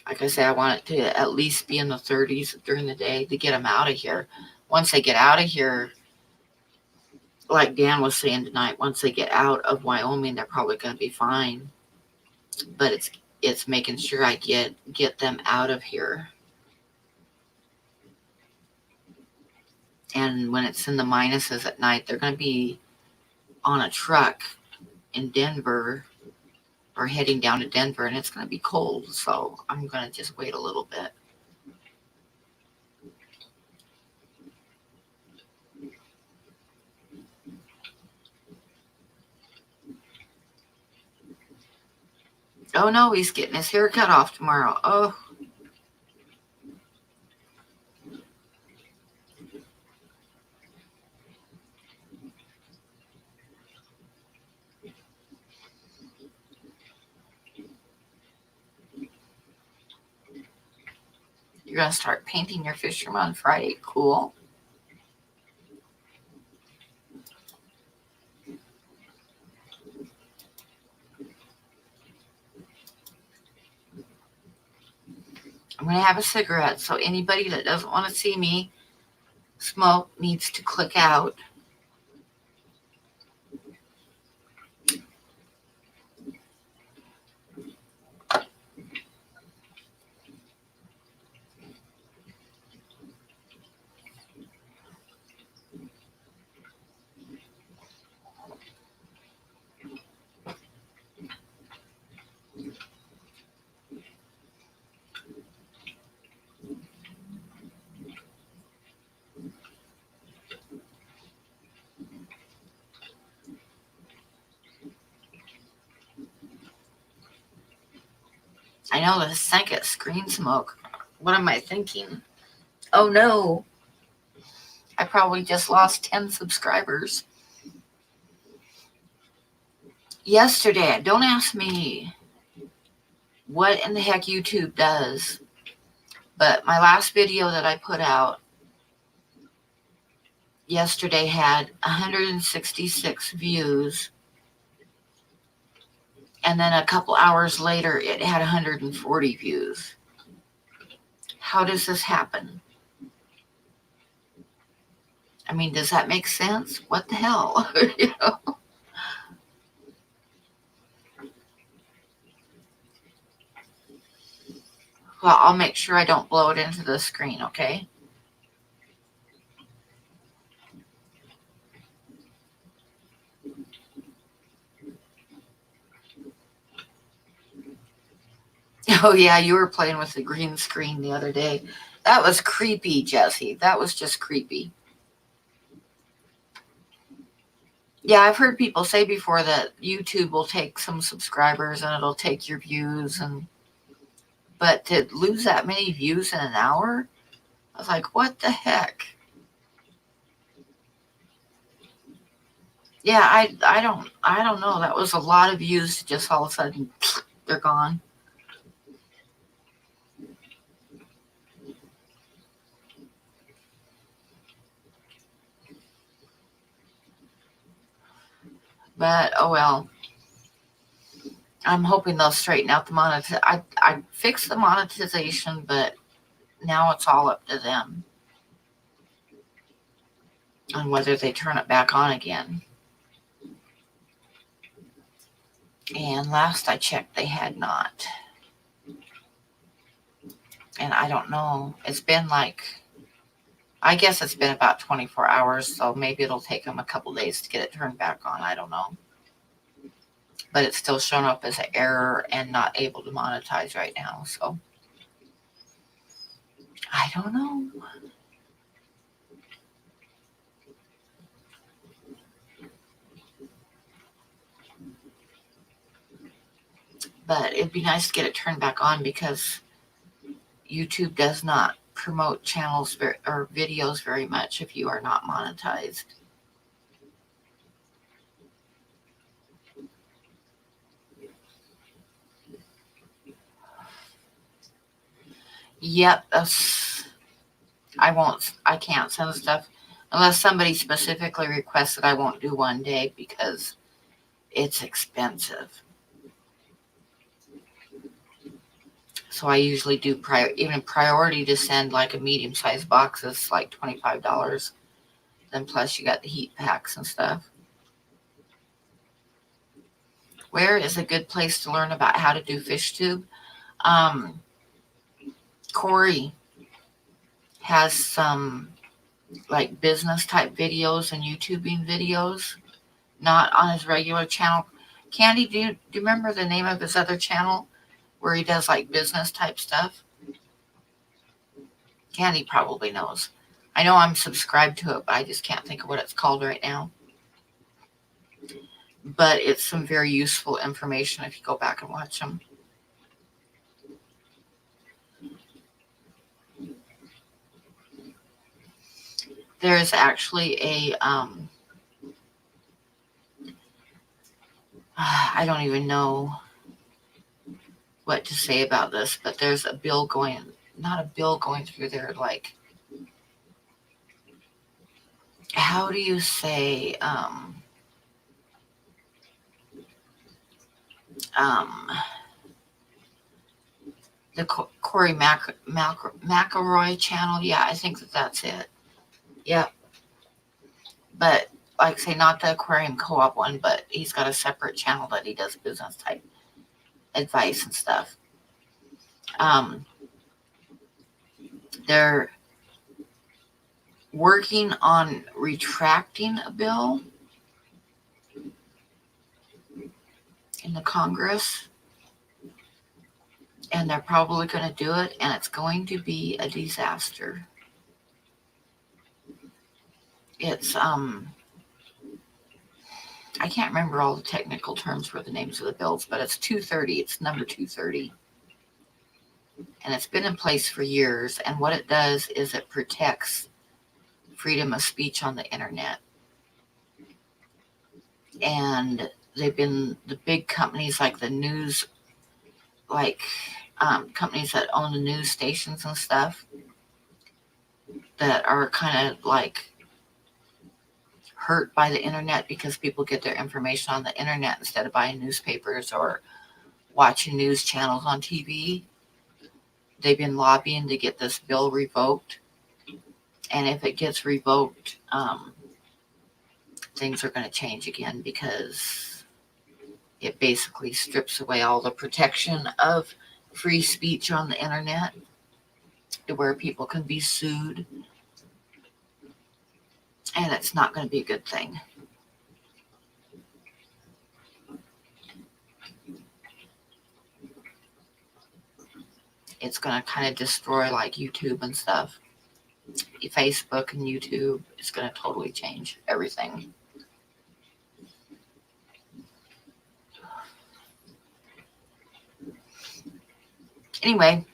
Like I say, I want it to at least be in the 30s during the day to get them out of here. Once they get out of here, like Dan was saying tonight, once they get out of Wyoming, they're probably going to be fine. But it's making sure I get them out of here. And when it's in the minuses at night, they're going to be on a truck in Denver or heading down to Denver, and it's going to be cold. So I'm going to just wait a little bit. Oh no, he's getting his hair cut off tomorrow. Oh. You're going to start painting your fish room on Friday. Cool. I'm going to have a cigarette, so anybody that doesn't want to see me smoke needs to click out. I know the second screen smoke. What am I thinking? Oh no, I probably just lost 10 subscribers. Yesterday, don't ask me what in the heck YouTube does, but my last video that I put out yesterday had 166 views, and then a couple hours later it had 140 views. How does this happen? I mean, does that make sense? What the hell? You know? Well, I'll make sure I don't blow it into the screen, okay? Oh yeah, you were playing with the green screen the other day. That was creepy, Jesse. That was just creepy. Yeah, I've heard people say before that YouTube will take some subscribers and it'll take your views, but to lose that many views in an hour, I was like, what the heck? Yeah, I don't know. That was a lot of views. Just all of a sudden, they're gone. But oh well. I'm hoping they'll straighten out the monetization. I fixed the monetization, but now it's all up to them on whether they turn it back on again. And last I checked, they had not. And I don't know. It's been like, I guess it's been about 24 hours, so maybe it'll take them a couple days to get it turned back on. I don't know. But it's still showing up as an error and not able to monetize right now. So I don't know. But it'd be nice to get it turned back on because YouTube does not promote channels or videos very much if you are not monetized. Yep, I can't send stuff unless somebody specifically requests that I won't do one day because it's expensive. So I usually do even priority to send like a medium-sized box is like $25. Then plus you got the heat packs and stuff. Where is a good place to learn about how to do FishTube? Corey has some like business type videos and YouTubing videos, not on his regular channel. Candy, do you remember the name of his other channel where he does like business type stuff? Candy probably knows. I know I'm subscribed to it, but I just can't think of what it's called right now. But it's some very useful information if you go back and watch them. There's actually a, I don't even know what to say about this, but there's a bill going, not a bill going through there, like, how do you say, the Corey McElroy channel. Yeah, I think that's it. Yeah. But like say not the aquarium co-op one, but he's got a separate channel that he does business type advice and stuff. They're working on retracting a bill in the Congress, and they're probably going to do it, and it's going to be a disaster. It's I can't remember all the technical terms for the names of the bills, but it's 230. It's number 230. And it's been in place for years. And what it does is it protects freedom of speech on the internet. And they've been the big companies like the news, like companies that own the news stations and stuff that are kind of like hurt by the internet because people get their information on the internet instead of buying newspapers or watching news channels on TV. They've been lobbying to get this bill revoked. And if it gets revoked, things are going to change again because it basically strips away all the protection of free speech on the internet to where people can be sued. And it's not going to be a good thing. It's going to kind of destroy like YouTube and stuff. Facebook and YouTube is going to totally change everything. Anyway,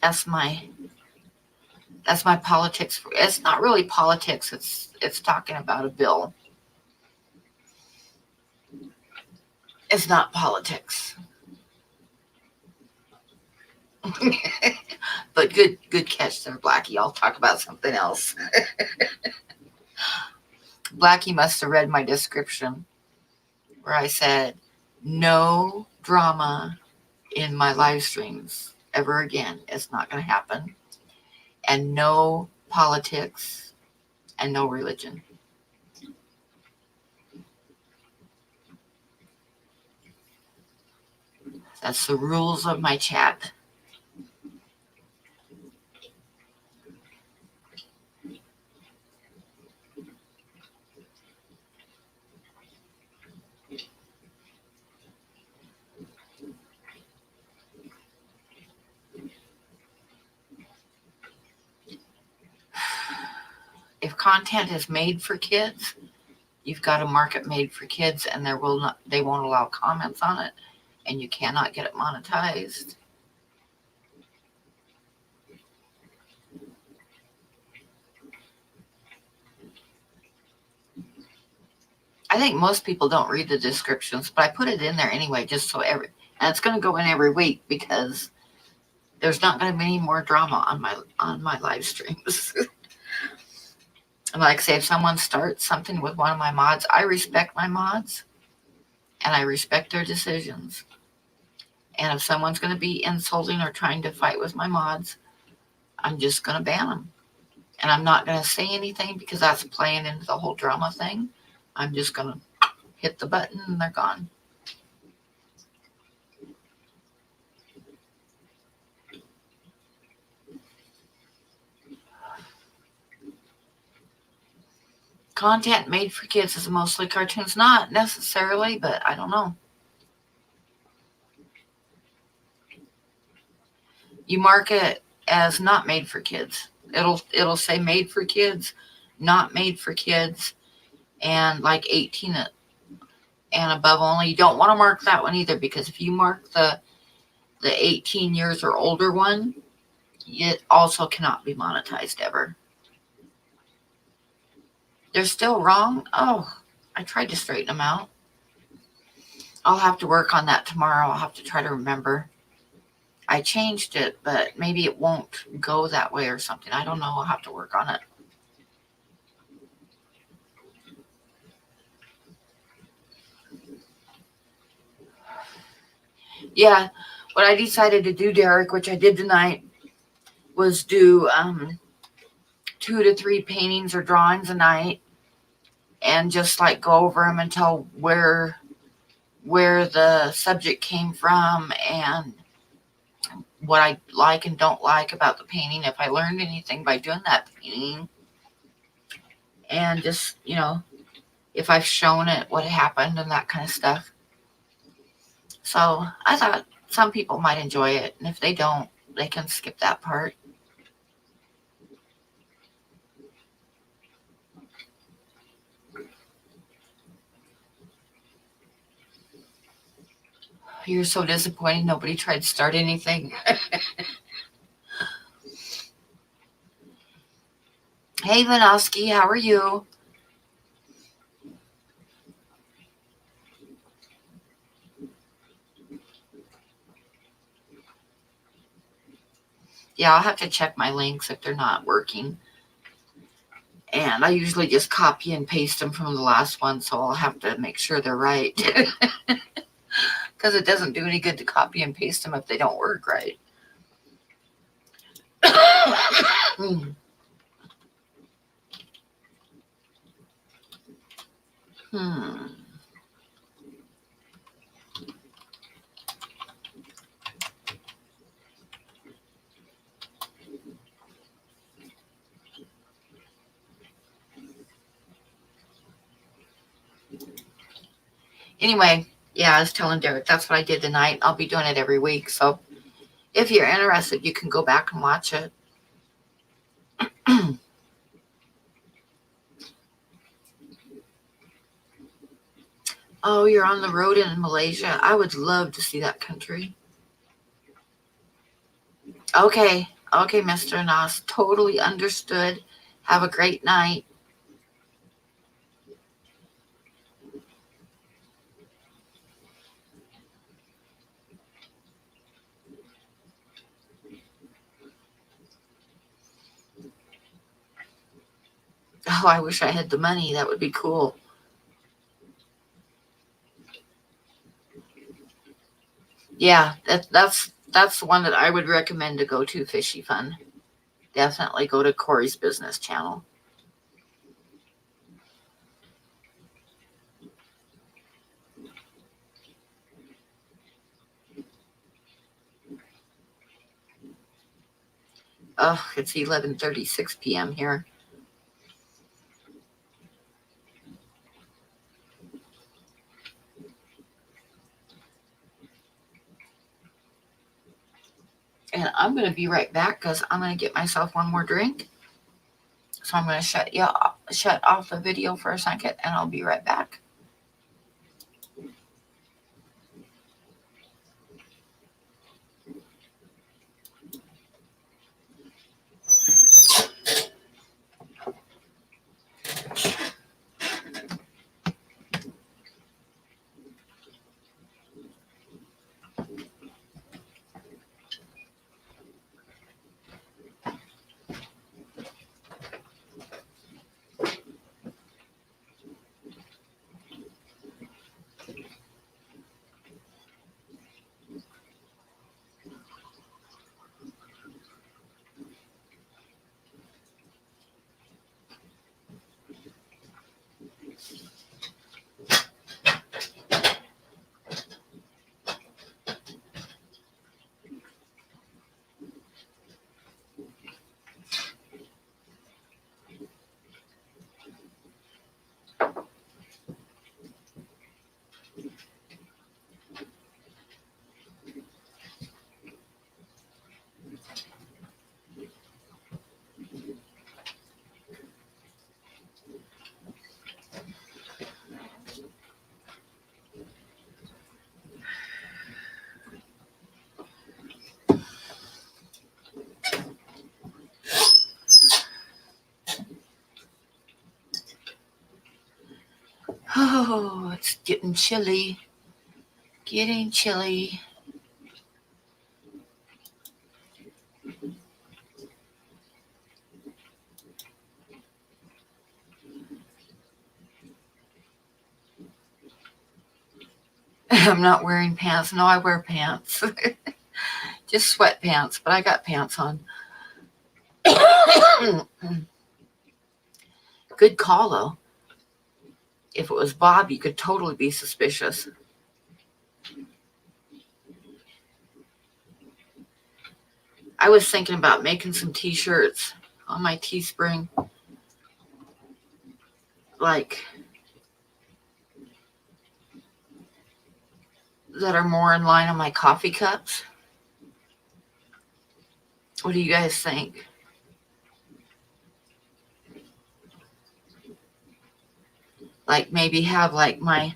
that's my politics. It's not really politics. It's talking about a bill. It's not politics. But good catch there, Blackie. I'll talk about something else. Blackie must have read my description where I said no drama in my live streams ever again. It's not going to happen. And no politics and no religion. That's the rules of my chat. If content is made for kids, you've got a market made for kids, and they won't allow comments on it, and you cannot get it monetized. I think most people don't read the descriptions, but I put it in there anyway, just so and it's going to go in every week because there's not going to be any more drama on my live streams. And like I say, if someone starts something with one of my mods, I respect my mods and I respect their decisions. And if someone's going to be insulting or trying to fight with my mods, I'm just going to ban them. And I'm not going to say anything because that's playing into the whole drama thing. I'm just going to hit the button and they're gone. Content made for kids is mostly cartoons. Not necessarily, but I don't know. You mark it as not made for kids. It'll say made for kids, not made for kids, and like 18 and above only. You don't want to mark that one either, because if you mark the 18 years or older one, it also cannot be monetized ever. They're still wrong? Oh, I tried to straighten them out. I'll have to work on that tomorrow. I'll have to try to remember. I changed it, but maybe it won't go that way or something. I don't know. I'll have to work on it. Yeah, what I decided to do, Derek, which I did tonight, was do 2 to 3 paintings or drawings a night and just like go over them and tell where the subject came from and what I like and don't like about the painting, if I learned anything by doing that painting, and just, if I've shown it what happened and that kind of stuff. So I thought some people might enjoy it, and if they don't, they can skip that part. You're so disappointed nobody tried to start anything. Hey, Vanovsky, how are you? Yeah, I'll have to check my links if they're not working. And I usually just copy and paste them from the last one, so I'll have to make sure they're right. Because it doesn't do any good to copy and paste them if they don't work right. Anyway, yeah, I was telling Derek, that's what I did tonight. I'll be doing it every week. So if you're interested, you can go back and watch it. Oh, you're on the road in Malaysia? I would love to see that country. Okay, Mr. Nas, totally understood. Have a great night. Oh, I wish I had the money. That would be cool. Yeah, that's the one that I would recommend to go to, Fishy Fun. Definitely go to Corey's business channel. Oh, it's 11:36 p.m. here. And I'm going to be right back because I'm going to get myself one more drink. So I'm going to shut off the video for a second, and I'll be right back. Oh, it's getting chilly. Getting chilly. I'm not wearing pants. No, I wear pants. Just sweatpants, but I got pants on. Good call, though. If it was Bob, you could totally be suspicious. I was thinking about making some t-shirts on my Teespring. Like, that are more in line on my coffee cups. What do you guys think? Like maybe have like my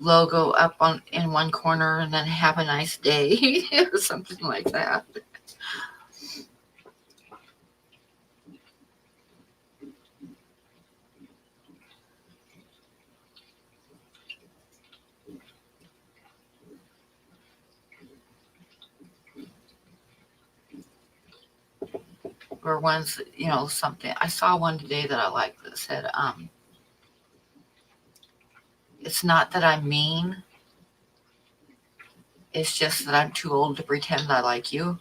logo up on in one corner and then have a nice day or something like that. Or ones, something. I saw one today that I liked that said, it's not that I'm mean, it's just that I'm too old to pretend I like you.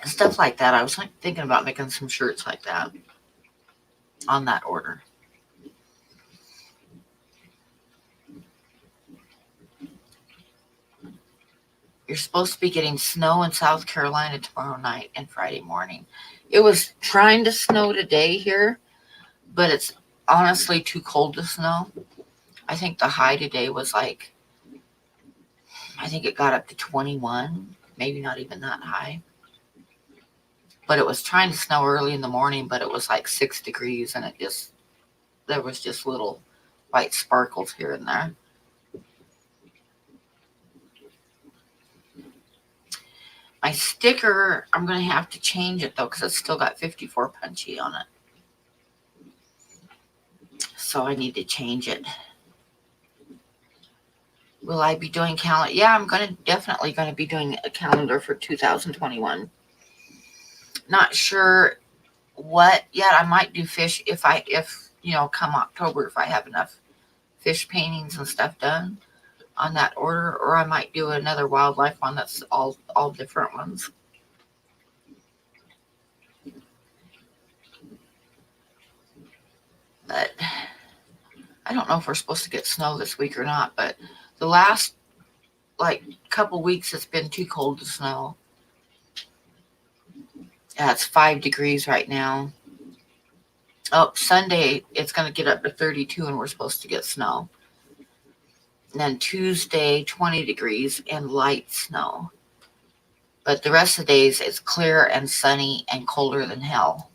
Stuff like that. I was like thinking about making some shirts like that on that order. You're supposed to be getting snow in South Carolina tomorrow night and Friday morning. It was trying to snow today here, but it's honestly too cold to snow. I think the high today was like, I think it got up to 21, maybe not even that high. But it was trying to snow early in the morning, but it was like 6 degrees and there was just little white sparkles here and there. My sticker, I'm going to have to change it though, because it's still got 54 Punchie on it. So I need to change it. Will I be doing calendar? Yeah, I'm definitely going to be doing a calendar for 2021. Not sure what yet. I might do fish if come October, if I have enough fish paintings and stuff done on that order, or I might do another wildlife one that's all different ones. But I don't know if we're supposed to get snow this week or not, but the last couple weeks it's been too cold to snow. Yeah, it's 5 degrees right now. Oh, Sunday it's going to get up to 32 and we're supposed to get snow. And then Tuesday 20 degrees and light snow. But the rest of the days it's clear and sunny and colder than hell.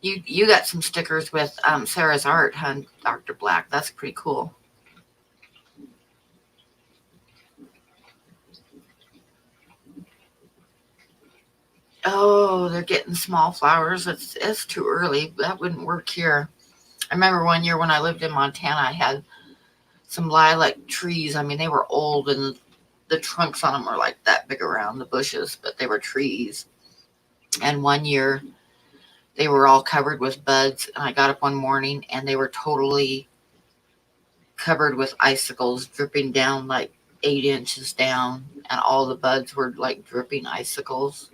You got some stickers with Sarah's art, huh, Dr. Black? That's pretty cool. Oh, they're getting small flowers. It's too early. That wouldn't work here. I remember one year when I lived in Montana, I had some lilac trees. I mean, they were old and the trunks on them were like that big around the bushes, but they were trees. And one year they were all covered with buds. And I got up one morning and they were totally covered with icicles dripping down like 8 inches down. And all the buds were like dripping icicles.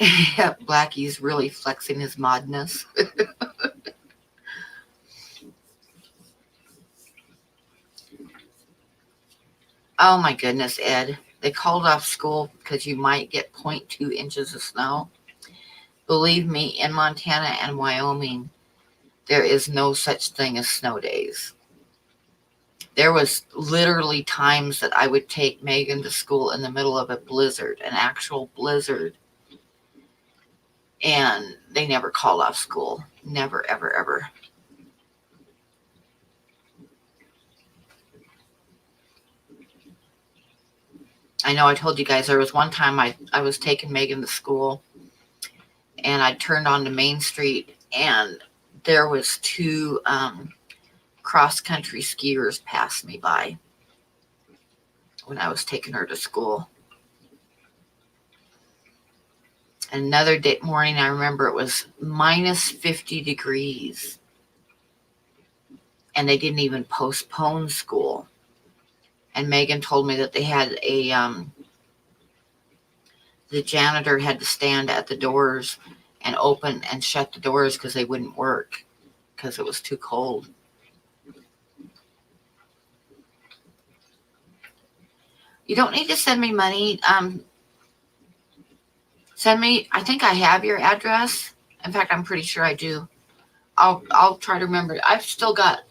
Yeah, Blackie's really flexing his modness. Oh my goodness, Ed. They called off school because you might get 0.2 inches of snow. Believe me, in Montana and Wyoming, there is no such thing as snow days. There was literally times that I would take Megan to school in the middle of a blizzard, an actual blizzard, and they never called off school. Never, ever, ever. I know I told you guys there was one time I was taking Megan to school and I turned onto Main Street and there was two cross-country skiers passed me by when I was taking her to school. Another day morning, I remember it was minus 50 degrees and they didn't even postpone school. And Megan told me that they had the janitor had to stand at the doors and open and shut the doors because they wouldn't work because it was too cold. You don't need to send me money. Send me, I think I have your address. In fact, I'm pretty sure I do. I'll try to remember. I've still got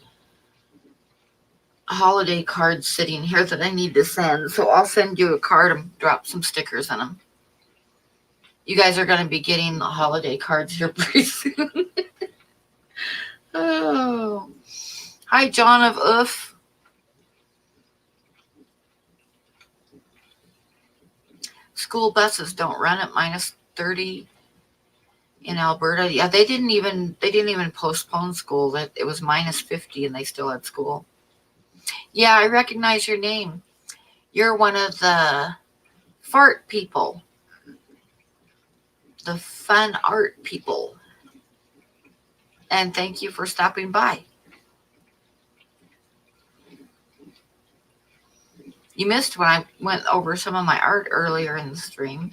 holiday cards sitting here that I need to send. So I'll send you a card and drop some stickers in them. You guys are going to be getting the holiday cards here pretty soon. Oh. Hi, John of Oof. School buses don't run at minus 30 in Alberta. Yeah, they didn't even postpone school. That it was minus 50 and they still had school. Yeah, I recognize your name. You're one of the fart people. The fun art people. And thank you for stopping by. You missed when I went over some of my art earlier in the stream.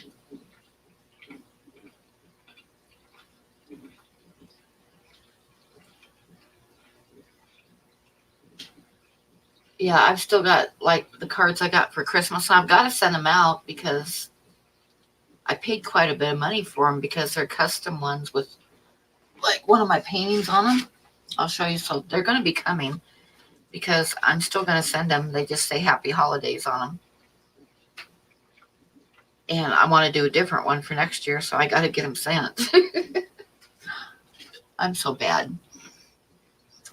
Yeah, I've still got like the cards I got for Christmas. And I've got to send them out because I paid quite a bit of money for them because they're custom ones with like one of my paintings on them. I'll show you. So they're going to be coming because I'm still going to send them. They just say happy holidays on them. And I want to do a different one for next year, so I got to get them sent. I'm so bad.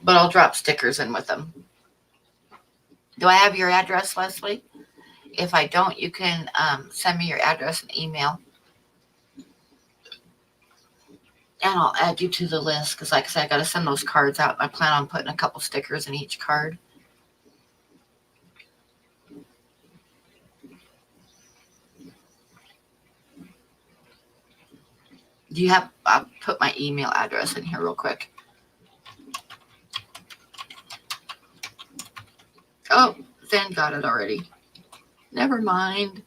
But I'll drop stickers in with them. Do I have your address, Leslie? If I don't, you can send me your address and email. And I'll add you to the list because, like I said, I got to send those cards out. I plan on putting a couple stickers in each card. Do you have, I'll put my email address in here real quick. Oh, Zen got it already. Never mind.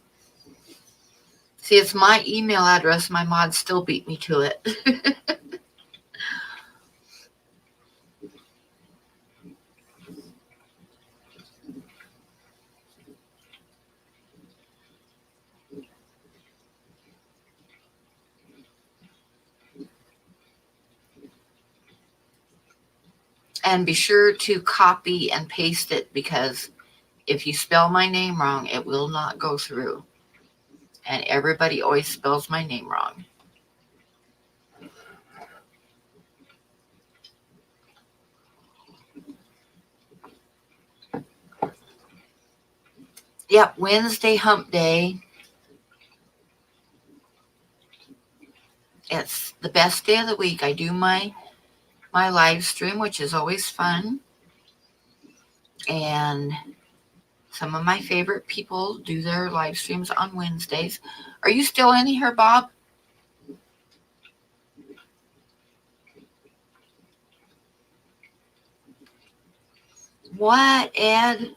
See, it's my email address. My mods still beat me to it. And be sure to copy and paste it because if you spell my name wrong, it will not go through. And everybody always spells my name wrong. Yep, Wednesday hump day. It's the best day of the week. I do my live stream, which is always fun. And some of my favorite people do their live streams on Wednesdays. Are you still in here, Bob? What, Ed?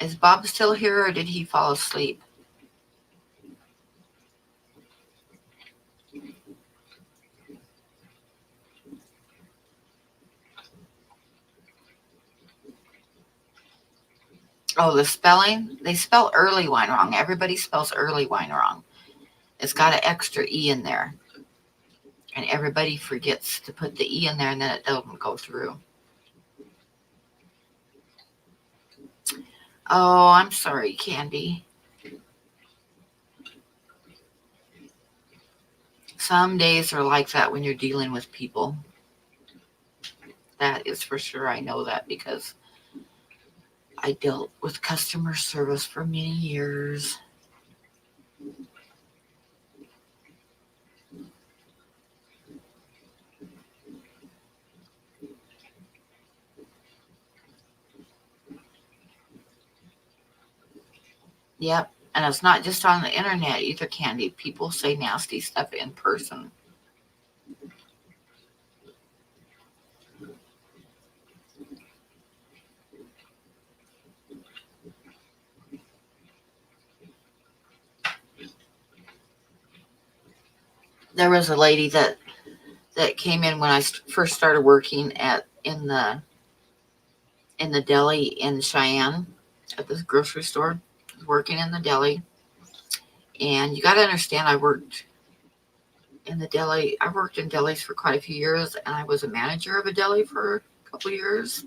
Is Bob still here or did he fall asleep? Oh, the spelling? They spell early wine wrong. Everybody spells early wine wrong. It's got an extra E in there. And everybody forgets to put the E in there and then it doesn't go through. Oh, I'm sorry, Candy. Some days are like that when you're dealing with people. That is for sure. I know that because I dealt with customer service for many years. Yep. And it's not just on the internet either, Candy. People say nasty stuff in person. There was a lady that came in when I first started working in the in the deli in Cheyenne at this grocery store. I was working in the deli. And you got to understand, I worked in delis for quite a few years, and I was a manager of a deli for a couple of years.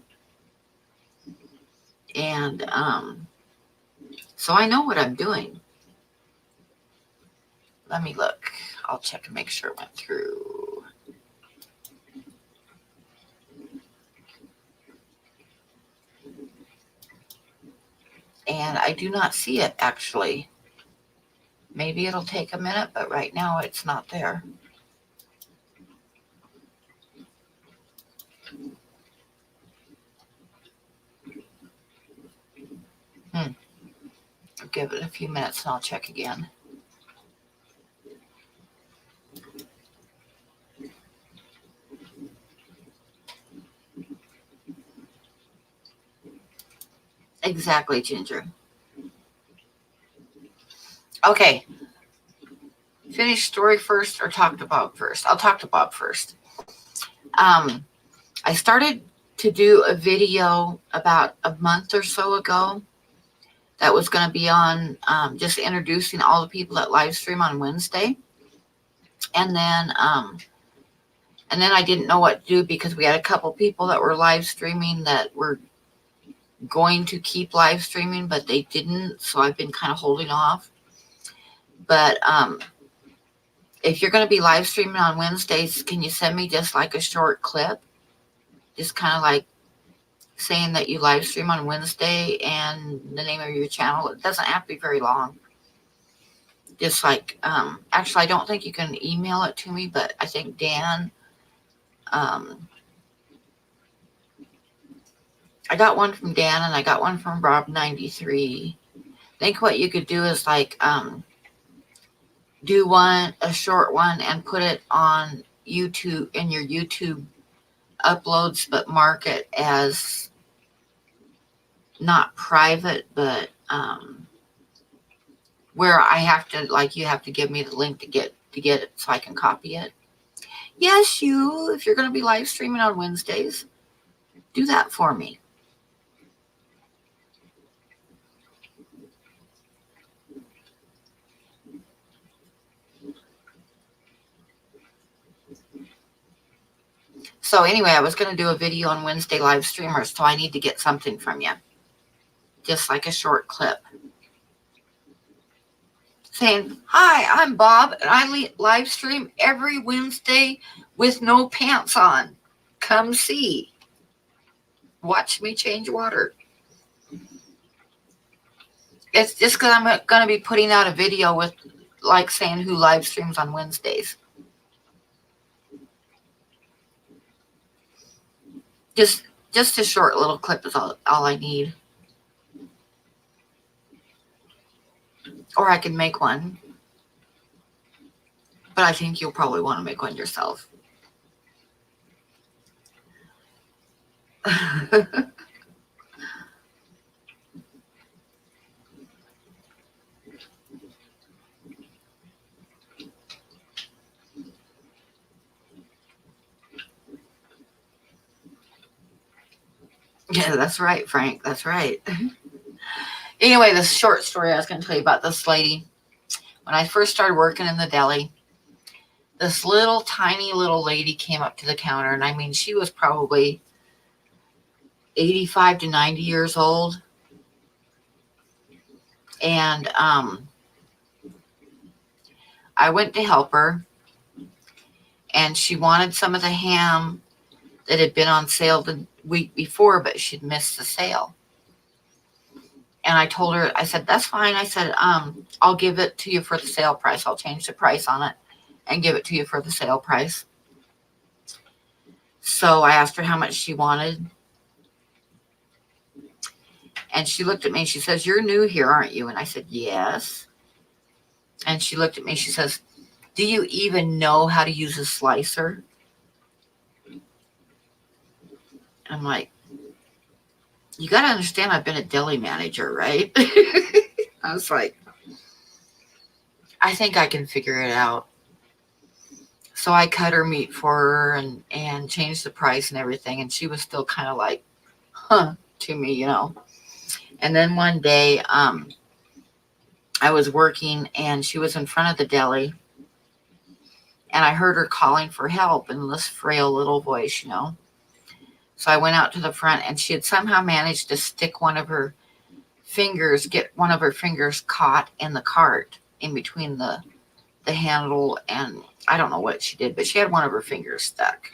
And so I know what I'm doing. Let me look. I'll check and make sure it went through. And I do not see it, actually. Maybe it'll take a minute, but right now it's not there. I'll give it a few minutes and I'll check again. Exactly, Ginger. Okay. Finish story first or talk to Bob first? I'll talk to Bob first. I started to do a video about a month or so ago that was going to be on just introducing all the people that live stream on Wednesday. And then I didn't know what to do because we had a couple people that were live streaming that were going to keep live streaming, but they didn't. So I've been kind of holding off. But if you're going to be live streaming on Wednesdays, can you send me just like a short clip? Just kind of like saying that you live stream on Wednesday and the name of your channel. It doesn't have to be very long. Just like, actually, I don't think you can email it to me, but I think Dan, I got one from Dan and I got one from Rob93. I think what you could do is like, do a short one and put it on YouTube in your YouTube uploads, but mark it as not private, but where I have to, like, you have to give me the link to get it so I can copy it. Yes, if you're going to be live streaming on Wednesdays, do that for me. So anyway, I was going to do a video on Wednesday live streamers, so I need to get something from you. Just like a short clip. Saying, hi, I'm Bob, and I live stream every Wednesday with no pants on. Come see. Watch me change water. It's just because I'm going to be putting out a video with, like, saying who live streams on Wednesdays. Just a short little clip is all I need. Or I can make one. But I think you'll probably want to make one yourself. Yeah, that's right, Frank. That's right. Anyway, this short story I was going to tell you about this lady. When I first started working in the deli, this little tiny little lady came up to the counter, and I mean, she was probably 85 to 90 years old. And I went to help her, and she wanted some of the ham that had been on sale the week before, but she'd missed the sale. And I told her, I said, that's fine. I said, I'll give it to you for the sale price. I'll change the price on it and give it to you for the sale price. So I asked her how much she wanted. And she looked at me and she says, you're new here, aren't you? And I said, yes. And she looked at me, she says, do you even know how to use a slicer? I'm like, you got to understand, I've been a deli manager, right? I was like, I think I can figure it out. So I cut her meat for her and changed the price and everything. And she was still kind of like, huh. to me, you know. And then one day, I was working and she was in front of the deli, and I heard her calling for help in this frail little voice, you know. So I went out to the front, and she had somehow managed to stick get one of her fingers caught in the cart in between the handle, and I don't know what she did, but she had one of her fingers stuck.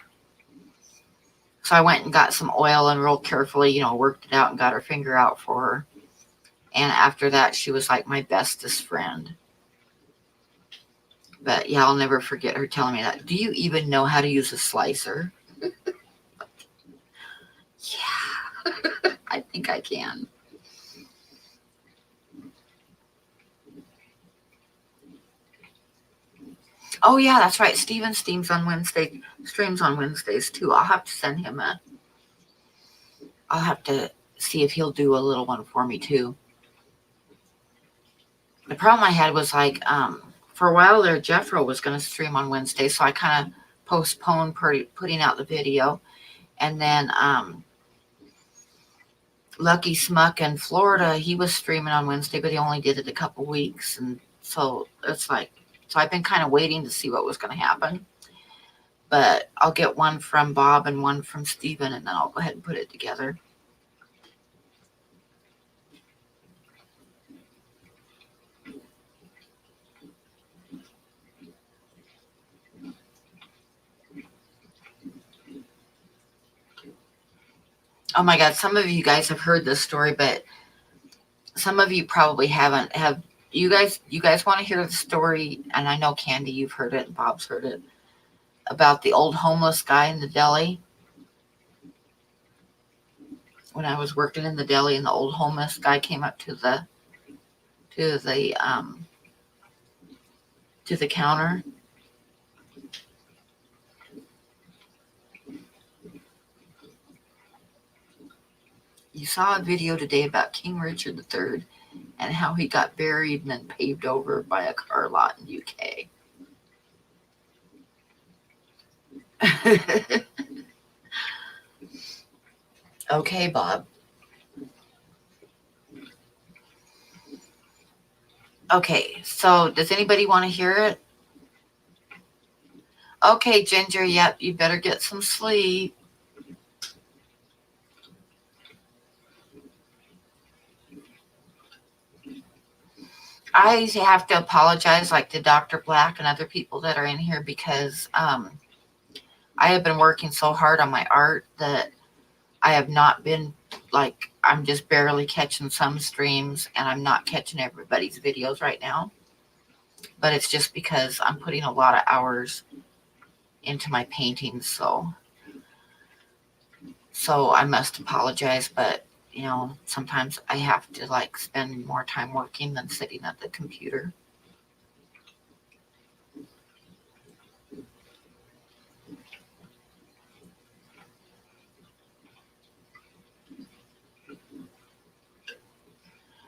So I went and got some oil and real carefully, you know, worked it out and got her finger out for her. And after that, she was like my bestest friend. But yeah, I'll never forget her telling me that. Do you even know how to use a slicer? Yeah, I think I can. Oh yeah, that's right. Steven streams on Wednesdays too. I'll have to see if he'll do a little one for me too. The problem I had was like, for a while there, Jeffro was going to stream on Wednesday, so I kind of postponed putting out the video. And then Lucky Smuck in Florida, he was streaming on Wednesday, but he only did it a couple weeks. And so it's like, so I've been kind of waiting to see what was going to happen. But I'll get one from Bob and one from Steven, and then I'll go ahead and put it together. Oh my God, some of you guys have heard this story, but some of you probably haven't. You guys want to hear the story? And I know Candy, you've heard it, and Bob's heard it, about the old homeless guy in the deli. When I was working in the deli, and the old homeless guy came up to the counter. You saw a video today about King Richard III and how he got buried and then paved over by a car lot in UK. Okay, Bob. Okay, so does anybody want to hear it? Okay, Ginger, yep, you better get some sleep. I have to apologize, like, to Dr. Black and other people that are in here, because I have been working so hard on my art that I have not been, like, I'm just barely catching some streams, and I'm not catching everybody's videos right now. But it's just because I'm putting a lot of hours into my paintings, so I must apologize, but you know, sometimes I have to like spend more time working than sitting at the computer.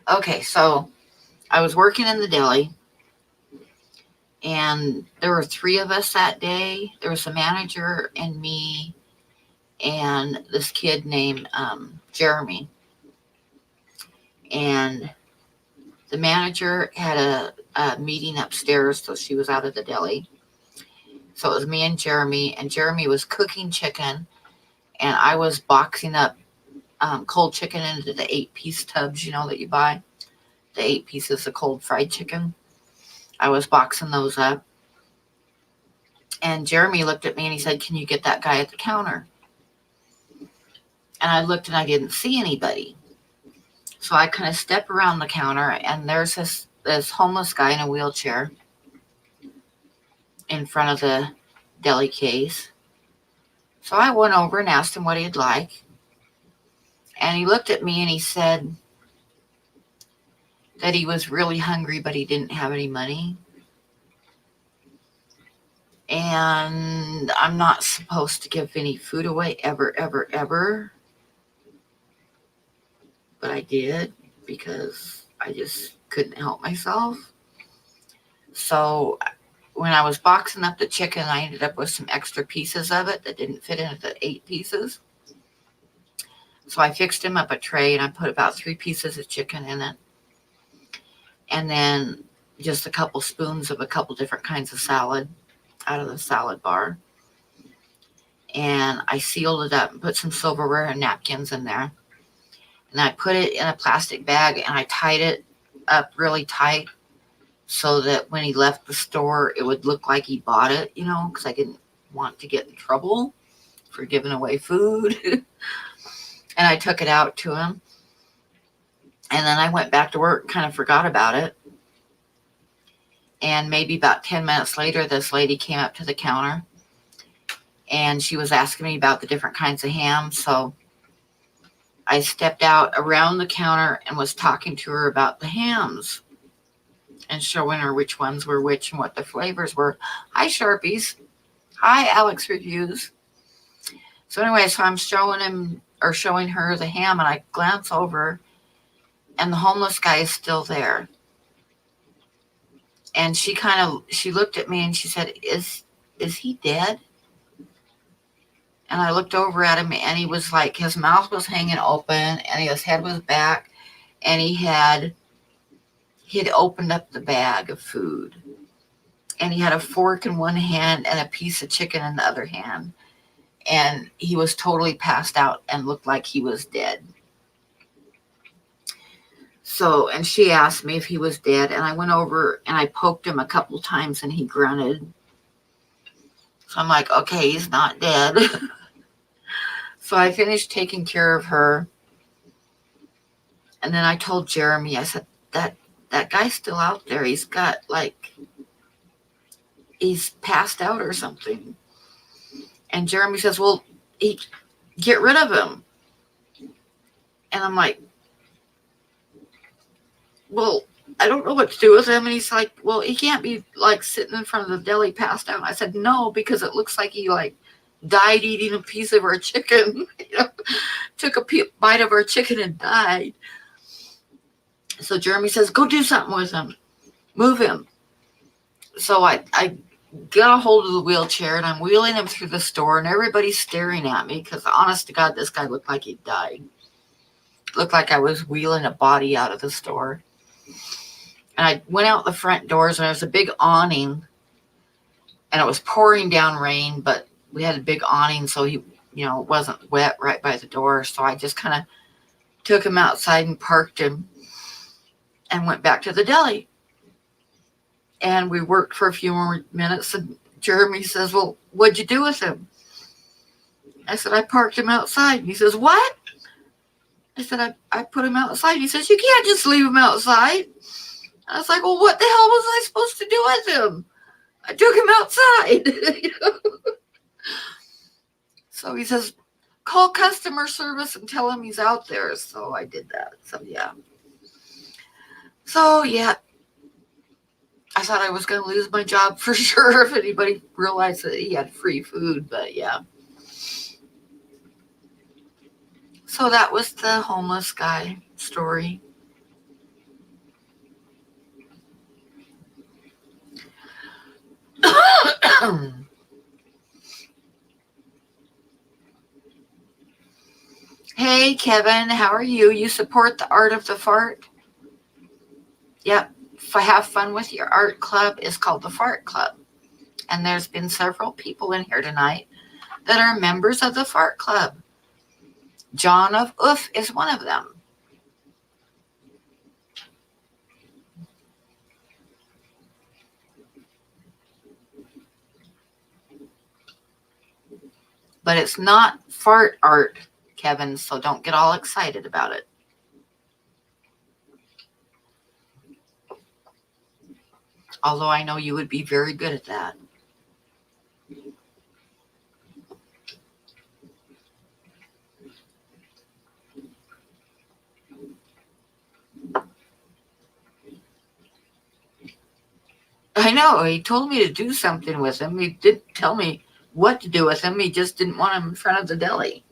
Okay, so I was working in the deli, and there were 3 of us that day. There was the manager and me and this kid named Jeremy. And the manager had a meeting upstairs, so she was out of the deli. So it was me and Jeremy was cooking chicken, and I was boxing up cold chicken into the 8-piece tubs, you know, that you buy. The 8 pieces of cold fried chicken. I was boxing those up. And Jeremy looked at me and he said, "Can you get that guy at the counter?" And I looked and I didn't see anybody. So I kind of step around the counter, and there's this homeless guy in a wheelchair in front of the deli case. So I went over and asked him what he'd like. And he looked at me and he said that he was really hungry, but he didn't have any money. And I'm not supposed to give any food away ever, ever, ever. But I did, because I just couldn't help myself. So when I was boxing up the chicken, I ended up with some extra pieces of it that didn't fit into the 8 pieces. So I fixed him up a tray and I put about 3 pieces of chicken in it. And then just a couple spoons of a couple different kinds of salad out of the salad bar. And I sealed it up and put some silverware and napkins in there. And I put it in a plastic bag and I tied it up really tight so that when he left the store, it would look like he bought it, because I didn't want to get in trouble for giving away food. And I took it out to him. And then I went back to work and kind of forgot about it. And maybe about 10 minutes later, this lady came up to the counter and she was asking me about the different kinds of ham. So I stepped out around the counter and was talking to her about the hams and showing her which ones were which and what the flavors were. Hi, Sharpies. Hi, Alex Reviews. So anyway, so I'm showing her the ham, and I glance over and the homeless guy is still there. And she looked at me and she said, is he dead? And I looked over at him and he was like, his mouth was hanging open and his head was back and he'd opened up the bag of food and he had a fork in one hand and a piece of chicken in the other hand. And he was totally passed out and looked like he was dead. So, and she asked me if he was dead, and I went over and I poked him a couple times and he grunted. So I'm like, okay, he's not dead. So I finished taking care of her. And then I told Jeremy, I said, that guy's still out there. He's passed out or something. And Jeremy says, well, get rid of him. And I'm like, well, I don't know what to do with him. And he's like, well, he can't be like sitting in front of the deli passed out. I said, no, because it looks like he died eating a piece of our chicken. Took a bite of our chicken and died. So Jeremy says, go do something with him. Move him. So I got a hold of the wheelchair and I'm wheeling him through the store and everybody's staring at me because honest to God, this guy looked like he died. Looked like I was wheeling a body out of the store. And I went out the front doors and there was a big awning and it was pouring down rain, but we had a big awning so he, it wasn't wet right by the door. So I just kind of took him outside and parked him and went back to the deli. And we worked for a few more minutes and Jeremy says, well, what'd you do with him? I said, I parked him outside. And he says, what? I said, I put him outside. He says, you can't just leave him outside. I was like, well, what the hell was I supposed to do with him? I took him outside. So he says, call customer service and tell him he's out there. So I did that. So, yeah. I thought I was going to lose my job for sure if anybody realized that he had free food. But, yeah. So that was the homeless guy story. Hey, Kevin, how are you? You support the art of the fart? Yep. Have fun with your art club is called the Fart Club. And there's been several people in here tonight that are members of the Fart Club. John of Oof is one of them. But it's not fart art, Kevin, so don't get all excited about it. Although I know you would be very good at that. I know, he told me to do something with him. He didn't tell me what to do with him. He just didn't want him in front of the deli.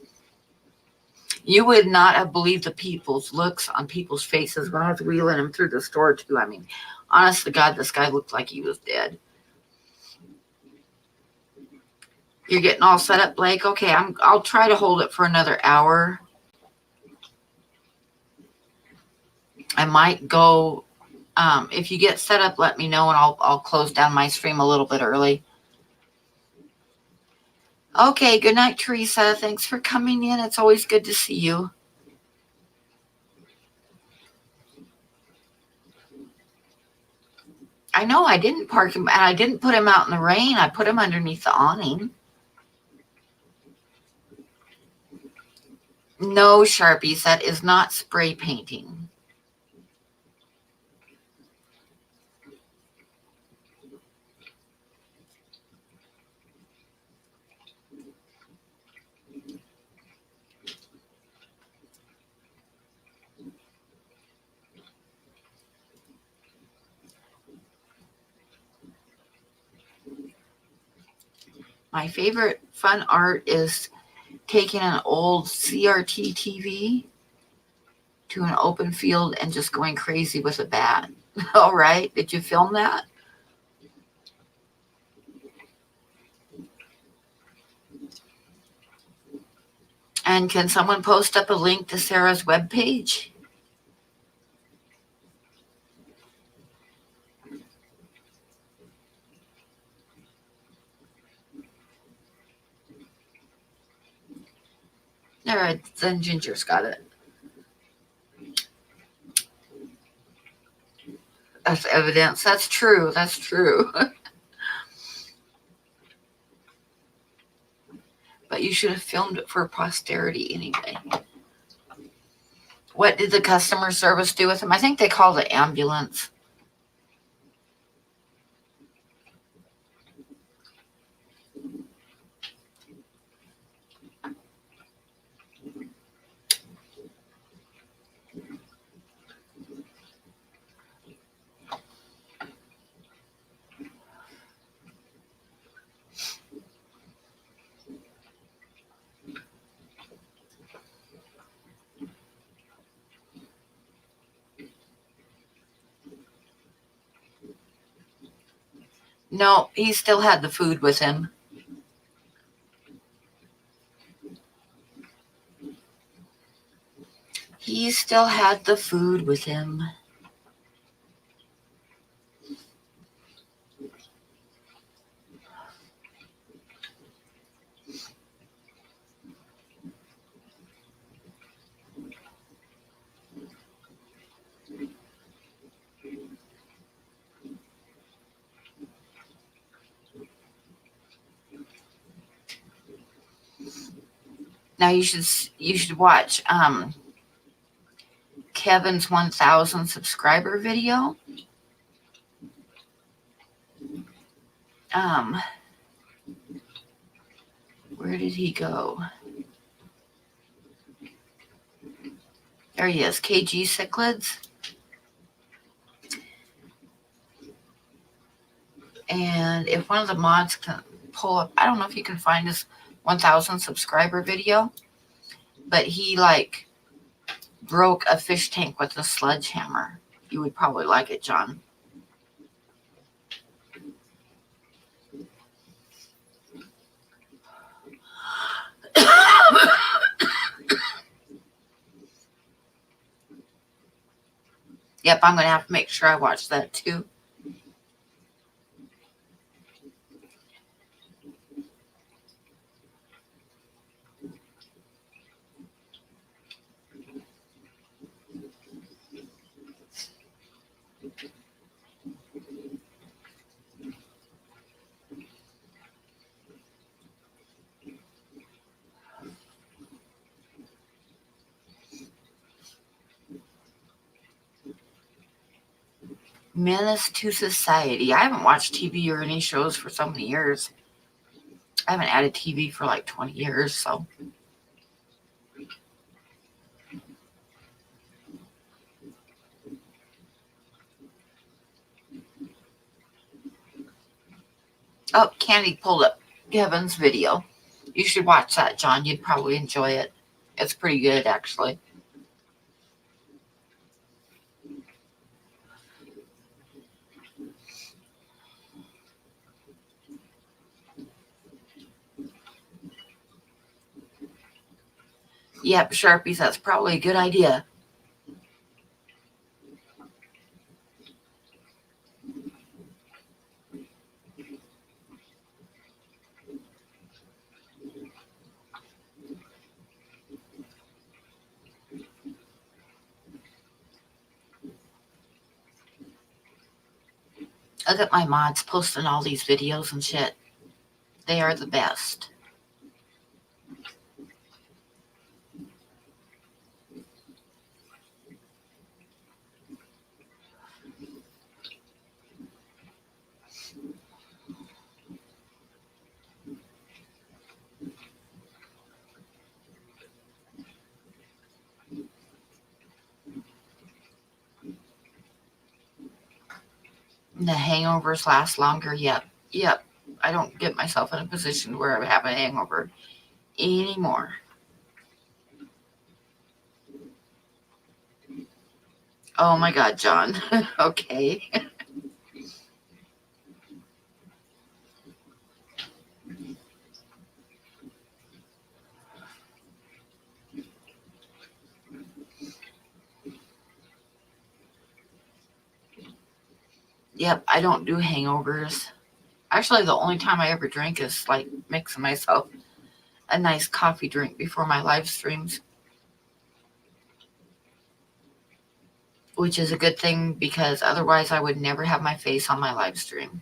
You would not have believed the people's looks on people's faces when I was wheeling him through the store too. I mean, honest to God, this guy looked like he was dead. You're getting all set up, Blake? Okay, I'll try to hold it for another hour. I might go, if you get set up, let me know, and I'll close down my stream a little bit early. Okay, good night, Teresa. Thanks for coming in. It's always good to see you. I know I didn't park him, and I didn't put him out in the rain. I put him underneath the awning. No, Sharpies, that is not spray painting. My favorite fun art is taking an old CRT TV to an open field and just going crazy with a bat. All right, did you film that? And can someone post up a link to Sarah's webpage? All right, then Ginger's got it. That's evidence. That's true. That's true. But you should have filmed it for posterity anyway. What did the customer service do with him? I think they called the ambulance. No, he still had the food with him. He still had the food with him. Now you should watch Kevin's 1,000 subscriber video. Where did he go? There he is, KG Cichlids. And if one of the mods can pull up, I don't know if you can find his 1,000 subscriber video, but he like broke a fish tank with a sledgehammer. You would probably like it, John. Yep, I'm going to have to make sure I watch that too. Menace to Society. I haven't watched TV or any shows for so many years. I haven't added TV for like 20 years, so. Oh, Candy pulled up Kevin's video. You should watch that, John. You'd probably enjoy it. It's pretty good, actually. Yep, Sharpies, that's probably a good idea. Look at my mods posting all these videos and shit. They are the best. The hangovers last longer. Yep. I don't get myself in a position where I have a hangover anymore. Oh my God, John. Okay. Yep, I don't do hangovers. Actually, the only time I ever drink is like mixing myself a nice coffee drink before my live streams, which is a good thing because otherwise I would never have my face on my live stream.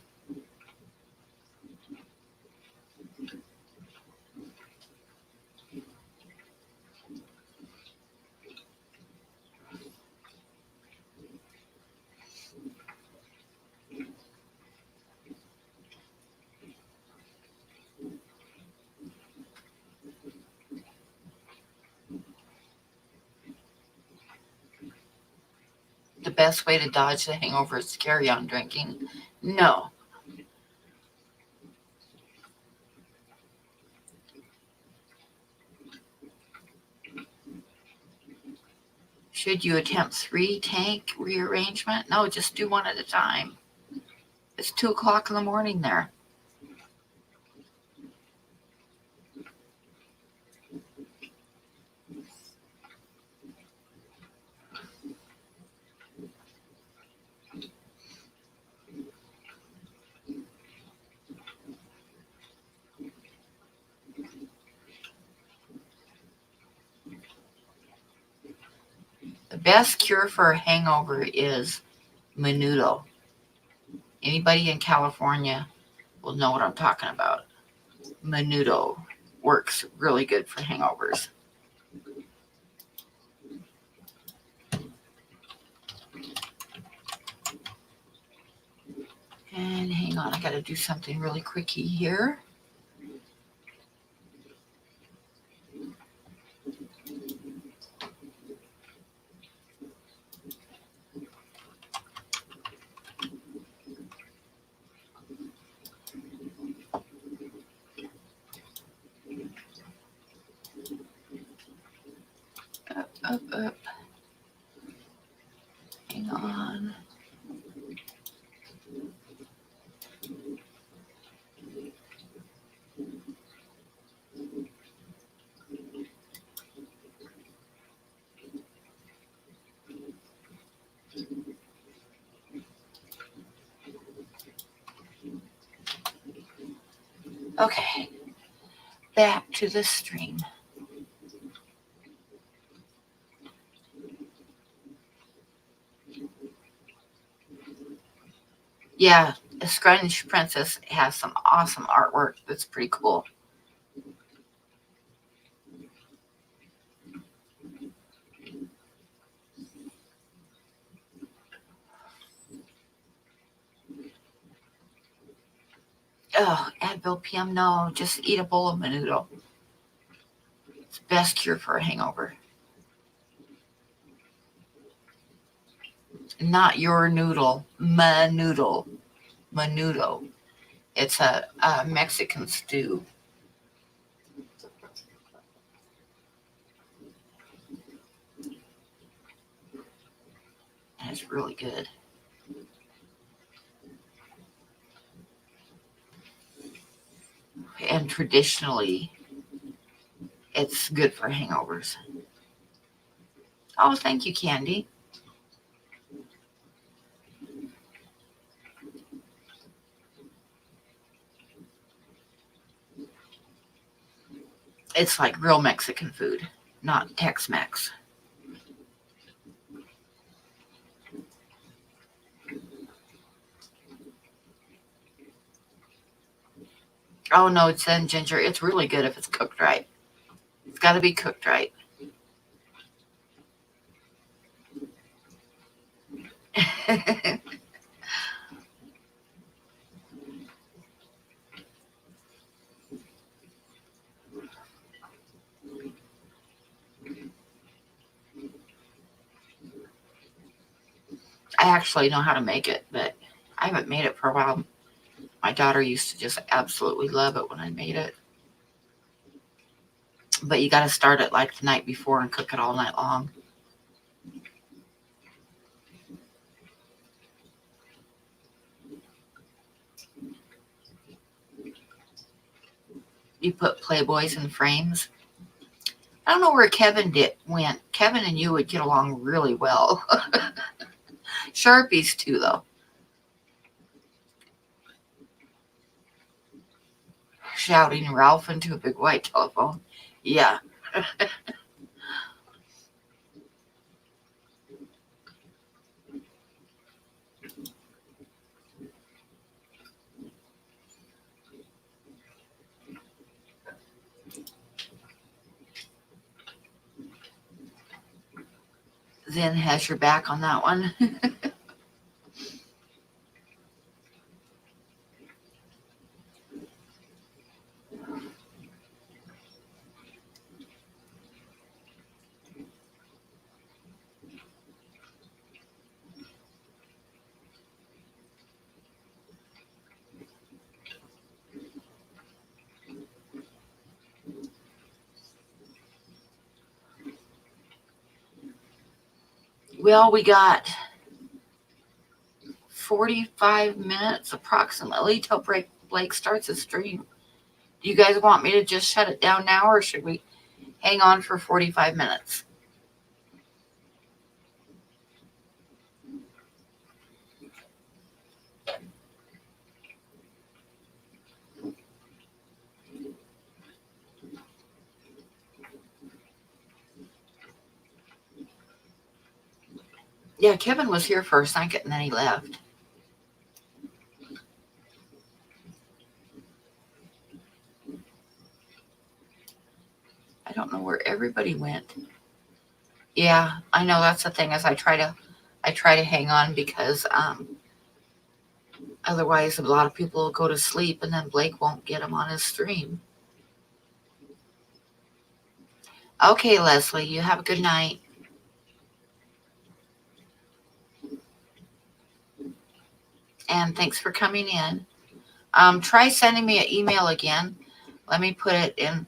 The best way to dodge the hangover is to carry on drinking. No. Should you attempt 3 tank rearrangement? No, just do one at a time. It's 2 o'clock in the morning there. The best cure for a hangover is menudo. Anybody in California will know what I'm talking about. Menudo works really good for hangovers. And hang on, I got to do something really quickie here. Up. Hang on. Okay, back to the stream. Yeah, a Scrunch Princess has some awesome artwork that's pretty cool. Oh, Advil PM, no, just eat a bowl of menudo. It's the best cure for a hangover. Not your noodle, menudo. Menudo. It's a Mexican stew. And it's really good. And traditionally, it's good for hangovers. Oh, thank you, Candy. It's like real Mexican food, not Tex-Mex. Oh no, it's in ginger. It's really good if it's cooked right. It's got to be cooked right. I actually know how to make it, but I haven't made it for a while. My daughter used to just absolutely love it when I made it. But you got to start it like the night before and cook it all night long. You put Playboys in frames. I don't know where Kevin went. Kevin and you would get along really well. Sharpies too, though. Shouting Ralph into a big white telephone. Yeah. Zen has your back on that one. Well, we got 45 minutes approximately till Blake starts his stream. Do you guys want me to just shut it down now, or should we hang on for 45 minutes? Yeah, Kevin was here for a second and then he left. I don't know where everybody went. Yeah, I know that's the thing is I try to hang on because otherwise a lot of people will go to sleep and then Blake won't get him on his stream. Okay, Leslie, you have a good night. And thanks for coming in. Try sending me an email again. Let me put it in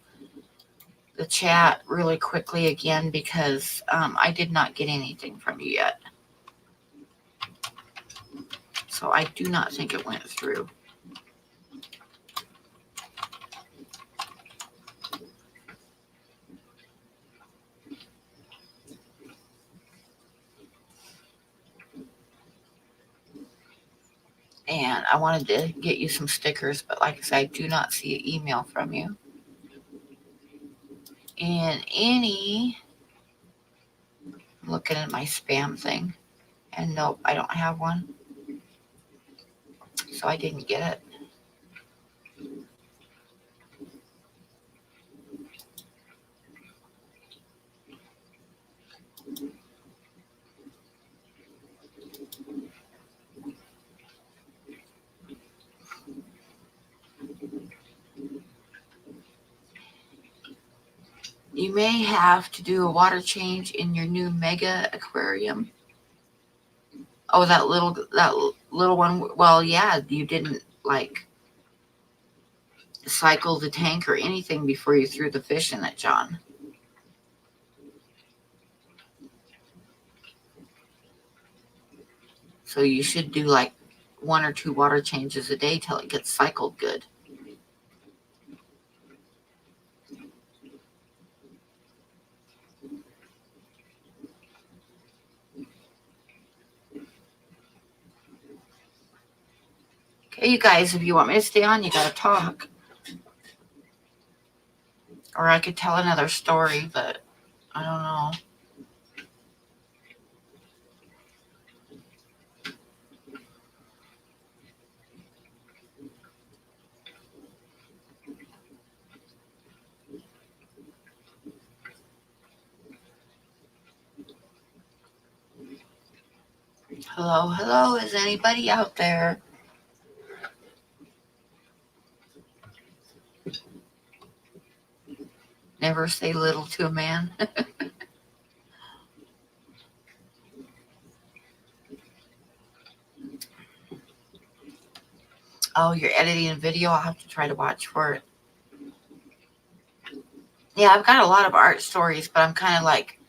the chat really quickly again because I did not get anything from you yet. So I do not think it went through. And I wanted to get you some stickers, but like I said, I do not see an email from you. And I'm looking at my spam thing, and nope, I don't have one. So I didn't get it. You may have to do a water change in your new mega aquarium. Oh, that little one. Well, yeah, you didn't like cycle the tank or anything before you threw the fish in it, John. So you should do like 1 or 2 water changes a day till it gets cycled good. Okay, you guys, if you want me to stay on, you got to talk. Or I could tell another story, but I don't know. Hello, hello. Is anybody out there? Never say little to a man. Oh, you're editing a video? I'll have to try to watch for it. Yeah, I've got a lot of art stories, but I'm kind of like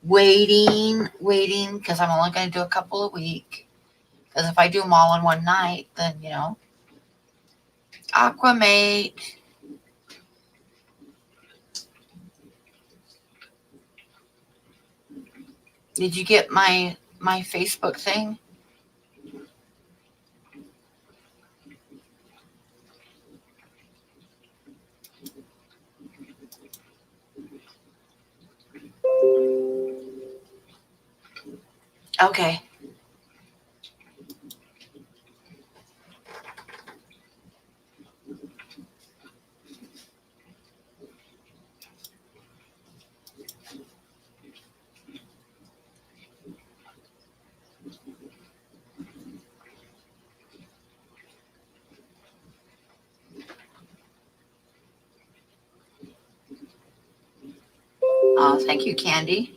waiting, because I'm only going to do a couple a week. Because if I do them all in one night, then, Aquamate. Did you get my Facebook thing? Okay. Oh, thank you, Candy.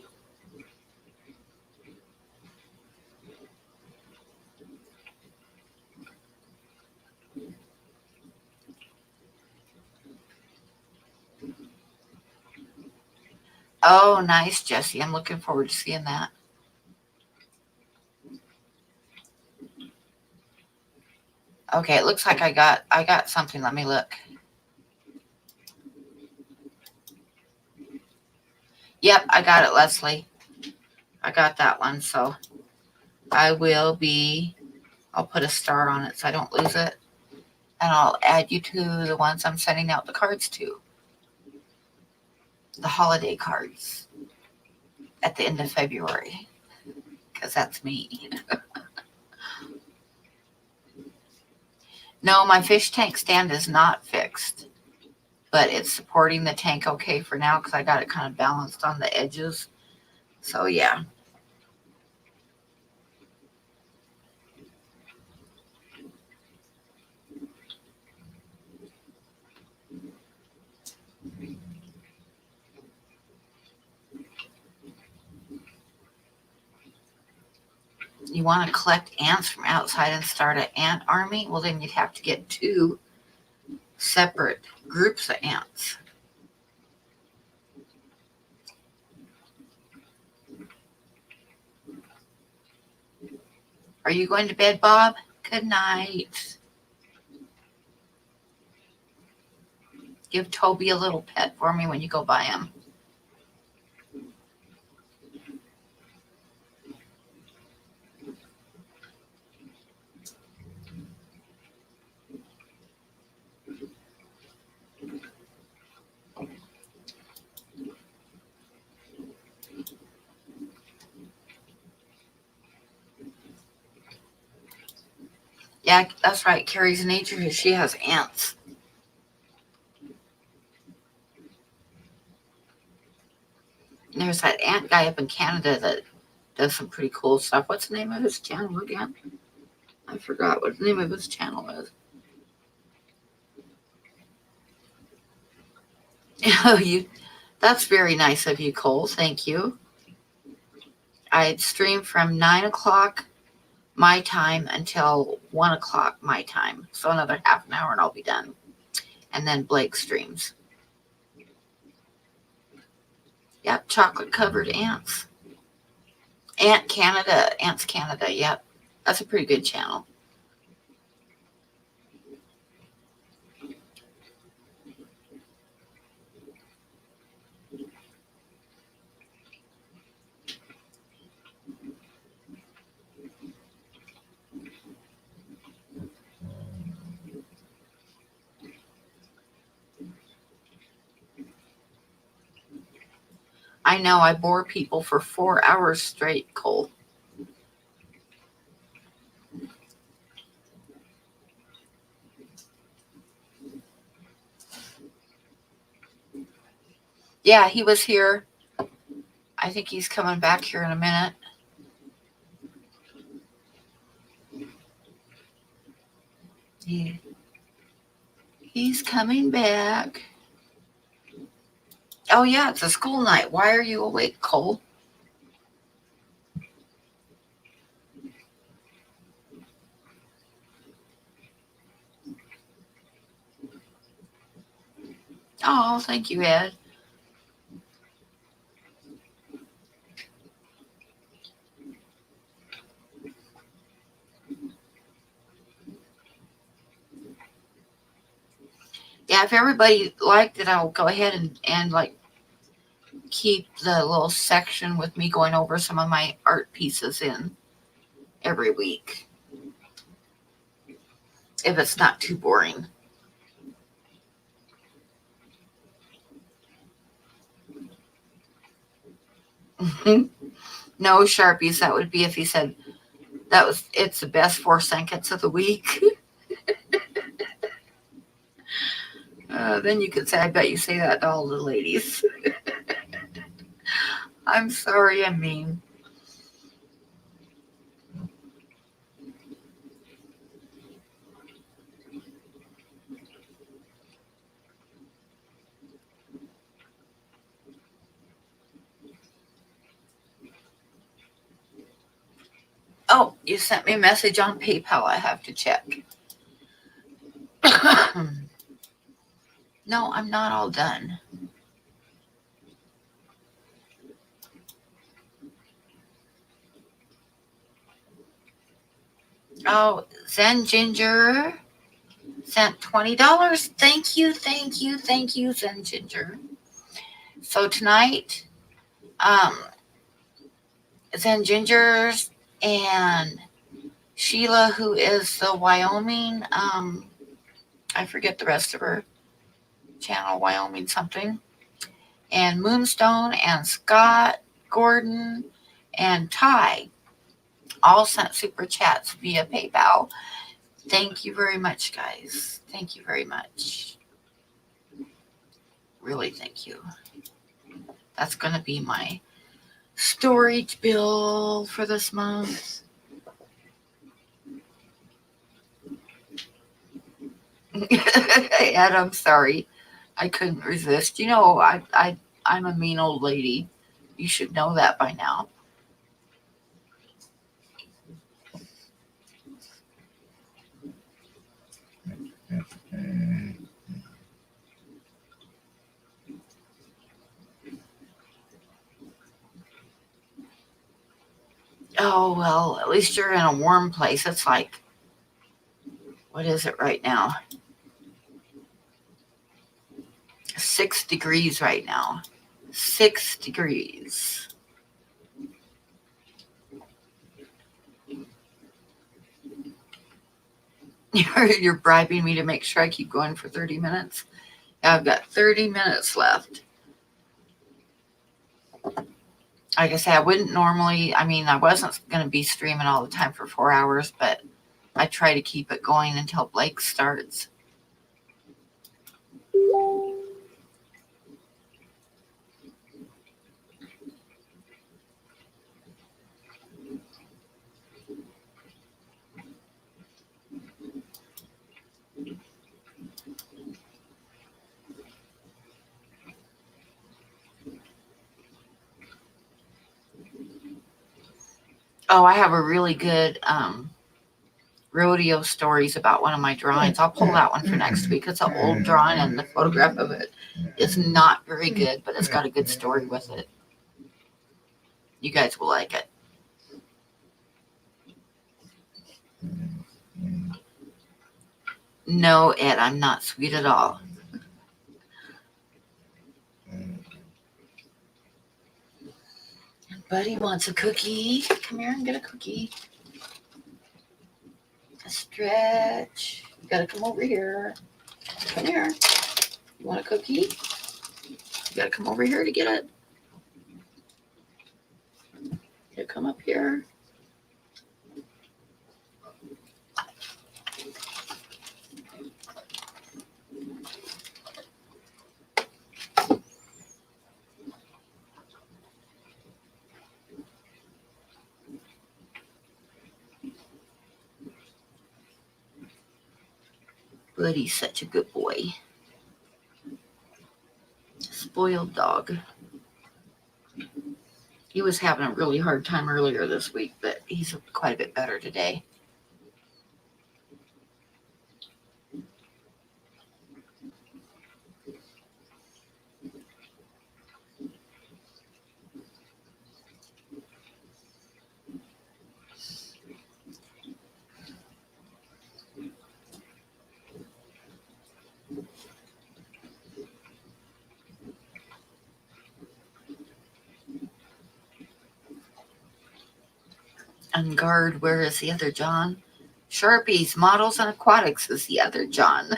Oh, nice, Jesse. I'm looking forward to seeing that. Okay, it looks like I got something. Let me look. Yep, I got it, Leslie. I got that one, so I'll put a star on it so I don't lose it. And I'll add you to the ones I'm sending out the cards to. The holiday cards at the end of February. Because that's me. No, my fish tank stand is not fixed. But it's supporting the tank okay for now because I got it kind of balanced on the edges. So yeah. You want to collect ants from outside and start an ant army? Well, then you'd have to get 2 separate groups of ants. Are you going to bed, Bob? Good night. Give Toby a little pet for me when you go by him. Yeah, that's right. Carrie's nature is she has ants. And there's that ant guy up in Canada that does some pretty cool stuff. What's the name of his channel again? I forgot what the name of his channel is. Oh, that's very nice of you, Cole. Thank you. I'd stream from 9 o'clock my time until 1 o'clock my time. So another half an hour and I'll be done. And then Blake streams. Yep, chocolate covered ants. Ants Canada. Yep, that's a pretty good channel. I know I bore people for 4 hours straight, Cole. Yeah, he was here. I think he's coming back here in a minute. He's coming back. Oh, yeah, it's a school night. Why are you awake, Cole? Oh, thank you, Ed. Yeah, if everybody liked it, I'll go ahead and like keep the little section with me going over some of my art pieces in every week. If it's not too boring. No Sharpies. That would be if he said it's the best 4 seconds of the week. Then you could say, I bet you say that to all the ladies. I'm sorry, I mean. Oh, you sent me a message on PayPal. I have to check. No, I'm not all done. Oh, Zen Ginger sent $20. Thank you, Zen Ginger. So tonight, Zen Gingers and Sheila, who is the Wyoming, I forget the rest of her channel, Wyoming something, and Moonstone and Scott, Gordon, and Ty all sent super chats via PayPal. Thank you very much, guys. Thank you very much. Really, thank you. That's going to be my storage bill for this month. Ed, I'm sorry. I couldn't resist. You know, I'm a mean old lady. You should know that by now. Oh, well, at least you're in a warm place. It's like, what is it right now? 6 degrees right now. 6 degrees. You're bribing me to make sure I keep going for 30 minutes. I've got 30 minutes left. Like I say, I wouldn't normally, I wasn't going to be streaming all the time for 4 hours, but I try to keep it going until Blake starts. Oh, I have a really good rodeo stories about one of my drawings. I'll pull that one for next week. It's an old drawing and the photograph of it is not very good, but it's got a good story with it. You guys will like it. No, Ed, I'm not sweet at all. Buddy wants a cookie. Come here and get a cookie. Stretch. You gotta come over here. Come here. You want a cookie? You gotta come over here to get it. You come up here. Buddy's such a good boy. Spoiled dog. He was having a really hard time earlier this week, but he's quite a bit better today. On guard, where is the other John? Sharpies, models, and aquatics is the other John.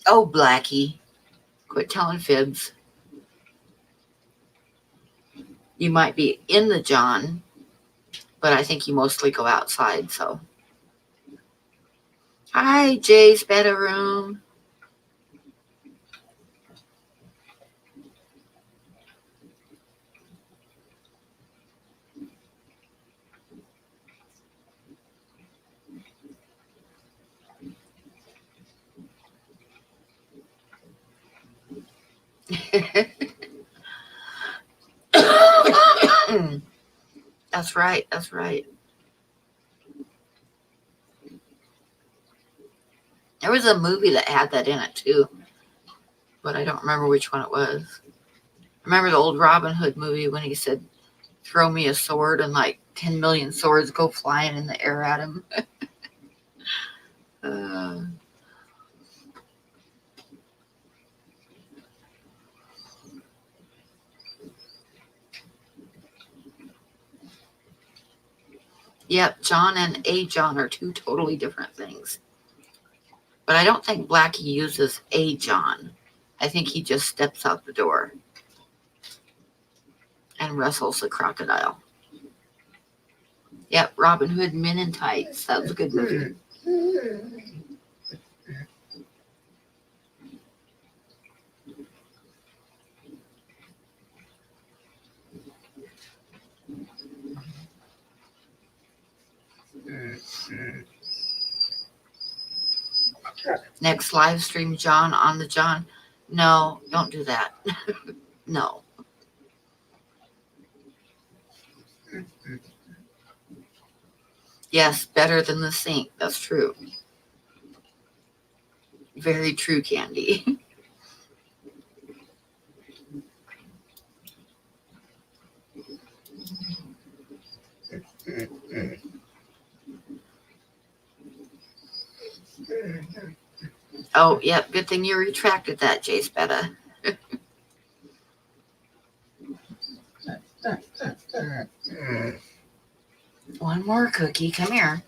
Oh, Blackie, quit telling fibs. You might be in the John, but I think you mostly go outside, so. Hi, Jay's bedroom. That's right. That's right. There was a movie that had that in it too, but I don't remember which one it was. I remember the old Robin Hood movie when he said, "Throw me a sword," and like 10 million swords go flying in the air at him. Yep, John and a John are two totally different things. But I don't think Blackie uses a John. I think he just steps out the door and wrestles the crocodile. Yep, Robin Hood, Men in Tights. That was a good movie. Next live stream, John on the John. No, don't do that. No. Yes, better than the sink. That's true. Very true, Candy. Oh, yep. Good thing you retracted that, Jace Betta. One more cookie. Come here.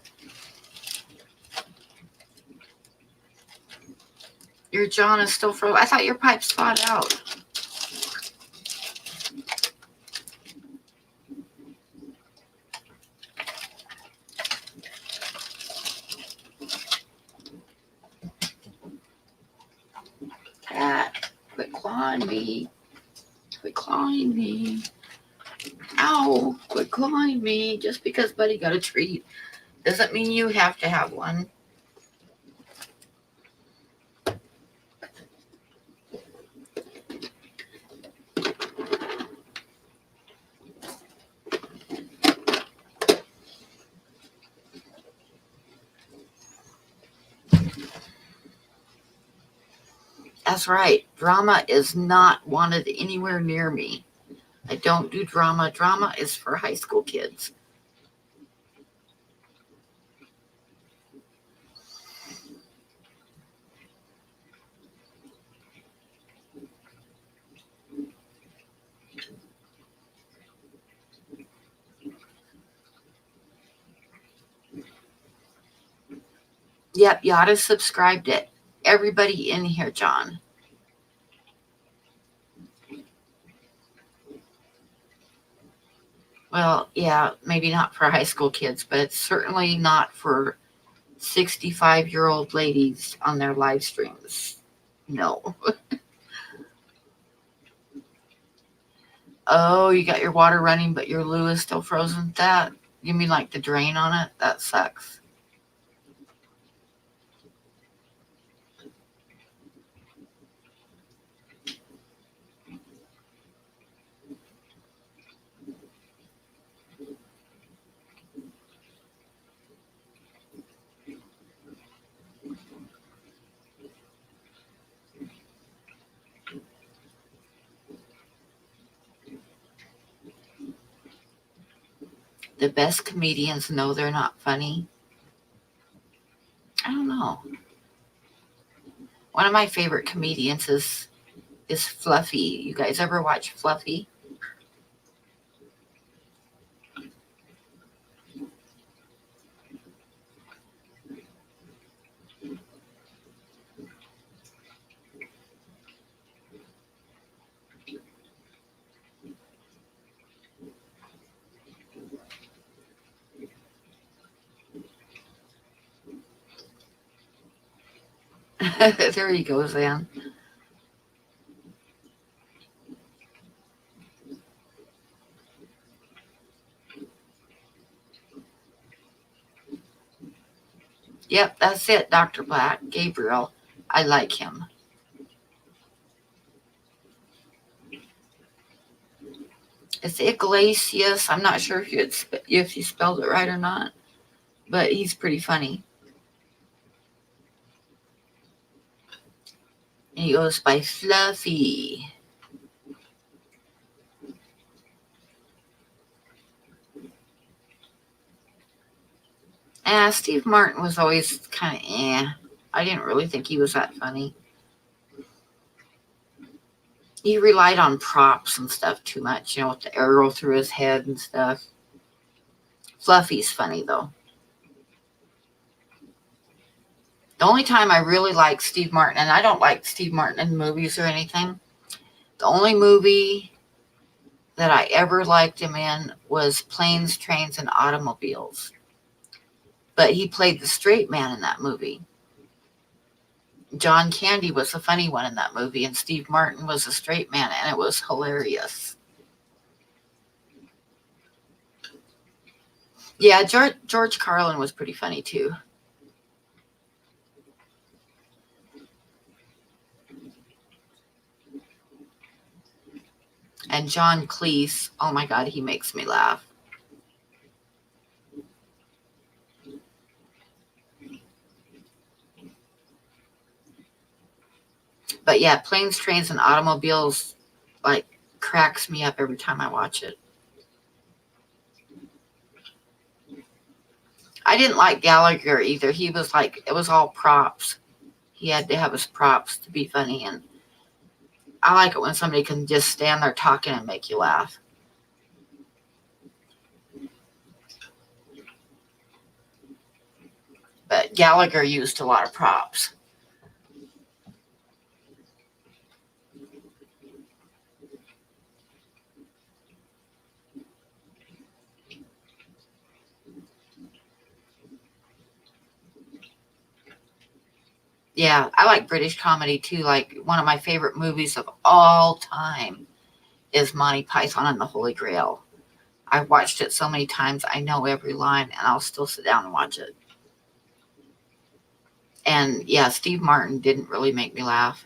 Your John is still frozen. I thought your pipes thawed out. Cat, quit clawing me. Quit clawing me. Ow, quit clawing me. Just because Buddy got a treat doesn't mean you have to have one. That's right. Drama is not wanted anywhere near me. I don't do drama. Drama is for high school kids. Yep, Yada subscribed it. Everybody in here, John. Well, yeah, maybe not for high school kids, but it's certainly not for 65-year-old ladies on their live streams. No. Oh, you got your water running, but your loo is still frozen? That, you mean like the drain on it? That sucks. The best comedians know they're not funny. I don't know. One of my favorite comedians is Fluffy. You guys ever watch Fluffy? There he goes, Ann. Yep, that's it, Dr. Black. Gabriel. I like him. It's Iglesias. I'm not sure if you spelled it right or not, but he's pretty funny. And he goes by Fluffy. Steve Martin was always kind of I didn't really think he was that funny. He relied on props and stuff too much, with the arrow through his head and stuff. Fluffy's funny, though. The only time I really like Steve Martin, and I don't like Steve Martin in movies or anything, the only movie that I ever liked him in was Planes, Trains, and Automobiles. But he played the straight man in that movie. John Candy was the funny one in that movie, and Steve Martin was the straight man, and it was hilarious. Yeah, George Carlin was pretty funny, too. And John Cleese, oh my God, he makes me laugh. But yeah, Planes, Trains, and Automobiles, cracks me up every time I watch it. I didn't like Gallagher either. He was it was all props. He had to have his props to be funny, and I like it when somebody can just stand there talking and make you laugh. But Gallagher used a lot of props. Yeah, I like British comedy too. One of my favorite movies of all time is Monty Python and the Holy Grail. I've watched it so many times, I know every line, and I'll still sit down and watch it. And yeah, Steve Martin didn't really make me laugh.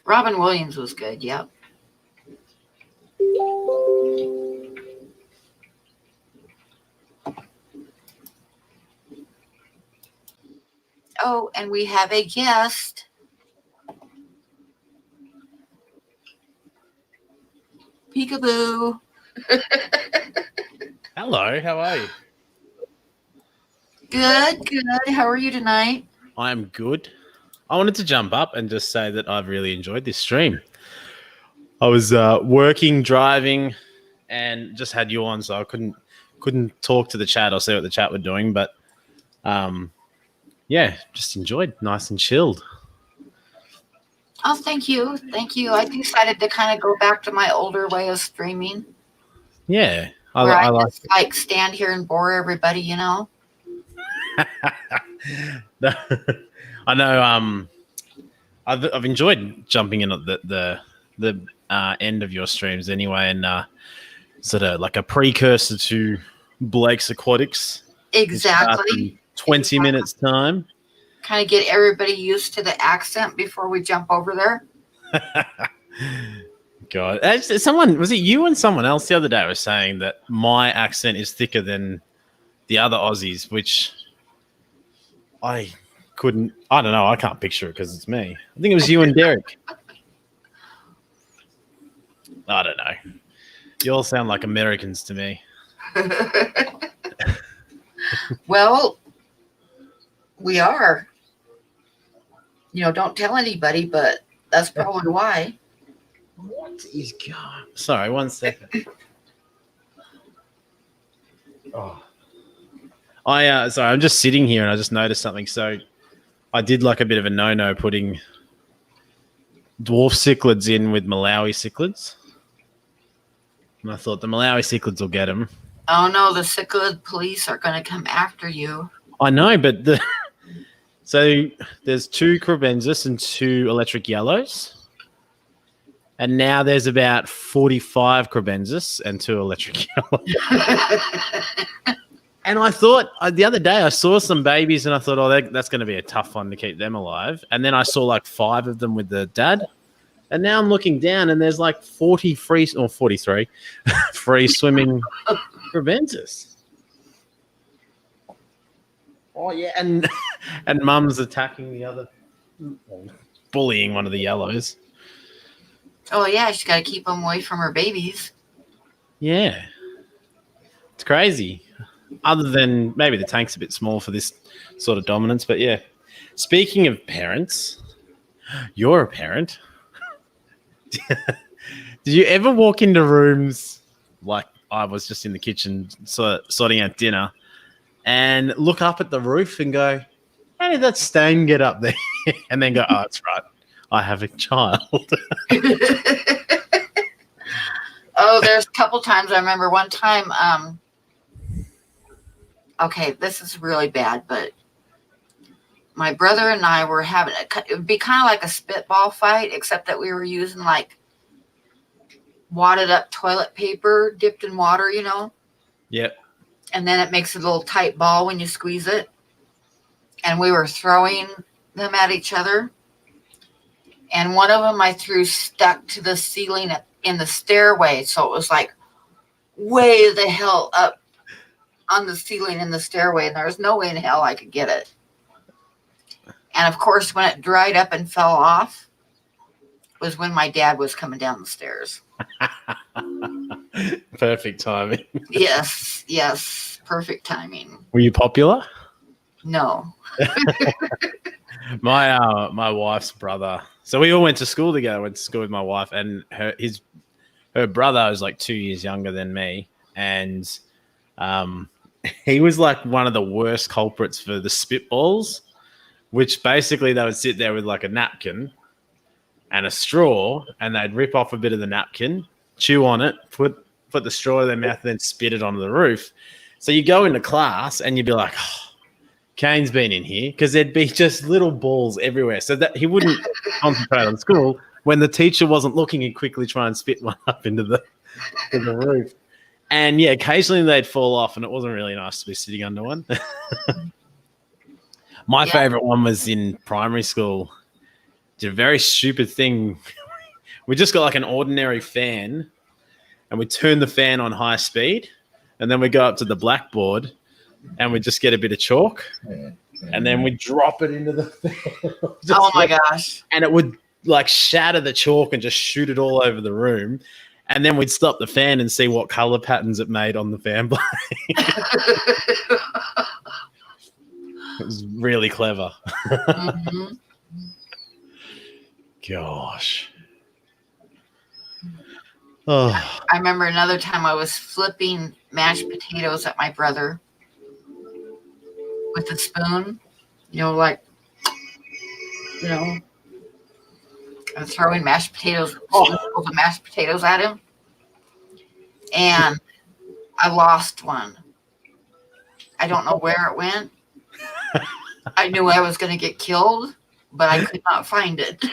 Robin Williams was good, yep. Oh, and we have a guest. Peekaboo. Hello, how are you? Good. How are you tonight? I'm good. I wanted to jump up and just say that I've really enjoyed this stream. I was working, driving, and just had you on, so I couldn't talk to the chat or see what the chat were doing. But yeah, just enjoyed. Nice and chilled. Oh, thank you. I decided to kind of go back to my older way of streaming. Yeah, Where I like just like stand here and bore everybody, you know. I know. I've enjoyed jumping in at the end of your streams anyway, and sort of like a precursor to Blake's Aquatics. Which starts Exactly. in 20 minutes time. Kind of get everybody used to the accent before we jump over there. God, someone was it you and someone else the other day was saying that my accent is thicker than the other Aussies, which I couldn't. I don't know. I can't picture it because it's me. I think it was you and Derek. I don't know. You all sound like Americans to me. Well, we are. You know, don't tell anybody, but that's probably why. What is going? Sorry, 1 second. Oh, sorry, I'm just sitting here and I just noticed something. So, I did like a bit of a no-no putting dwarf cichlids in with Malawi cichlids, and I thought the Malawi cichlids will get them. Oh no, the cichlid police are going to come after you. I know, but so there's 2 Crebensis and 2 electric yellows. And now there's about 45 Crebensis and 2 electric yellows. And I thought the other day I saw some babies and I thought, oh, that's going to be a tough one to keep them alive. And then I saw like 5 of them with the dad. And now I'm looking down and there's like 40 free or 43 free swimming Crebensis. Oh yeah, and mum's attacking the other, bullying one of the yellows. Oh yeah, she's got to keep them away from her babies. Yeah, it's crazy. Other than maybe the tank's a bit small for this sort of dominance, but yeah. Speaking of parents, you're a parent. Did you ever walk into rooms like I was just in the kitchen sorting out dinner and look up at the roof and go, how did that stain get up there? And then go, oh, that's right. I have a child. Oh, there's a couple times. I remember one time, okay, this is really bad, but my brother and I were having it would be kind of like a spitball fight, except that we were using like wadded up toilet paper dipped in water, you know? Yep. And then it makes a little tight ball when you squeeze it. And we were throwing them at each other. And one of them I threw stuck to the ceiling in the stairway. So it was like way the hell up on the ceiling in the stairway. And there was no way in hell I could get it. And of course, when it dried up and fell off was when my dad was coming down the stairs. Perfect timing. Yes. Perfect timing. Were you popular? No. My wife's brother. So we all went to school together. I went to school with my wife, and her brother was like 2 years younger than me, and he was like one of the worst culprits for the spitballs, which basically they would sit there with like a napkin and a straw, and they'd rip off a bit of the napkin, chew on it, put the straw in their mouth, and then spit it onto the roof. So you go into class and you'd be like, oh, Kane's been in here, because there'd be just little balls everywhere. So that he wouldn't concentrate on school when the teacher wasn't looking and quickly try and spit one up into the roof. And yeah, occasionally they'd fall off, and it wasn't really nice to be sitting under one. My favorite one was in primary school. Did a very stupid thing. We just got like an ordinary fan, and we turn the fan on high speed, and then we go up to the blackboard and we just get a bit of chalk, and then we drop it into the fan. Oh my gosh. And it would like shatter the chalk and just shoot it all over the room. And then we'd stop the fan and see what color patterns it made on the fan blade. It was really clever. Mm-hmm. Gosh. Oh. I remember another time I was flipping mashed potatoes at my brother with a spoon, I was throwing mashed potatoes at him. And I lost one. I don't know where it went. I knew I was going to get killed, but I could not find it.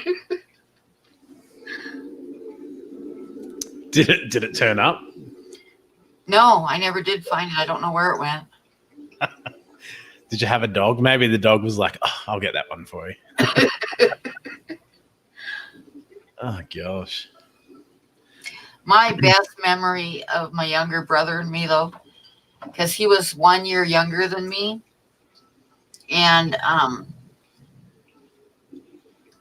Did it turn up? No, I never did find it. I don't know where it went. Did you have a dog? Maybe the dog was like, oh, I'll get that one for you. Oh, gosh. My best memory of my younger brother and me, though, because he was 1 year younger than me. And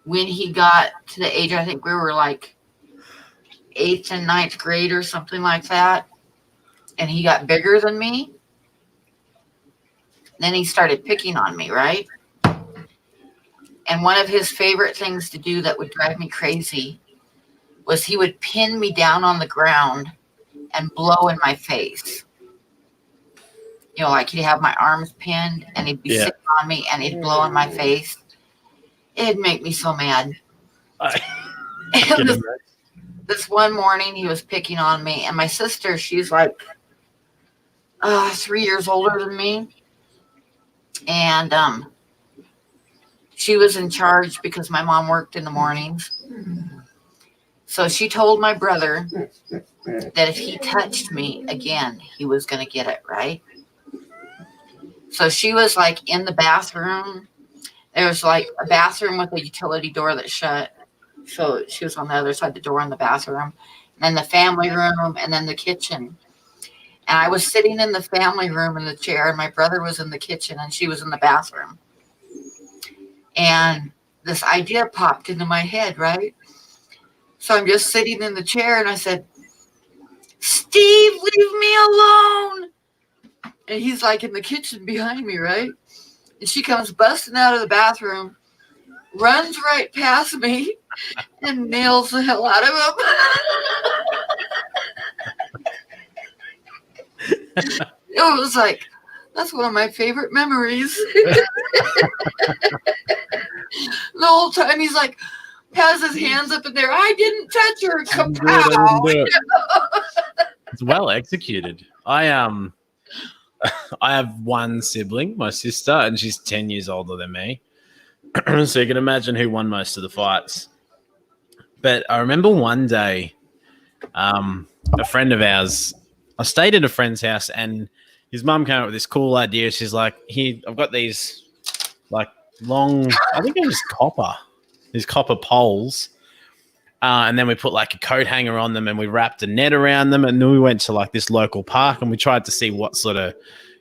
when he got to the age, I think we were like 8th and 9th grade or something like that, and he got bigger than me, then he started picking on me, right? And one of his favorite things to do that would drive me crazy was he would pin me down on the ground and blow in my face. You know, like he'd have my arms pinned and he'd be sitting on me and he'd blow in my face. It'd make me so mad. And this one morning he was picking on me, and my sister, she's like 3 years older than me. And she was in charge because my mom worked in the mornings. So she told my brother that if he touched me again, he was going to get it, right? So she was like in the bathroom. There was like a bathroom with a utility door that shut. So she was on the other side of the door in the bathroom. And then the family room, and then the kitchen. And I was sitting in the family room in the chair, and my brother was in the kitchen, and she was in the bathroom. And this idea popped into my head, right? So I'm just sitting in the chair, and I said, Steve, leave me alone. And he's like in the kitchen behind me, right? And she comes busting out of the bathroom, runs right past me, and nails the hell out of him. It was like, that's one of my favorite memories. The whole time he's like, has his hands up in there. I didn't touch her. Kapow. It's well executed. I have one sibling, my sister, and she's 10 years older than me. So you can imagine who won most of the fights. But I remember one day, a friend of ours, I stayed at a friend's house, and his mum came up with this cool idea. She's like, here, I've got these like long, I think it was copper, these copper poles. And then we put like a coat hanger on them, and we wrapped a net around them. And then we went to like this local park, and we tried to see what sort of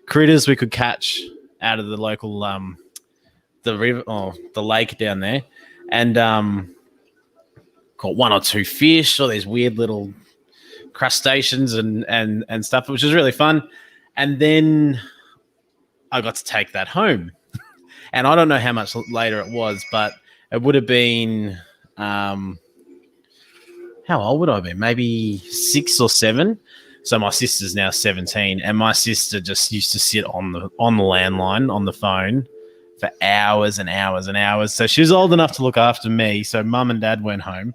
critters we could catch out of the local, the river or the lake down there. And caught one or two fish, or these weird little crustaceans and stuff, which was really fun. And then I got to take that home. And I don't know how much later it was, but it would have been, how old would I have been? Maybe 6 or 7. So my sister's now 17, and my sister just used to sit on the landline on the phone for hours and hours and hours. So she was old enough to look after me. So mum and dad went home,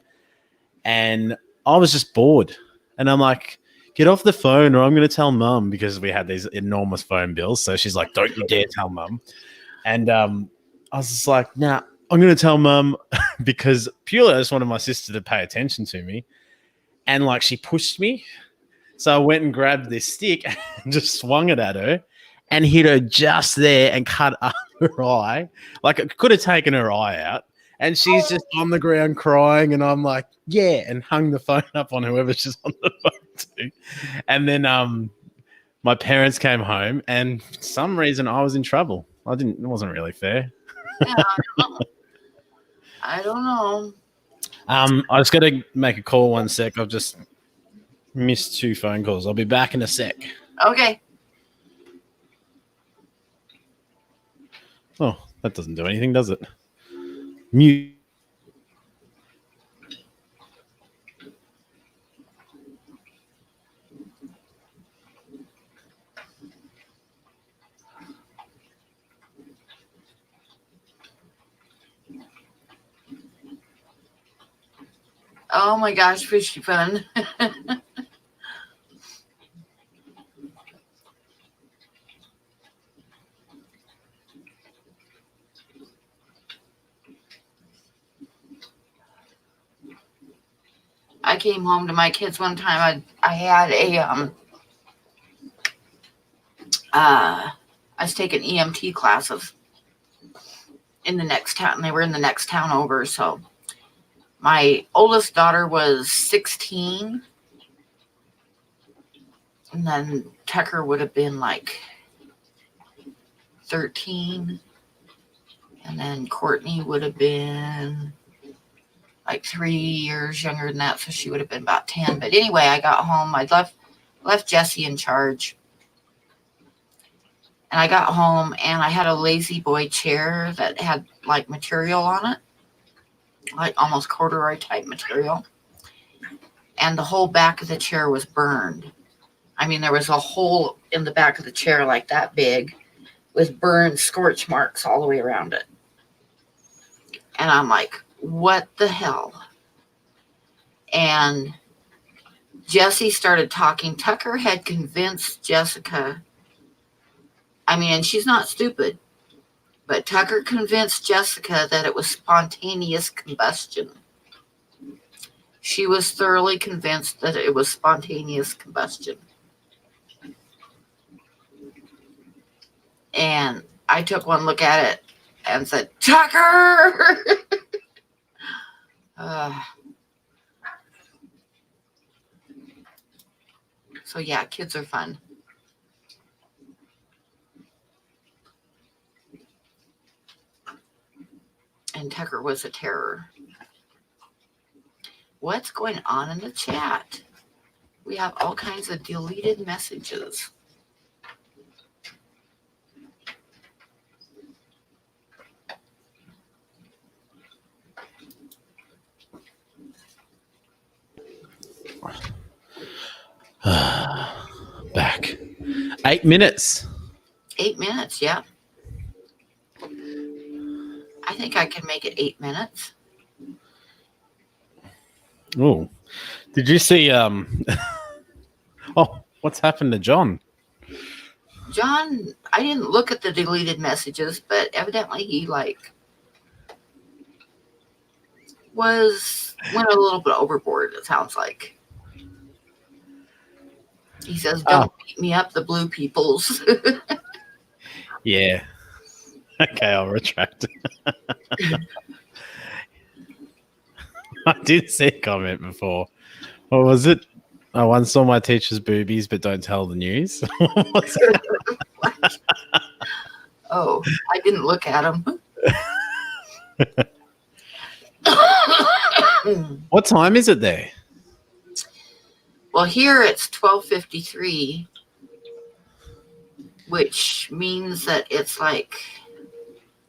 and I was just bored. And I'm like, get off the phone or I'm going to tell mum, because we had these enormous phone bills. So she's like, don't you dare tell mum. And I was just like, nah, I'm going to tell mum because purely I just wanted my sister to pay attention to me. And like she pushed me. So I went and grabbed this stick and just swung it at her and hit her just there and cut up her eye. Like it could have taken her eye out. And she's just on the ground crying. And I'm like, yeah, and hung the phone up on whoever she's on the phone to. And then my parents came home, and for some reason I was in trouble. It wasn't really fair. Yeah, I don't know. I just got to make a call 1 sec. I've just missed 2 phone calls. I'll be back in a sec. Okay. Oh, that doesn't do anything, does it? Mute. Oh my gosh, fishy fun. I came home to my kids one time. I had I was taking EMT classes in the next town. They were in the next town over. So my oldest daughter was 16. And then Tucker would have been like 13. And then Courtney would have been like 3 years younger than that. So she would have been about 10. But anyway, I got home. I left Jesse in charge. And I got home and I had a lazy boy chair that had like material on it, like almost corduroy type material. And the whole back of the chair was burned. I mean, there was a hole in the back of the chair like that big with burned scorch marks all the way around it. And I'm like, what the hell? And Jesse started talking. Tucker had convinced Jessica. I mean, and she's not stupid, but Tucker convinced Jessica that it was spontaneous combustion. She was thoroughly convinced that it was spontaneous combustion. And I took one look at it and said, Tucker! So yeah, kids are fun. And Tucker was a terror. What's going on in the chat? We have all kinds of deleted messages. Back. 8 minutes. 8 minutes, yeah. I think I can make it 8 minutes. Oh, did you see? Oh, what's happened to John? John, I didn't look at the deleted messages, but evidently he went a little bit overboard. It sounds like he says, "Don't beat me up, the blue peoples." Yeah. Okay, I'll retract. I did see a comment before. What was it? I once saw my teacher's boobies, but don't tell the news. Oh, I didn't look at them. What time is it there? Well, here it's 12:53, which means that it's like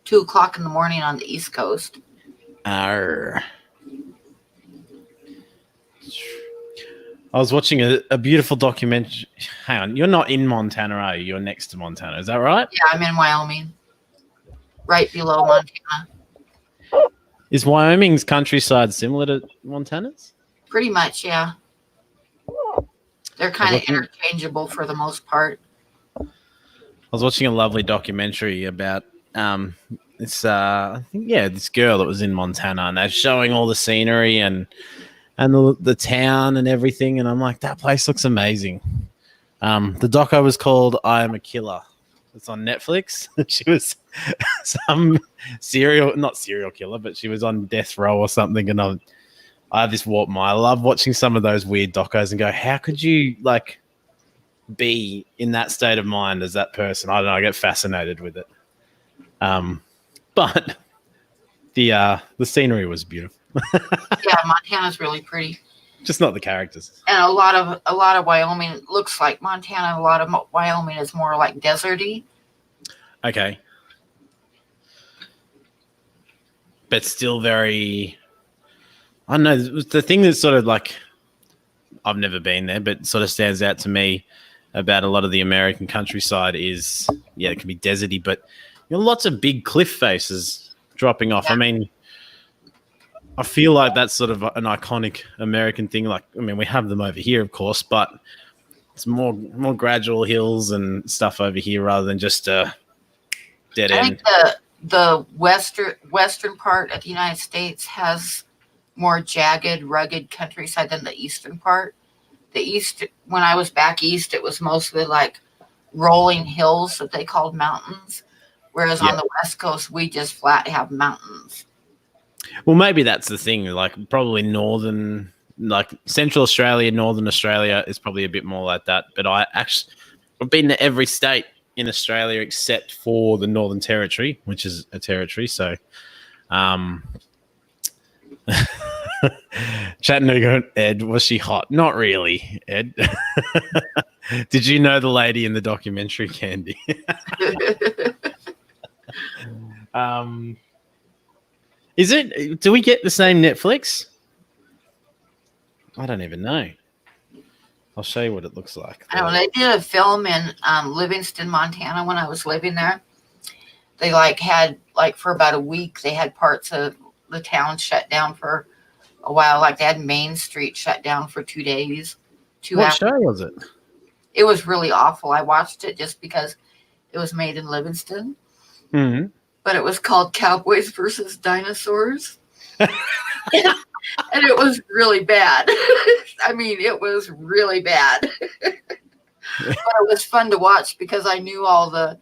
2:00 in the morning on the East Coast. Arr. I was watching a beautiful documentary. Hang on, you're not in Montana, are you? You're next to Montana. Is that right? Yeah, I'm in Wyoming, right below Montana. Is Wyoming's countryside similar to Montana's? Pretty much, yeah. They're kind of interchangeable for the most part. I was watching a lovely documentary about this this girl that was in Montana, and they're showing all the scenery and the town and everything, and I'm like, that place looks amazing. The doco was called I Am a Killer. It's on Netflix. She was some not serial killer, but she was on death row or something, and I have this warped mind. I love watching some of those weird docos and go, how could you like be in that state of mind as that person? I don't know, I get fascinated with it. But the scenery was beautiful. Yeah, Montana's really pretty. Just not the characters. And a lot of Wyoming looks like Montana. A lot of Wyoming is more like deserty. Okay. But still very, I don't know, the thing that's sort of like, I've never been there, but sort of stands out to me about a lot of the American countryside is, yeah, it can be deserty, but lots of big cliff faces dropping off. Yeah. I mean, I feel like that's sort of an iconic American thing. Like, I mean, we have them over here, of course, but it's more gradual hills and stuff over here rather than just a dead end. I think the western part of the United States has more jagged, rugged countryside than the eastern part. The east, when I was back east, it was mostly like rolling hills that they called mountains. Whereas Yeah. on the west coast, we just flat have mountains. Well, maybe that's the thing. Like, probably northern, like Central Australia, Northern Australia is probably a bit more like that. But I've been to every state in Australia except for the Northern Territory, which is a territory. So, Chattanooga, Ed, was she hot? Not really, Ed. Did you know the lady in the documentary, Candy? Is it? Do we get the same Netflix? I don't even know. I'll show you what it looks like. I know they did a film in Livingston, Montana when I was living there. They like had like for about a week they had parts of the town shut down for a while. Like they had Main Street shut down for 2 days. What show was it? It was really awful. I watched it just because it was made in Livingston. Mm-hmm. But it was called Cowboys versus Dinosaurs. And it was really bad. I mean, it was really bad. But it was fun to watch because I knew all the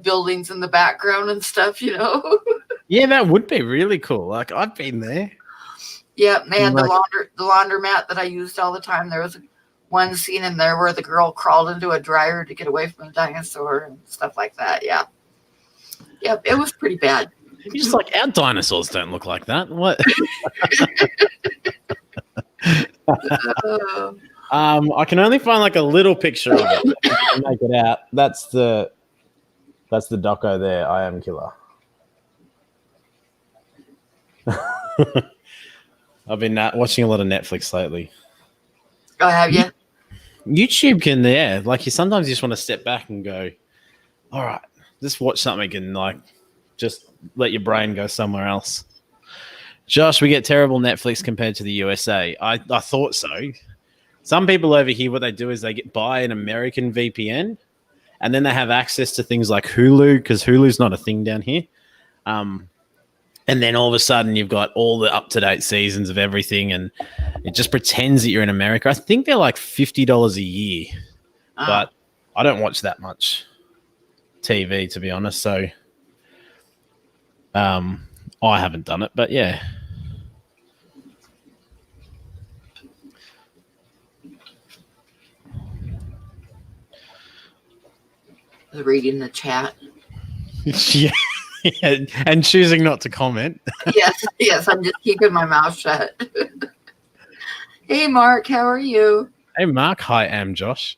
buildings in the background and stuff, you know. Yeah, that would be really cool. Like, I've been there. Yep, and they had the laundromat that I used all the time. There was one scene in there where the girl crawled into a dryer to get away from a dinosaur and stuff like that. Yeah. Yep, it was pretty bad. You're just like, our dinosaurs don't look like that. What? I can only find like a little picture of it. I can make it out. That's the doco there. I Am Killer. I've been watching a lot of Netflix lately. Oh, have you? YouTube can, yeah. Like, sometimes you just want to step back and go, all right, just watch something and like just let your brain go somewhere else. Josh, we get terrible Netflix compared to the USA. I thought so. Some people over here, what they do is they buy an American VPN and then they have access to things like Hulu because Hulu's not a thing down here. And then all of a sudden you've got all the up-to-date seasons of everything and it just pretends that you're in America. I think they're like $50 a year, but I don't watch that much TV, to be honest. So I haven't done it, but yeah. Reading the chat. Yeah. And choosing not to comment. Yes, I'm just keeping my mouth shut. Hey, Mark, how are you? Hey, Mark. Hi, I'm Josh.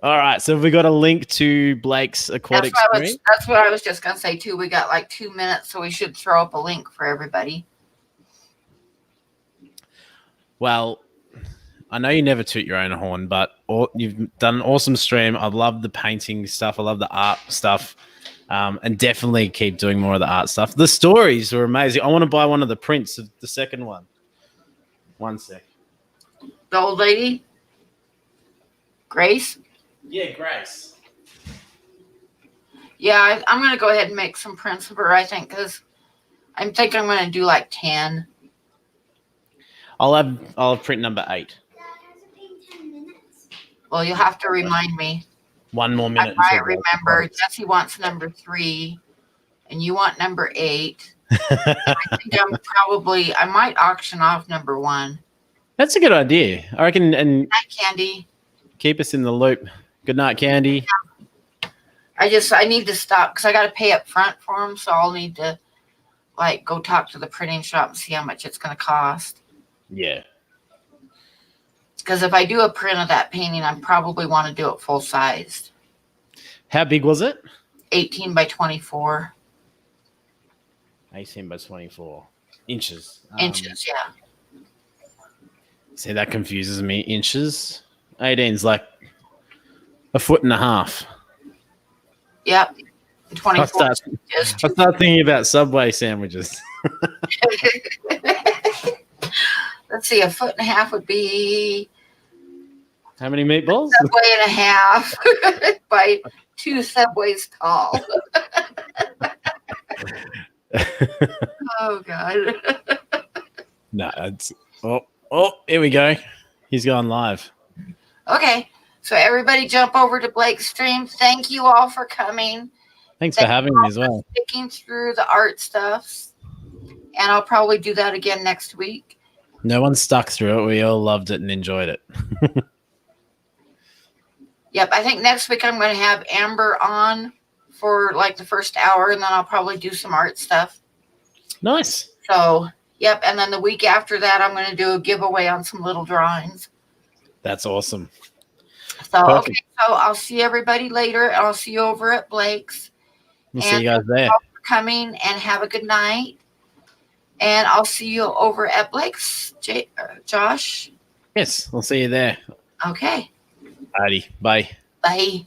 All right, so have we got a link to Blake's aquatic stream? That's what I was just going to say, too. We got like 2 minutes, so we should throw up a link for everybody. Well, I know you never toot your own horn, but you've done an awesome stream. I love the painting stuff. I love the art stuff. And definitely keep doing more of the art stuff. The stories were amazing. I want to buy one of the prints of the second one. 1 sec. The old lady? Grace? Yeah, Grace. Yeah, I'm going to go ahead and make some prints of her, I think, because I'm going to do like 10. I'll have print number 8. Well, you'll have to remind me. 1 more minute. I might remember. Jesse wants number 3, and you want number 8. I think I might auction off number 1. That's a good idea. I reckon. And Good night, Candy. Keep us in the loop. Good night, Candy. Yeah. I need to stop because I got to pay up front for them, so I'll need to like go talk to the printing shop and see how much it's going to cost. Yeah. Because if I do a print of that painting, I probably want to do it full sized. How big was it? 18 by 24. 18 by 24 inches. Inches, yeah. See, that confuses me. Inches. 18 is like 1.5 feet. Yep. 24. I start thinking about Subway sandwiches. Let's see, 1.5 feet would be how many meatballs? Subway and a half by 2 Subways tall. Oh God. No, it's here we go. He's gone live. Okay, so everybody jump over to Blake's stream. Thank you all for coming. Thanks for Thank having you me all as for well. sticking through the art stuffs, and I'll probably do that again next week. No one stuck through it. We all loved it and enjoyed it. Yep, I think next week I'm going to have Amber on for like the first hour, and then I'll probably do some art stuff. Nice. So, yep, and then the week after that, I'm going to do a giveaway on some little drawings. That's awesome. So, Perfect. okay, so I'll see everybody later. I'll see you over at Blake's. We'll see you guys there. Thank you for coming, and have a good night. And I'll see you over at Blake's, Josh. Yes, I'll see you there. Okay, Alrighty, bye. bye.